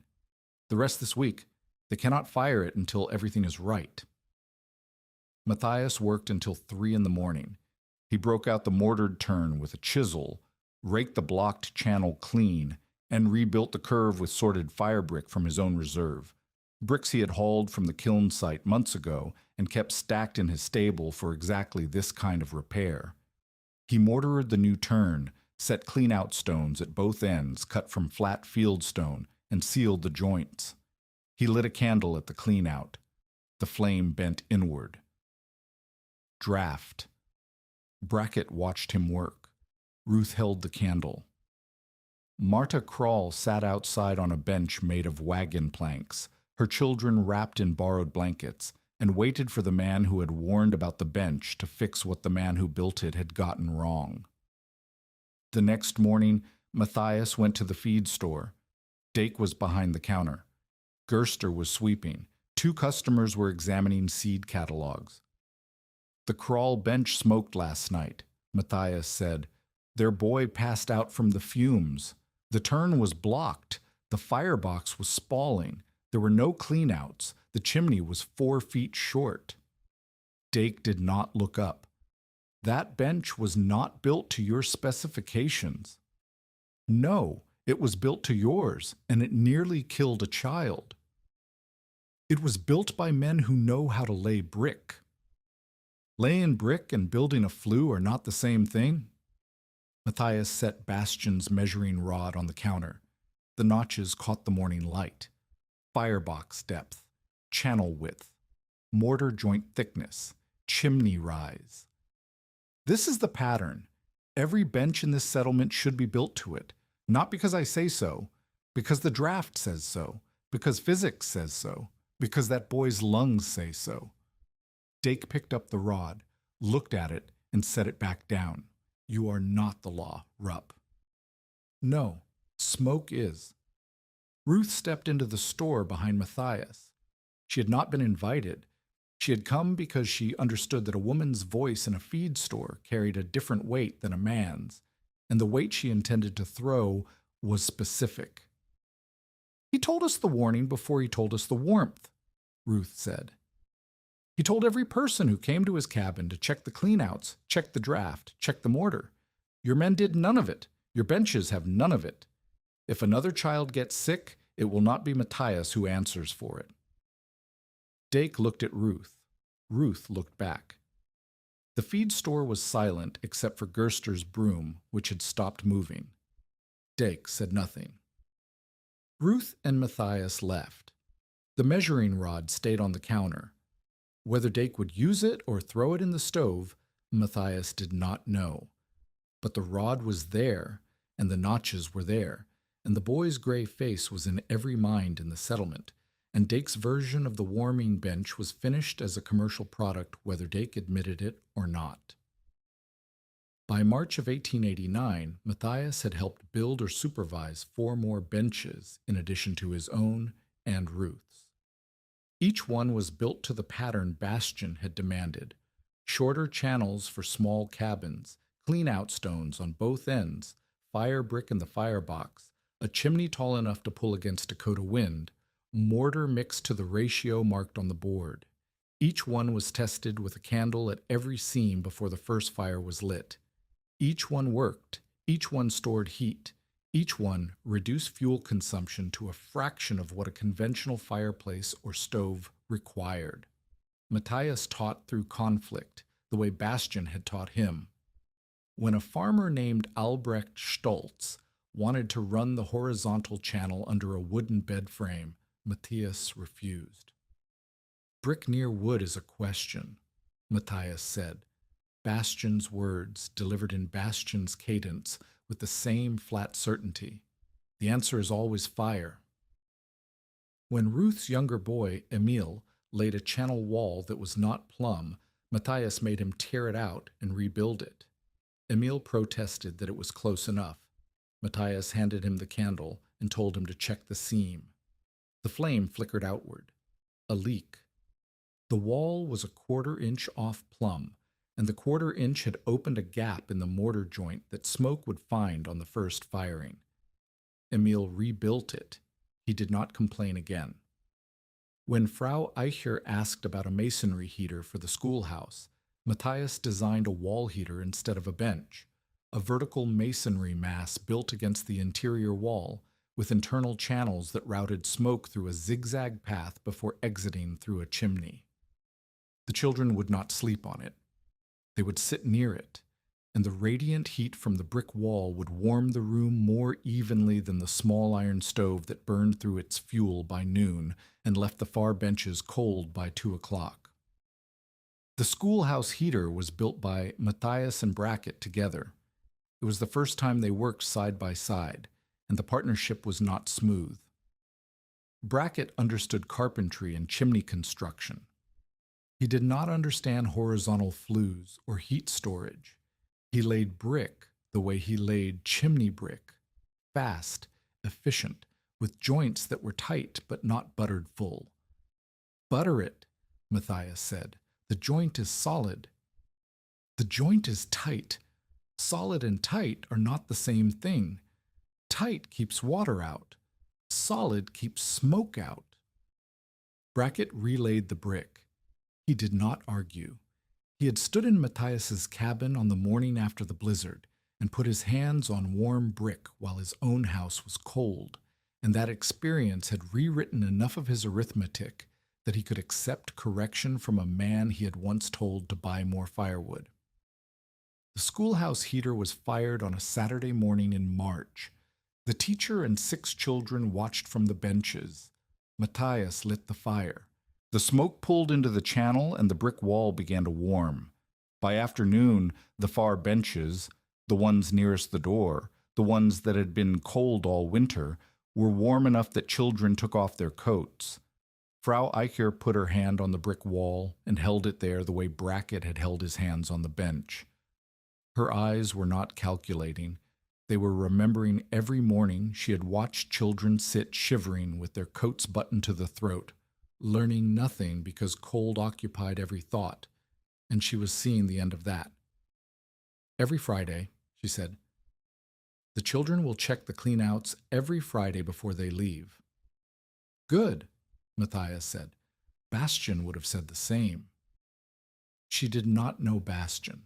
The rest this week. They cannot fire it until everything is right. Matthias worked until 3 in the morning. He broke out the mortared turn with a chisel, raked the blocked channel clean, and rebuilt the curve with sorted fire brick from his own reserve. Bricks he had hauled from the kiln site months ago and kept stacked in his stable for exactly this kind of repair. He mortared the new turn, set clean-out stones at both ends cut from flat field stone, and sealed the joints. He lit a candle at the clean-out. The flame bent inward. Draft. Brackett watched him work. Ruth held the candle. Marta Crawl sat outside on a bench made of wagon planks, her children wrapped in borrowed blankets, and waited for the man who had warned about the bench to fix what the man who built it had gotten wrong. The next morning, Matthias went to the feed store. Dake was behind the counter. Gerster was sweeping. 2 customers were examining seed catalogs. The Crawl bench smoked last night, Matthias said. Their boy passed out from the fumes. The turn was blocked. The firebox was spalling. There were no cleanouts. The chimney was 4 feet short. Dake did not look up. That bench was not built to your specifications. No, it was built to yours, and it nearly killed a child. It was built by men who know how to lay brick. Laying brick and building a flue are not the same thing. Matthias set Bastian's measuring rod on the counter. The notches caught the morning light. Firebox depth, channel width, mortar joint thickness, chimney rise. This is the pattern. Every bench in this settlement should be built to it, not because I say so, because the draft says so, because physics says so, because that boy's lungs say so. Dake picked up the rod, looked at it, and set it back down. You are not the law, Rupp. No, smoke is. Ruth stepped into the store behind Matthias. She had not been invited. She had come because she understood that a woman's voice in a feed store carried a different weight than a man's, and the weight she intended to throw was specific. He told us the warning before he told us the warmth, Ruth said. He told every person who came to his cabin to check the cleanouts, check the draft, check the mortar. Your men did none of it. Your benches have none of it. If another child gets sick, it will not be Matthias who answers for it. Dake looked at Ruth. Ruth looked back. The feed store was silent except for Gerster's broom, which had stopped moving. Dake said nothing. Ruth and Matthias left. The measuring rod stayed on the counter. Whether Dake would use it or throw it in the stove, Matthias did not know. But the rod was there, and the notches were there, and the boy's gray face was in every mind in the settlement, and Dake's version of the warming bench was finished as a commercial product whether Dake admitted it or not. By March of 1889, Matthias had helped build or supervise 4 more benches in addition to his own and Ruth's. Each one was built to the pattern Bastian had demanded: shorter channels for small cabins, clean-out stones on both ends, fire brick in the firebox, a chimney tall enough to pull against Dakota wind, mortar mixed to the ratio marked on the board. Each one was tested with a candle at every seam before the first fire was lit. Each one worked. Each one stored heat. Each one reduced fuel consumption to a fraction of what a conventional fireplace or stove required. Matthias taught through conflict, the way Bastian had taught him. When a farmer named Albrecht Stolz wanted to run the horizontal channel under a wooden bed frame, Matthias refused. Brick near wood is a question, Matthias said. Bastian's words delivered in Bastian's cadence with the same flat certainty. The answer is always fire. When Ruth's younger boy, Emil, laid a channel wall that was not plumb, Matthias made him tear it out and rebuild it. Emil protested that it was close enough. Matthias handed him the candle and told him to check the seam. The flame flickered outward. A leak. The wall was a 1/4 inch off plumb, and the 1/4 inch had opened a gap in the mortar joint that smoke would find on the first firing. Emil rebuilt it. He did not complain again. When Frau Eicher asked about a masonry heater for the schoolhouse, Matthias designed a wall heater instead of a bench, a vertical masonry mass built against the interior wall, with internal channels that routed smoke through a zigzag path before exiting through a chimney. The children would not sleep on it. They would sit near it, and the radiant heat from the brick wall would warm the room more evenly than the small iron stove that burned through its fuel by noon and left the far benches cold by 2 o'clock. The schoolhouse heater was built by Matthias and Brackett together. It was the first time they worked side by side, and the partnership was not smooth. Brackett understood carpentry and chimney construction. He did not understand horizontal flues or heat storage. He laid brick the way he laid chimney brick, fast, efficient, with joints that were tight but not buttered full. "Butter it," Matthias said. "The joint is solid." "The joint is tight. Solid and tight are not the same thing. Tight keeps water out. Solid keeps smoke out." Brackett relayed the brick. He did not argue. He had stood in Matthias's cabin on the morning after the blizzard and put his hands on warm brick while his own house was cold, and that experience had rewritten enough of his arithmetic that he could accept correction from a man he had once told to buy more firewood. The schoolhouse heater was fired on a Saturday morning in March. The teacher and 6 children watched from the benches. Matthias lit the fire. The smoke pulled into the channel and the brick wall began to warm. By afternoon, the far benches, the ones nearest the door, the ones that had been cold all winter, were warm enough that children took off their coats. Frau Eicher put her hand on the brick wall and held it there the way Brackett had held his hands on the bench. Her eyes were not calculating. They were remembering every morning she had watched children sit shivering with their coats buttoned to the throat, learning nothing because cold occupied every thought, and she was seeing the end of that. "Every Friday," she said. "The children will check the cleanouts every Friday before they leave." "Good," Matthias said. Bastian would have said the same. She did not know Bastion,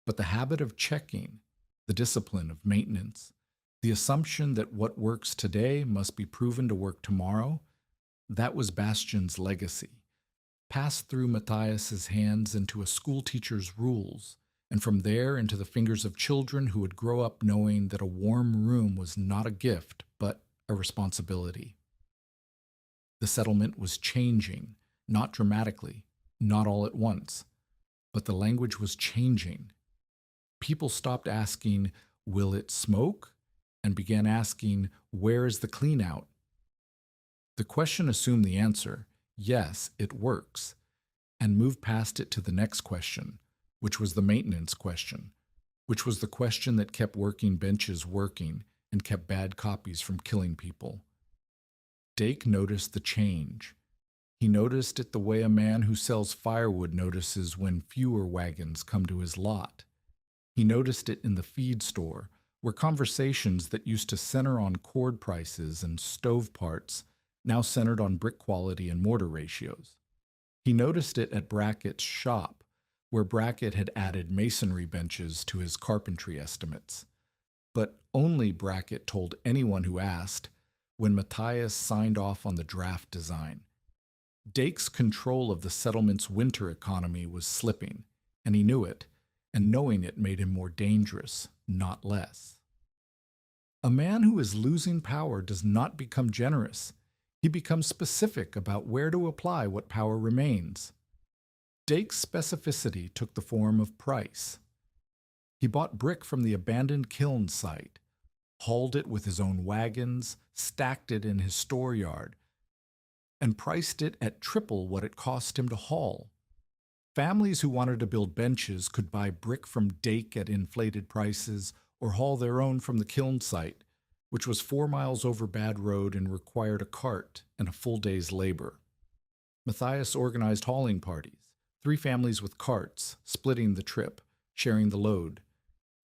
but the habit of checking, the discipline of maintenance, the assumption that what works today must be proven to work tomorrow, that was Bastion's legacy, passed through Matthias's hands into a schoolteacher's rules, and from there into the fingers of children who would grow up knowing that a warm room was not a gift, but a responsibility. The settlement was changing, not dramatically, not all at once, but the language was changing. People stopped asking, "Will it smoke?" and began asking, "Where is the clean out?" The question assumed the answer, "Yes, it works," and moved past it to the next question, which was the maintenance question, which was the question that kept working benches working and kept bad copies from killing people. Dake noticed the change. He noticed it the way a man who sells firewood notices when fewer wagons come to his lot. He noticed it in the feed store, where conversations that used to center on cord prices and stove parts now centered on brick quality and mortar ratios. He noticed it at Brackett's shop, where Brackett had added masonry benches to his carpentry estimates. But only Brackett told anyone who asked when Matthias signed off on the draft design. Dake's control of the settlement's winter economy was slipping, and he knew it, and knowing it made him more dangerous, not less. A man who is losing power does not become generous. He becomes specific about where to apply what power remains. Dake's specificity took the form of price. He bought brick from the abandoned kiln site, hauled it with his own wagons, stacked it in his store yard, and priced it at triple what it cost him to haul. Families who wanted to build benches could buy brick from Dake at inflated prices or haul their own from the kiln site, which was 4 miles over Bad Road and required a cart and a full day's labor. Matthias organized hauling parties, 3 families with carts, splitting the trip, sharing the load.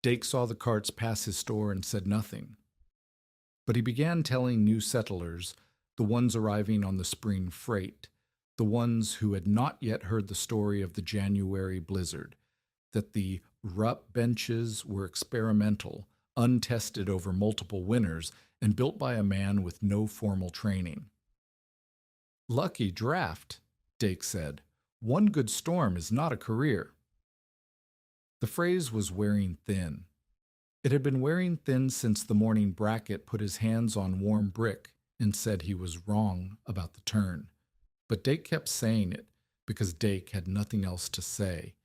Dake saw the carts pass his store and said nothing. But he began telling new settlers, the ones arriving on the spring freight, the ones who had not yet heard the story of the January blizzard, that the RUP benches were experimental, untested over multiple winters, and built by a man with no formal training. "Lucky draft," Dake said. "One good storm is not a career." The phrase was wearing thin. It had been wearing thin since the morning Brackett put his hands on warm brick and said he was wrong about the turn. But Dake kept saying it because Dake had nothing else to say,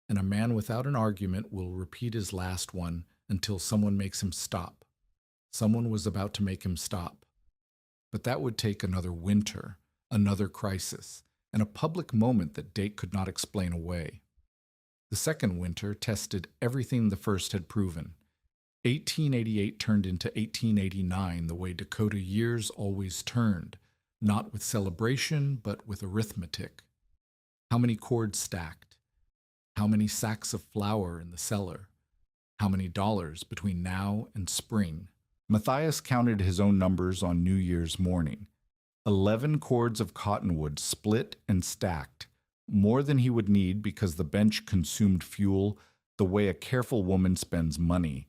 and a man without an argument will repeat his last one until someone makes him stop. Someone was about to make him stop. But that would take another winter, another crisis, and a public moment that Dake could not explain away. The second winter tested everything the first had proven. 1888 turned into 1889 the way Dakota years always turned, not with celebration, but with arithmetic. How many cords stacked? How many sacks of flour in the cellar? How many dollars between now and spring? Matthias counted his own numbers on New Year's morning. 11 cords of cottonwood split and stacked, more than he would need because the bench consumed fuel the way a careful woman spends money,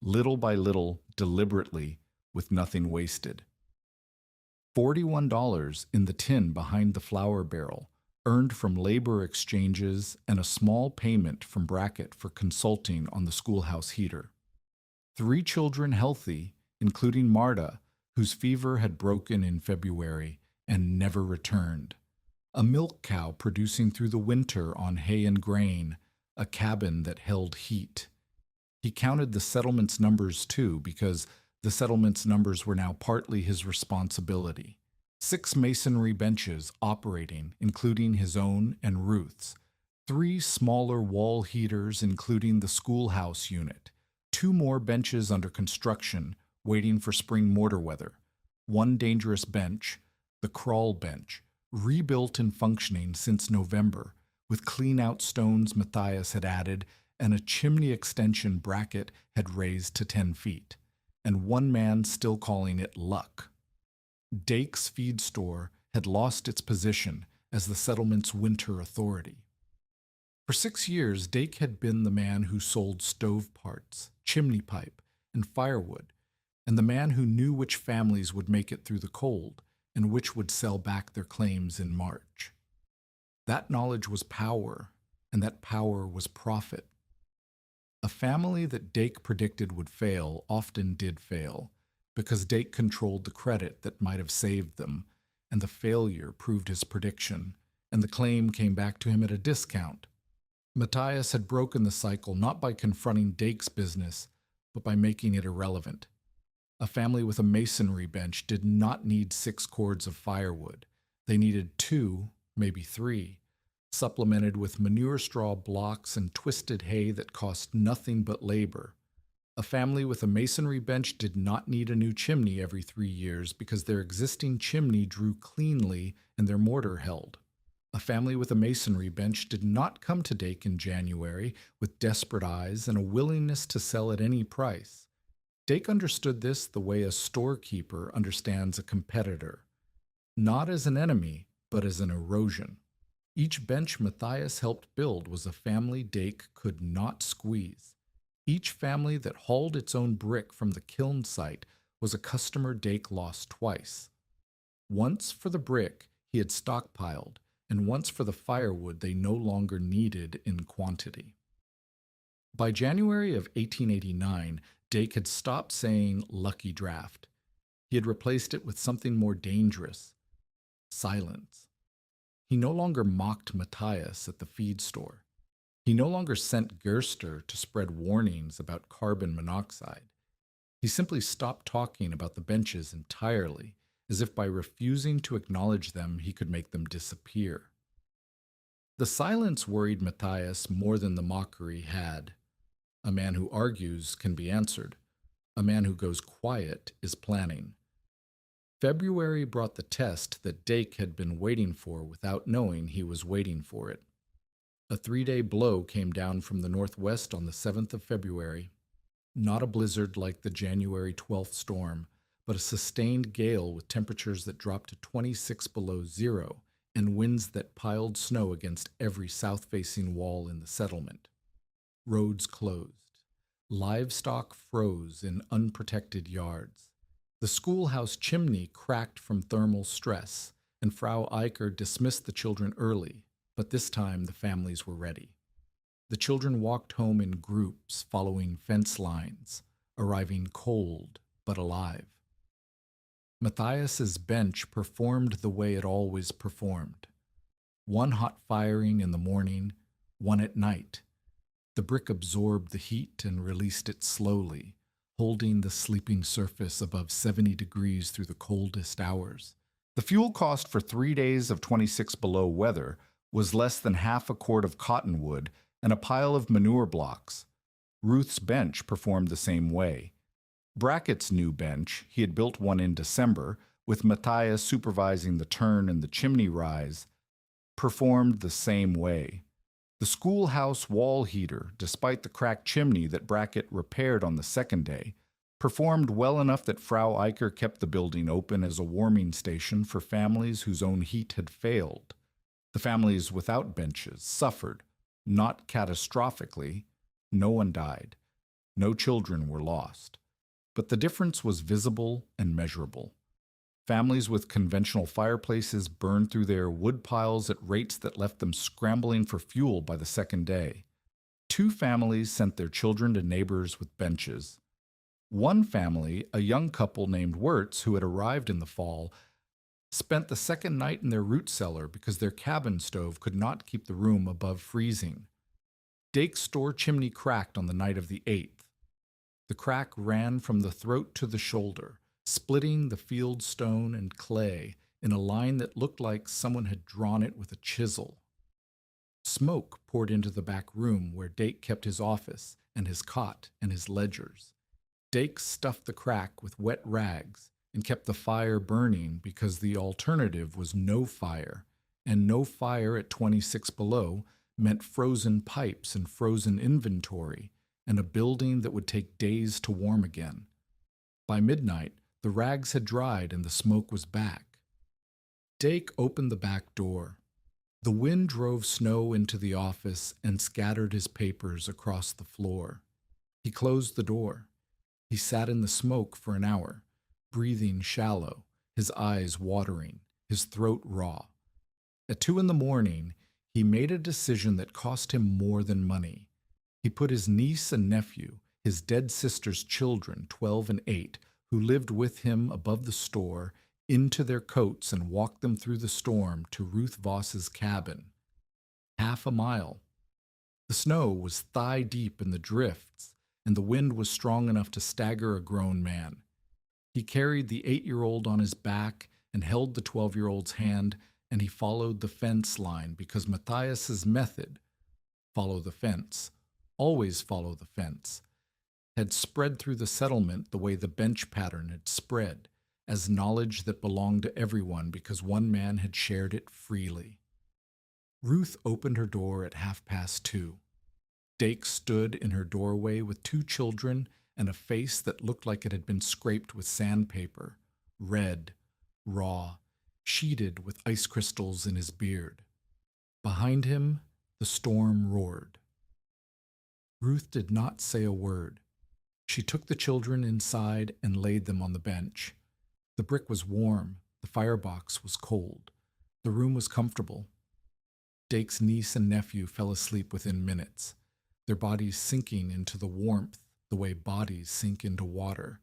little by little, deliberately, with nothing wasted. $41 in the tin behind the flour barrel, earned from labor exchanges and a small payment from Brackett for consulting on the schoolhouse heater. 3 children healthy, including Marta, whose fever had broken in February and never returned. A milk cow producing through the winter on hay and grain, a cabin that held heat. He counted the settlement's numbers too, because the settlement's numbers were now partly his responsibility. 6 masonry benches operating, including his own and Ruth's. 3 smaller wall heaters, including the schoolhouse unit. 2 more benches under construction, waiting for spring mortar weather. 1 dangerous bench, the crawl bench, rebuilt and functioning since November, with clean-out stones Matthias had added and a chimney extension Brackett had raised to 10 feet, and 1 man still calling it luck. Dake's feed store had lost its position as the settlement's winter authority. For 6 years, Dake had been the man who sold stove parts, chimney pipe, and firewood, and the man who knew which families would make it through the cold and which would sell back their claims in March. That knowledge was power, and that power was profit. A family that Dake predicted would fail often did fail, because Dake controlled the credit that might have saved them, and the failure proved his prediction, and the claim came back to him at a discount. Matthias had broken the cycle not by confronting Dake's business, but by making it irrelevant. A family with a masonry bench did not need 6 cords of firewood. They needed 2, maybe 3, supplemented with manure straw blocks and twisted hay that cost nothing but labor. A family with a masonry bench did not need a new chimney every 3 years because their existing chimney drew cleanly and their mortar held. A family with a masonry bench did not come to Dake in January with desperate eyes and a willingness to sell at any price. Dake understood this the way a storekeeper understands a competitor, not as an enemy, but as an erosion. Each bench Matthias helped build was a family Dake could not squeeze. Each family that hauled its own brick from the kiln site was a customer Dake lost twice. Once for the brick he had stockpiled, and once for the firewood they no longer needed in quantity. By January of 1889, Dake had stopped saying "lucky draft." He had replaced it with something more dangerous: silence. He no longer mocked Matthias at the feed store. He no longer sent Gerster to spread warnings about carbon monoxide. He simply stopped talking about the benches entirely, as if by refusing to acknowledge them he could make them disappear. The silence worried Matthias more than the mockery had. A man who argues can be answered. A man who goes quiet is planning. February brought the test that Dake had been waiting for without knowing he was waiting for it. A 3-day blow came down from the northwest on the 7th of February. Not a blizzard like the January 12th storm, but a sustained gale with temperatures that dropped to 26 below zero and winds that piled snow against every south-facing wall in the settlement. Roads closed. Livestock froze in unprotected yards. The schoolhouse chimney cracked from thermal stress, and Frau Eicher dismissed the children early, but this time the families were ready. The children walked home in groups, following fence lines, arriving cold but alive. Matthias's bench performed the way it always performed. One hot firing in the morning, one at night. The brick absorbed the heat and released it slowly, holding the sleeping surface above 70 degrees through the coldest hours. The fuel cost for 3 days of 26 below weather was less than half a cord of cottonwood and a pile of manure blocks. Ruth's bench performed the same way. Brackett's new bench, he had built one in December, with Matthias supervising the turn and the chimney rise, performed the same way. The schoolhouse wall heater, despite the cracked chimney that Brackett repaired on the second day, performed well enough that Frau Eicher kept the building open as a warming station for families whose own heat had failed. The families without benches suffered, not catastrophically. No one died. No children were lost. But the difference was visible and measurable. Families with conventional fireplaces burned through their wood piles at rates that left them scrambling for fuel by the second day. 2 families sent their children to neighbors with benches. One family, a young couple named Wirtz, who had arrived in the fall, spent the second night in their root cellar because their cabin stove could not keep the room above freezing. Dake's store chimney cracked on the night of the 8th. The crack ran from the throat to the shoulder, splitting the field stone and clay in a line that looked like someone had drawn it with a chisel. Smoke poured into the back room where Dake kept his office and his cot and his ledgers. Dake stuffed the crack with wet rags and kept the fire burning because the alternative was no fire, and no fire at 26 below meant frozen pipes and frozen inventory, and a building that would take days to warm again. By midnight, the rags had dried and the smoke was back. Dake opened the back door. The wind drove snow into the office and scattered his papers across the floor. He closed the door. He sat in the smoke for an hour, breathing shallow, his eyes watering, his throat raw. At 2 in the morning, he made a decision that cost him more than money. He put his niece and nephew, his dead sister's children, 12 and 8, who lived with him above the store, into their coats and walked them through the storm to Ruth Voss's cabin. 1/2 mile. The snow was thigh-deep in the drifts, and the wind was strong enough to stagger a grown man. He carried the 8-year-old on his back and held the 12-year-old's hand, and he followed the fence line because Matthias's method, follow the fence, always follow the fence, had spread through the settlement the way the bench pattern had spread, as knowledge that belonged to everyone because one man had shared it freely. Ruth opened her door at 2:30. Dake stood in her doorway with 2 children and a face that looked like it had been scraped with sandpaper, red, raw, sheeted with ice crystals in his beard. Behind him, the storm roared. Ruth did not say a word. She took the children inside and laid them on the bench. The brick was warm, the firebox was cold. The room was comfortable. Dake's niece and nephew fell asleep within minutes, their bodies sinking into the warmth the way bodies sink into water,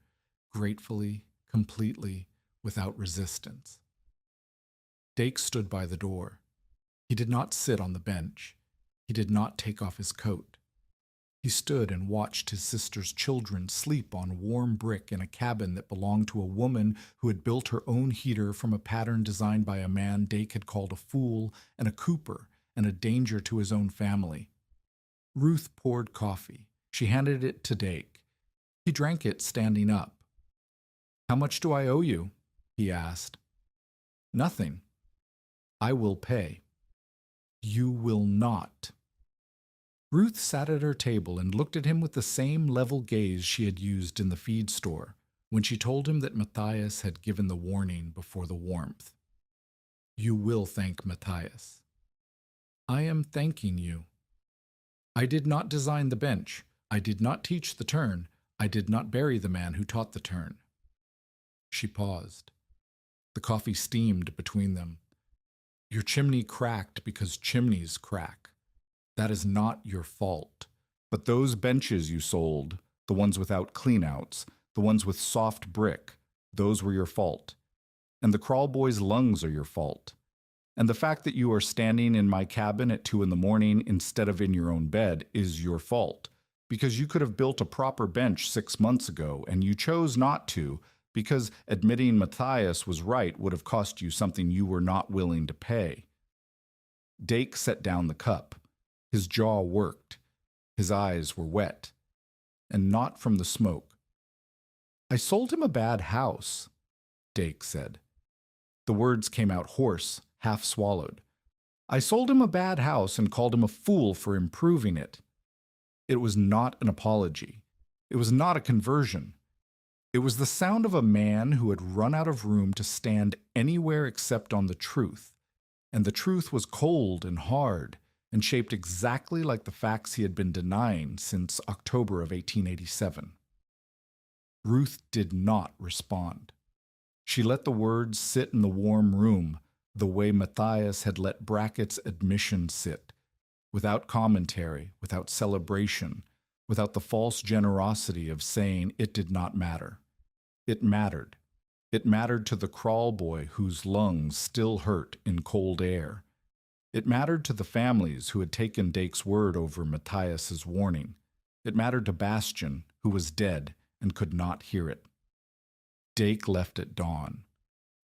gratefully, completely, without resistance. Dake stood by the door. He did not sit on the bench. He did not take off his coat. He stood and watched his sister's children sleep on warm brick in a cabin that belonged to a woman who had built her own heater from a pattern designed by a man Dake had called a fool and a cooper and a danger to his own family. Ruth poured coffee. She handed it to Dake. He drank it standing up. "How much do I owe you?" he asked. "Nothing. I will pay." "You will not." Ruth sat at her table and looked at him with the same level gaze she had used in the feed store when she told him that Matthias had given the warning before the warmth. "You will thank Matthias." "I am thanking you. I did not design the bench. I did not teach the turn. I did not bury the man who taught the turn." She paused. The coffee steamed between them. "Your chimney cracked because chimneys crack. That is not your fault. But those benches you sold, the ones without cleanouts, the ones with soft brick, those were your fault. And the crawl boy's lungs are your fault. And the fact that you are standing in my cabin at 2 in the morning instead of in your own bed is your fault, because you could have built a proper bench 6 months ago, and you chose not to, because admitting Matthias was right would have cost you something you were not willing to pay." Dake set down the cup. His jaw worked. His eyes were wet, and not from the smoke. "I sold him a bad house," Dake said. The words came out hoarse, half swallowed. "I sold him a bad house and called him a fool for improving it." It was not an apology. It was not a conversion. It was the sound of a man who had run out of room to stand anywhere except on the truth, and the truth was cold and hard, and shaped exactly like the facts he had been denying since October of 1887. Ruth did not respond. She let the words sit in the warm room the way Matthias had let Brackett's admission sit, without commentary, without celebration, without the false generosity of saying it did not matter. It mattered. It mattered to the crawl boy whose lungs still hurt in cold air. It mattered to the families who had taken Dake's word over Matthias's warning. It mattered to Bastian, who was dead and could not hear it. Dake left at dawn.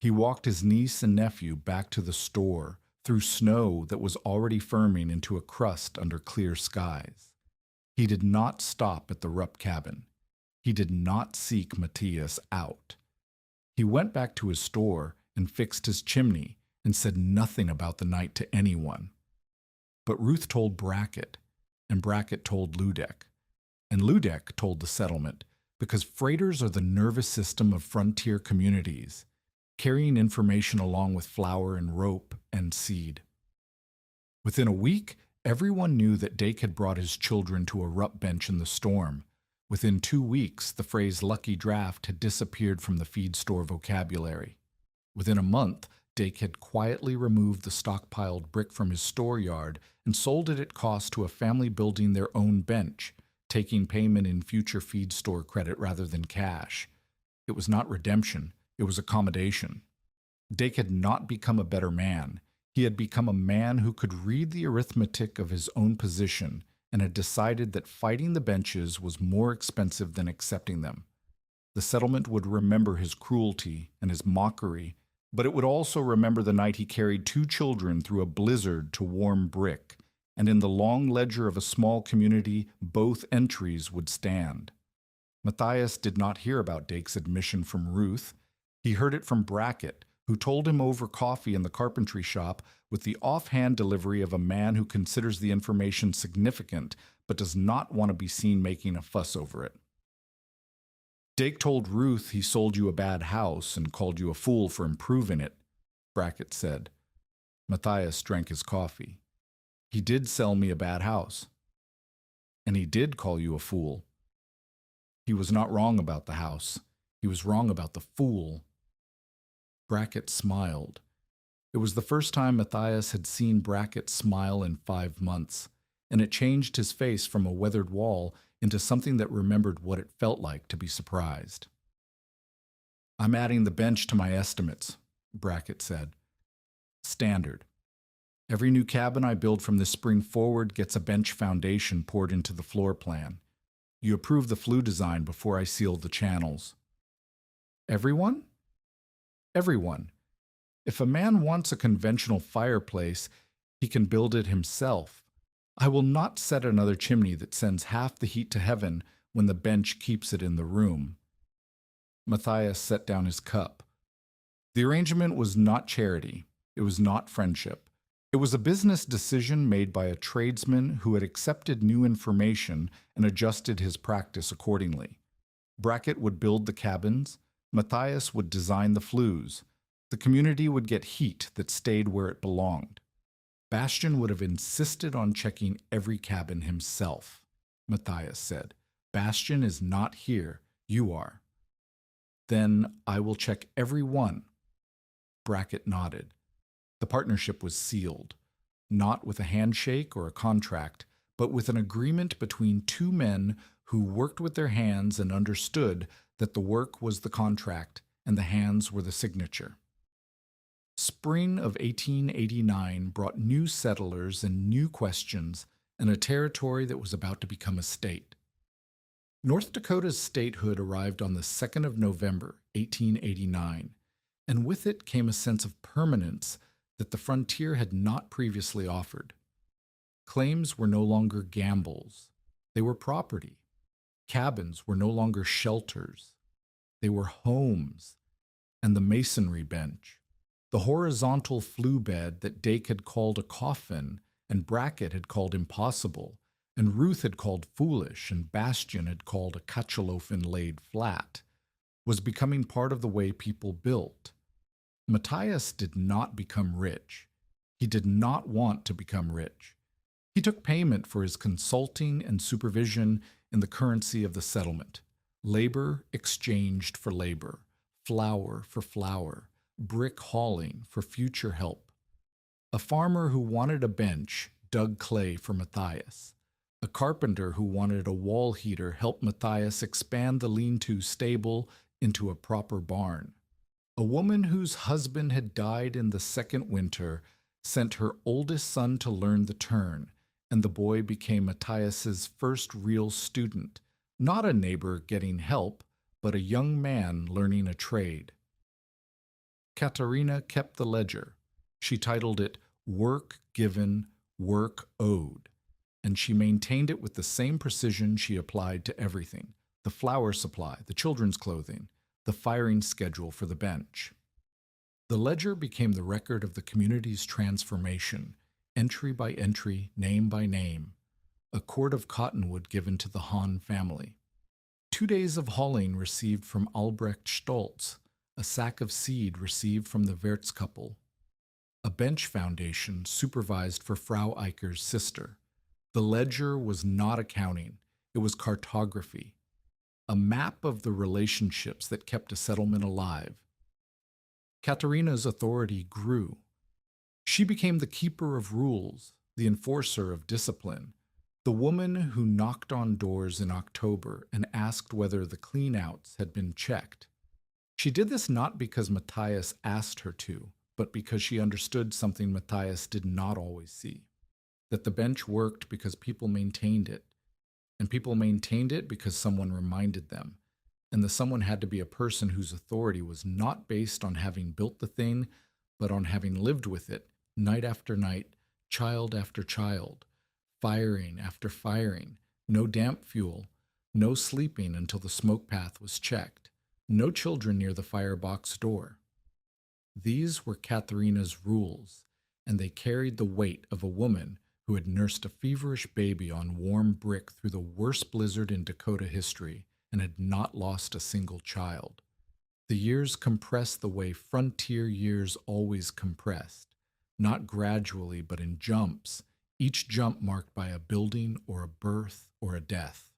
He walked his niece and nephew back to the store through snow that was already firming into a crust under clear skies. He did not stop at the Rupp cabin. He did not seek Matthias out. He went back to his store and fixed his chimney and said nothing about the night to anyone. But Ruth told Brackett, and Brackett told Ludek, and Ludek told the settlement, because freighters are the nervous system of frontier communities, carrying information along with flour and rope and seed. Within a week, everyone knew that Dake had brought his children to a rup bench in the storm. Within 2 weeks, the phrase lucky draft had disappeared from the feed store vocabulary. Within a month, Dake had quietly removed the stockpiled brick from his store yard and sold it at cost to a family building their own bench, taking payment in future feed store credit rather than cash. It was not redemption, it was accommodation. Dake had not become a better man. He had become a man who could read the arithmetic of his own position and had decided that fighting the benches was more expensive than accepting them. The settlement would remember his cruelty and his mockery, but it would also remember the night he carried 2 children through a blizzard to warm brick, and in the long ledger of a small community, both entries would stand. Matthias did not hear about Dake's admission from Ruth. He heard it from Brackett, who told him over coffee in the carpentry shop with the offhand delivery of a man who considers the information significant but does not want to be seen making a fuss over it. Dake told Ruth he sold you a bad house and called you a fool for improving it, Brackett said. Matthias drank his coffee. He did sell me a bad house. And he did call you a fool. He was not wrong about the house. He was wrong about the fool. Brackett smiled. It was the first time Matthias had seen Brackett smile in 5 months, and it changed his face from a weathered wall into something that remembered what it felt like to be surprised. I'm adding the bench to my estimates, Brackett said. Standard. Every new cabin I build from this spring forward gets a bench foundation poured into the floor plan. You approve the Flue design before I seal the channels. Everyone? Everyone. If a man wants a conventional fireplace, he can build it himself. I will not set another chimney that sends half the heat to heaven when the bench keeps it in the room. Matthias set down his cup. The arrangement was not charity. It was not friendship. It was a business decision made by a tradesman who had accepted new information and adjusted his practice accordingly. Brackett would build the cabins. Matthias would design the flues. The community would get heat that stayed where it belonged. Bastian would have insisted on checking every cabin himself, Matthias said. Bastian is not here. You are. Then I will check every one. Brackett nodded. The partnership was sealed, not with a handshake or a contract, but with an agreement between 2 men who worked with their hands and understood that the work was the contract and the hands were the signature. Spring of 1889 brought new settlers and new questions and a territory that was about to become a state. North Dakota's statehood arrived on the 2nd of November, 1889, and with it came a sense of permanence that the frontier had not previously offered. Claims were no longer gambles. They were property. Cabins were no longer shelters. They were homes. And the masonry bench, the horizontal flue bed that Dake had called a coffin and Brackett had called impossible, and Ruth had called foolish and Bastian had called a Kachelofen laid flat, was becoming part of the way people built. Matthias did not become rich. He did not want to become rich. He took payment for his consulting and supervision in the currency of the settlement. Labor exchanged for labor, flour for flour, brick hauling for future help. A farmer who wanted a bench dug clay for Matthias. A carpenter who wanted a wall heater helped Matthias expand the lean-to stable into a proper barn. A woman whose husband had died in the second winter sent her oldest son to learn the turn, and the boy became Matthias's first real student, not a neighbor getting help, but a young man learning a trade. Katerina kept the ledger. She titled it Work Given, Work Owed, and she maintained it with the same precision she applied to everything: the flour supply, the children's clothing, the firing schedule for the bench. The ledger became the record of the community's transformation, entry by entry, name by name. A cord of cottonwood given to the Hahn family. 2 days of hauling received from Albrecht Stoltz, a sack of seed received from the Wertz couple. a bench foundation supervised for Frau Eicher's sister. The ledger was not accounting, it was cartography, a map of the relationships that kept a settlement alive. Katharina's authority grew. She became the keeper of rules, the enforcer of discipline, the woman who knocked on doors in October and asked whether the cleanouts had been checked. She did this not because Matthias asked her to, but because she understood something Matthias did not always see, that the bench worked because people maintained it, and people maintained it because someone reminded them, and the someone had to be a person whose authority was not based on having built the thing, but on having lived with it, night after night, child after child, firing after firing, no damp fuel, no sleeping until the smoke path was checked, no children near the firebox door. These were Katharina's rules, and they carried the weight of a woman who had nursed a feverish baby on warm brick through the worst blizzard in Dakota history and had not lost a single child. The years compressed the way frontier years always compressed, not gradually but in jumps, each jump marked by a building or a birth or a death.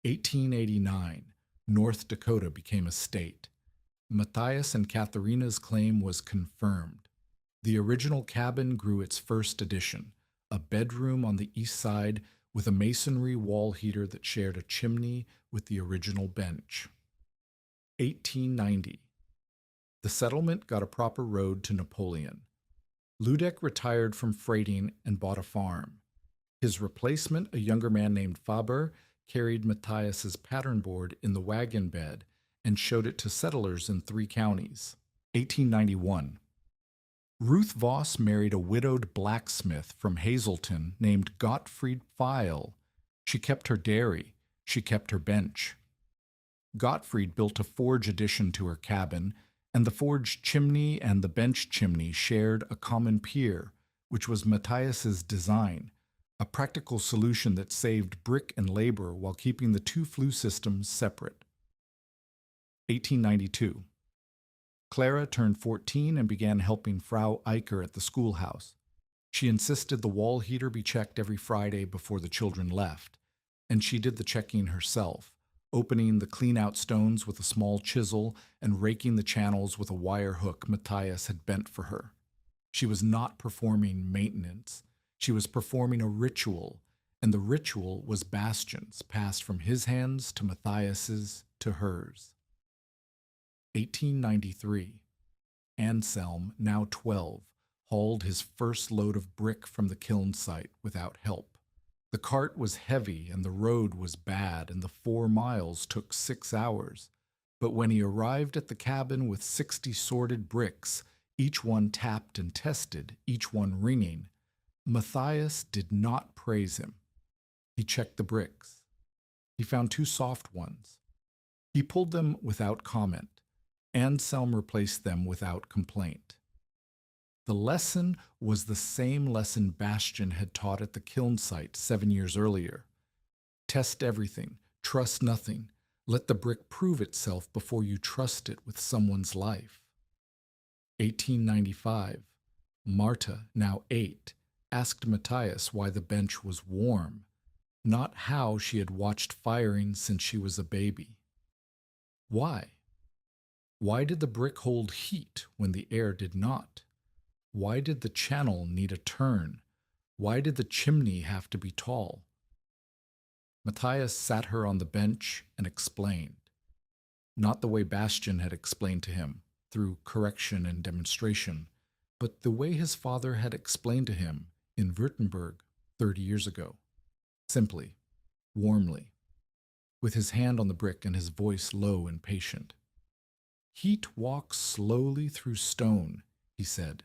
1889, North Dakota became a state. Matthias and Katharina's claim was confirmed. The original cabin grew its first addition, a bedroom on the east side with a masonry wall heater that shared a chimney with the original bench. 1890. The settlement got a proper road to Napoleon. Ludek retired from freighting and bought a farm. His replacement, a younger man named Faber, carried Matthias's pattern board in the wagon bed and showed it to settlers in 3 counties. 1891. Ruth Voss married a widowed blacksmith from Hazleton named Gottfried Pfeil. She kept her dairy. She kept her bench. Gottfried built a forge addition to her cabin, and the forge chimney and the bench chimney shared a common pier, which was Matthias's design, a practical solution that saved brick and labor while keeping the 2 flue systems separate. 1892. Clara turned 14 and began helping Frau Eicher at the schoolhouse. She insisted the wall heater be checked every Friday before the children left, and she did the checking herself, opening the clean-out stones with a small chisel and raking the channels with a wire hook Matthias had bent for her. She was not performing maintenance. She was performing a ritual, and the ritual was bastions passed from his hands to Matthias's to hers. 1893. Anselm, now 12, hauled his first load of brick from the kiln site without help. The cart was heavy and the road was bad, and the 4 miles took 6 hours. But when he arrived at the cabin with 60 sorted bricks, each one tapped and tested, each one ringing, Matthias did not praise him. He checked the bricks. He found 2 soft ones. He pulled them without comment. Anselm replaced them without complaint. The lesson was the same lesson Bastian had taught at the kiln site 7 years earlier. Test everything, trust nothing, let the brick prove itself before you trust it with someone's life. 1895. Marta, now 8, asked Matthias why the bench was warm, not how she had watched firing since she was a baby. Why? Why did the brick hold heat when the air did not? Why did the channel need a turn? Why did the chimney have to be tall? Matthias sat her on the bench and explained. Not the way Bastian had explained to him, through correction and demonstration, but the way his father had explained to him in Württemberg 30 years ago. Simply, warmly, with his hand on the brick and his voice low and patient. Heat walks slowly through stone, he said.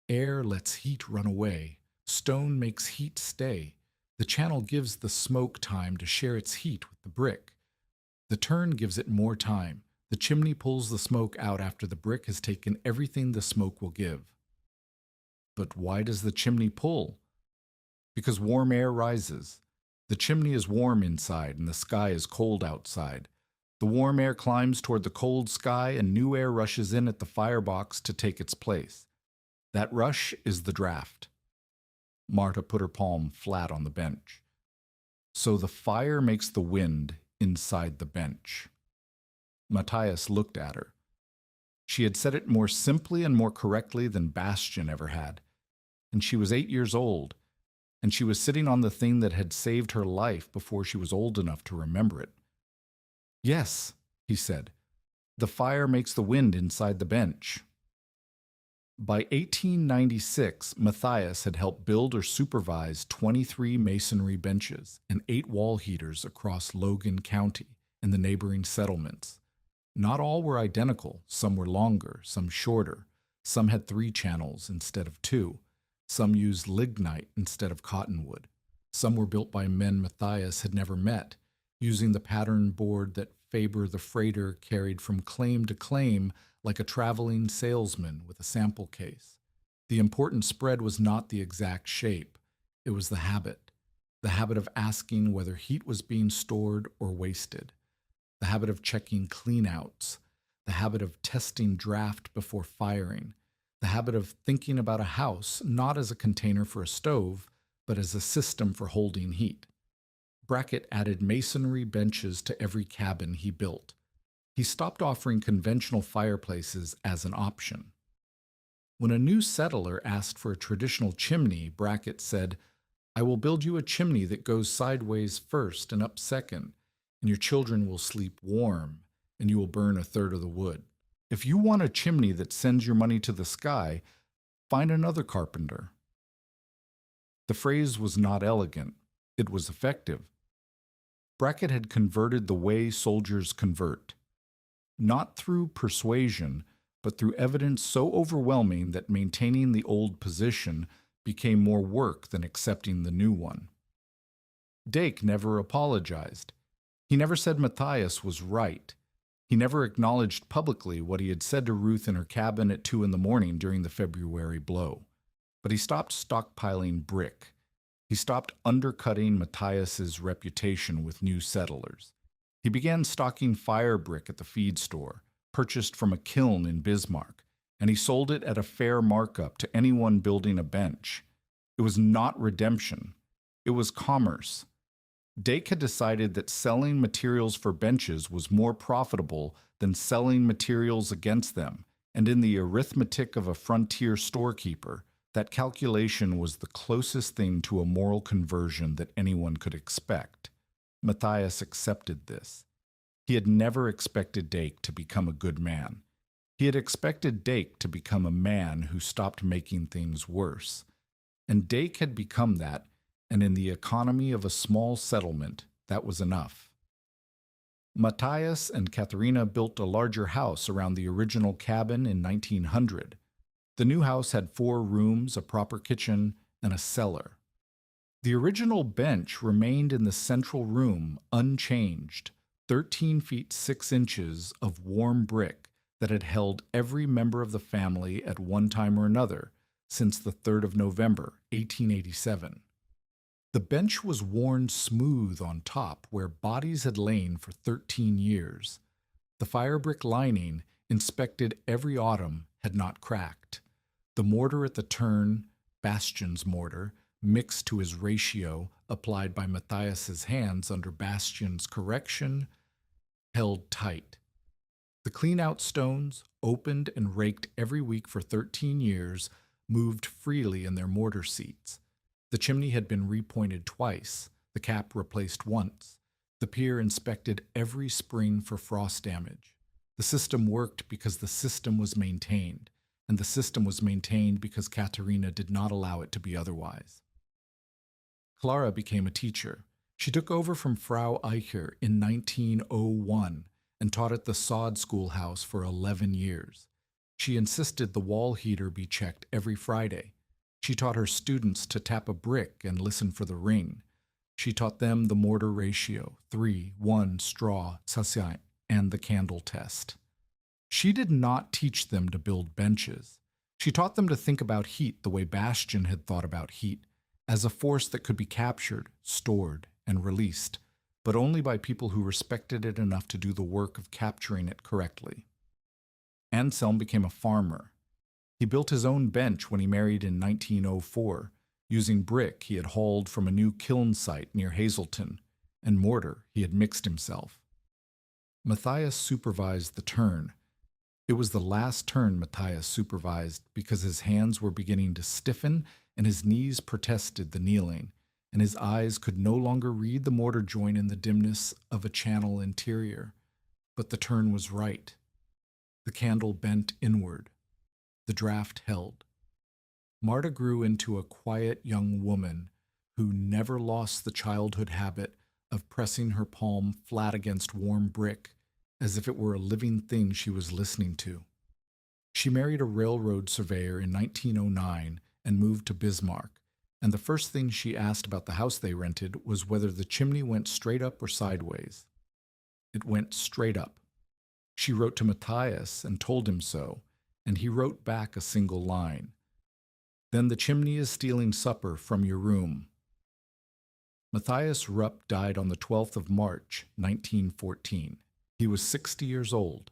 Air lets heat run away. Stone makes heat stay. The channel gives the smoke time to share its heat with the brick. The turn gives it more time. The chimney pulls the smoke out after the brick has taken everything the smoke will give. But why does the chimney pull? Because warm air rises. The chimney is warm inside and the sky is cold outside. The warm air climbs toward the cold sky and new air rushes in at the firebox to take its place. That rush is the draft. Marta put her palm flat on the bench. So the fire makes the wind inside the bench. Matthias looked at her. She had said it more simply and more correctly than Bastian ever had. And she was 8 years old, and she was sitting on the thing that had saved her life before she was old enough to remember it. Yes, he said, the fire makes the wind inside the bench. By 1896, Matthias had helped build or supervise 23 masonry benches and 8 wall heaters across Logan County and the neighboring settlements. Not all were identical. Some were longer, some shorter. Some had 3 channels instead of 2. Some used lignite instead of cottonwood. Some were built by men Matthias had never met, using the pattern board that Faber the freighter carried from claim to claim like a traveling salesman with a sample case. The important spread was not the exact shape. It was the habit of asking whether heat was being stored or wasted, the habit of checking cleanouts, the habit of testing draft before firing, the habit of thinking about a house not as a container for a stove, but as a system for holding heat. Brackett added masonry benches to every cabin he built. He stopped offering conventional fireplaces as an option. When a new settler asked for a traditional chimney, Brackett said, "I will build you a chimney that goes sideways first and up second, and your children will sleep warm, and you will burn a third of the wood. If you want a chimney that sends your money to the sky, find another carpenter." The phrase was not elegant. It was effective. Brackett had converted the way soldiers convert. Not through persuasion, but through evidence so overwhelming that maintaining the old position became more work than accepting the new one. Dake never apologized. He never said Matthias was right. He never acknowledged publicly what he had said to Ruth in her cabin at 2 a.m. during the February blow. But he stopped stockpiling brick. He stopped undercutting Matthias's reputation with new settlers. He began stocking fire brick at the feed store, purchased from a kiln in Bismarck, and he sold it at a fair markup to anyone building a bench. It was not redemption. It was commerce. Dake had decided that selling materials for benches was more profitable than selling materials against them, and in the arithmetic of a frontier storekeeper, that calculation was the closest thing to a moral conversion that anyone could expect. Matthias accepted this. He had never expected Dake to become a good man. He had expected Dake to become a man who stopped making things worse. And Dake had become that, and in the economy of a small settlement, that was enough. Matthias and Katharina built a larger house around the original cabin in 1900. The new house had 4 rooms, a proper kitchen, and a cellar. The original bench remained in the central room unchanged, 13 feet 6 inches of warm brick that had held every member of the family at one time or another since the 3rd of November, 1887. The bench was worn smooth on top where bodies had lain for 13 years. The fire brick lining, inspected every autumn, had not cracked. The mortar at the turn, Bastian's mortar, mixed to his ratio applied by Matthias's hands under Bastian's correction, held tight. The clean-out stones, opened and raked every week for 13 years, moved freely in their mortar seats. The chimney had been repointed twice, the cap replaced once. The pier inspected every spring for frost damage. The system worked because the system was maintained, and the system was maintained because Katharina did not allow it to be otherwise. Clara became a teacher. She took over from Frau Eicher in 1901 and taught at the sod schoolhouse for 11 years. She insisted the wall heater be checked every Friday. She taught her students to tap a brick and listen for the ring. She taught them the mortar ratio, 3:1 straw, sasai, and the candle test. She did not teach them to build benches. She taught them to think about heat the way Bastian had thought about heat, as a force that could be captured, stored, and released, but only by people who respected it enough to do the work of capturing it correctly. Anselm became a farmer. He built his own bench when he married in 1904, using brick he had hauled from a new kiln site near Hazleton, and mortar he had mixed himself. Matthias supervised the turn. It was the last turn Matthias supervised because his hands were beginning to stiffen and his knees protested the kneeling, and his eyes could no longer read the mortar joint in the dimness of a channel interior. But the turn was right. The candle bent inward. The draft held. Marta grew into a quiet young woman who never lost the childhood habit of pressing her palm flat against warm brick as if it were a living thing she was listening to. She married a railroad surveyor in 1909 and moved to Bismarck, and the first thing she asked about the house they rented was whether the chimney went straight up or sideways. It went straight up. She wrote to Matthias and told him so, and he wrote back a single line. "Then the chimney is stealing supper from your room." Matthias Rupp died on the 12th of March, 1914. He was 60 years old.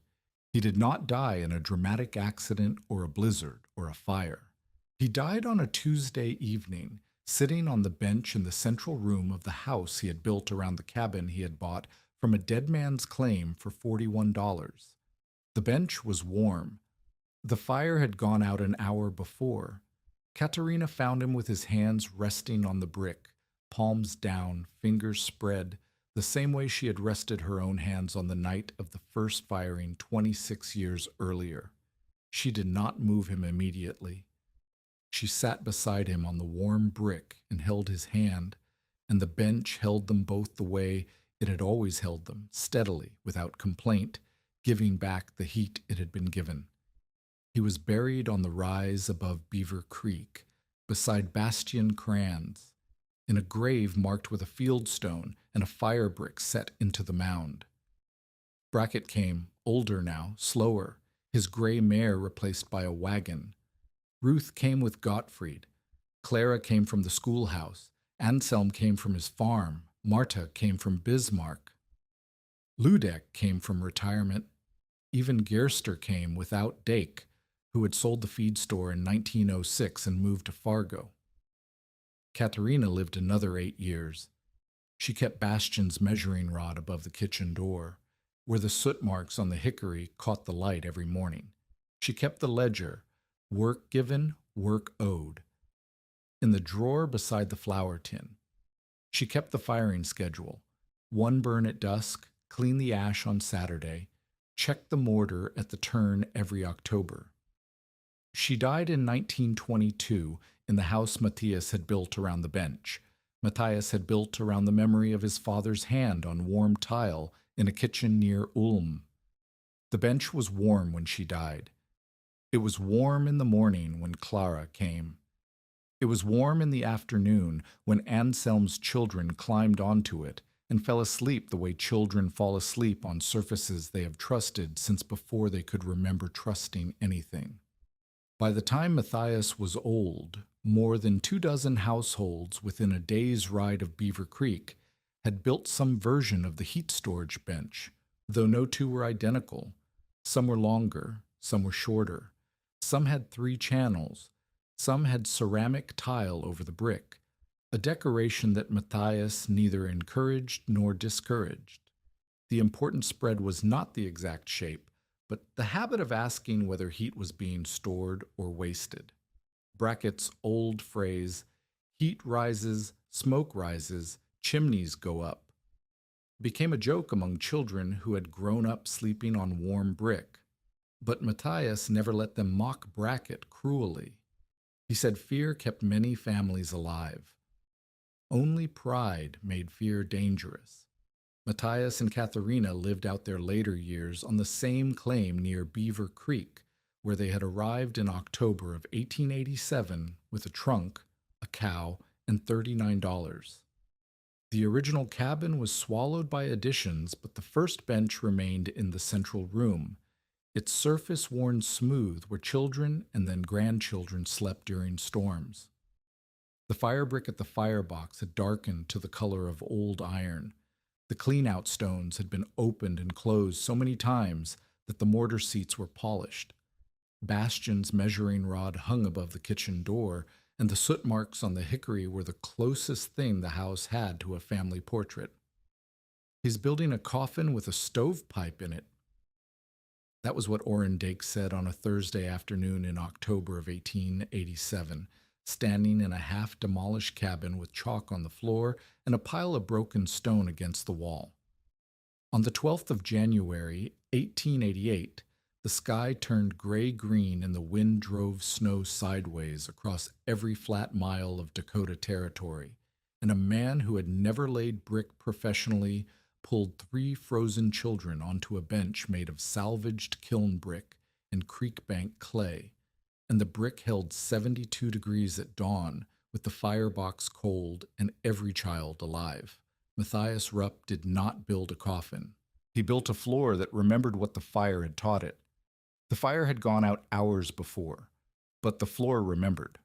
He did not die in a dramatic accident or a blizzard or a fire. He died on a Tuesday evening, sitting on the bench in the central room of the house he had built around the cabin he had bought from a dead man's claim for $41. The bench was warm. The fire had gone out an hour before. Katerina found him with his hands resting on the brick, palms down, fingers spread, the same way she had rested her own hands on the night of the first firing 26 years earlier. She did not move him immediately. She sat beside him on the warm brick and held his hand, and the bench held them both the way it had always held them, steadily, without complaint, giving back the heat it had been given. He was buried on the rise above Beaver Creek, beside Bastian Kranz, in a grave marked with a field stone and a fire brick set into the mound. Brackett came, older now, slower, his gray mare replaced by a wagon. Ruth came with Gottfried. Clara came from the schoolhouse. Anselm came from his farm. Marta came from Bismarck. Ludeck came from retirement. Even Gerster came without Dake, who had sold the feed store in 1906 and moved to Fargo. Katerina lived another 8 years. She kept Bastian's measuring rod above the kitchen door, where the soot marks on the hickory caught the light every morning. She kept the ledger, work given, work owed, in the drawer beside the flour tin. She kept the firing schedule, one burn at dusk, clean the ash on Saturday, check the mortar at the turn every October. She died in 1922 in the house Matthias had built around the bench. Matthias had built around the memory of his father's hand on warm tile in a kitchen near Ulm. The bench was warm when she died. It was warm in the morning when Clara came. It was warm in the afternoon when Anselm's children climbed onto it and fell asleep the way children fall asleep on surfaces they have trusted since before they could remember trusting anything. By the time Matthias was old, more than 24 households within a day's ride of Beaver Creek had built some version of the heat storage bench, though no two were identical. Some were longer, some were shorter. Some had 3 channels. Some had ceramic tile over the brick, a decoration that Matthias neither encouraged nor discouraged. The important spread was not the exact shape, but the habit of asking whether heat was being stored or wasted. Brackett's old phrase, "heat rises, smoke rises, chimneys go up," became a joke among children who had grown up sleeping on warm brick. But Matthias never let them mock Brackett cruelly. He said fear kept many families alive. Only pride made fear dangerous. Matthias and Katharina lived out their later years on the same claim near Beaver Creek, where they had arrived in October of 1887 with a trunk, a cow, and $39. The original cabin was swallowed by additions, but the first bench remained in the central room, its surface worn smooth where children and then grandchildren slept during storms. The fire brick at the firebox had darkened to the color of old iron. The clean-out stones had been opened and closed so many times that the mortar seats were polished. Bastion's measuring rod hung above the kitchen door, and the soot marks on the hickory were the closest thing the house had to a family portrait. He's building a coffin with a stovepipe in it. That was what Orrin Dake said on a Thursday afternoon in October of 1887, standing in a half-demolished cabin with chalk on the floor and a pile of broken stone against the wall. On the 12th of January, 1888, the sky turned gray-green and the wind drove snow sideways across every flat mile of Dakota territory, and a man who had never laid brick professionally pulled 3 frozen children onto a bench made of salvaged kiln brick and creek bank clay, and the brick held 72 degrees at dawn with the firebox cold and every child alive. Matthias Rupp did not build a coffin. He built a floor that remembered what the fire had taught it. The fire had gone out hours before, but the floor remembered.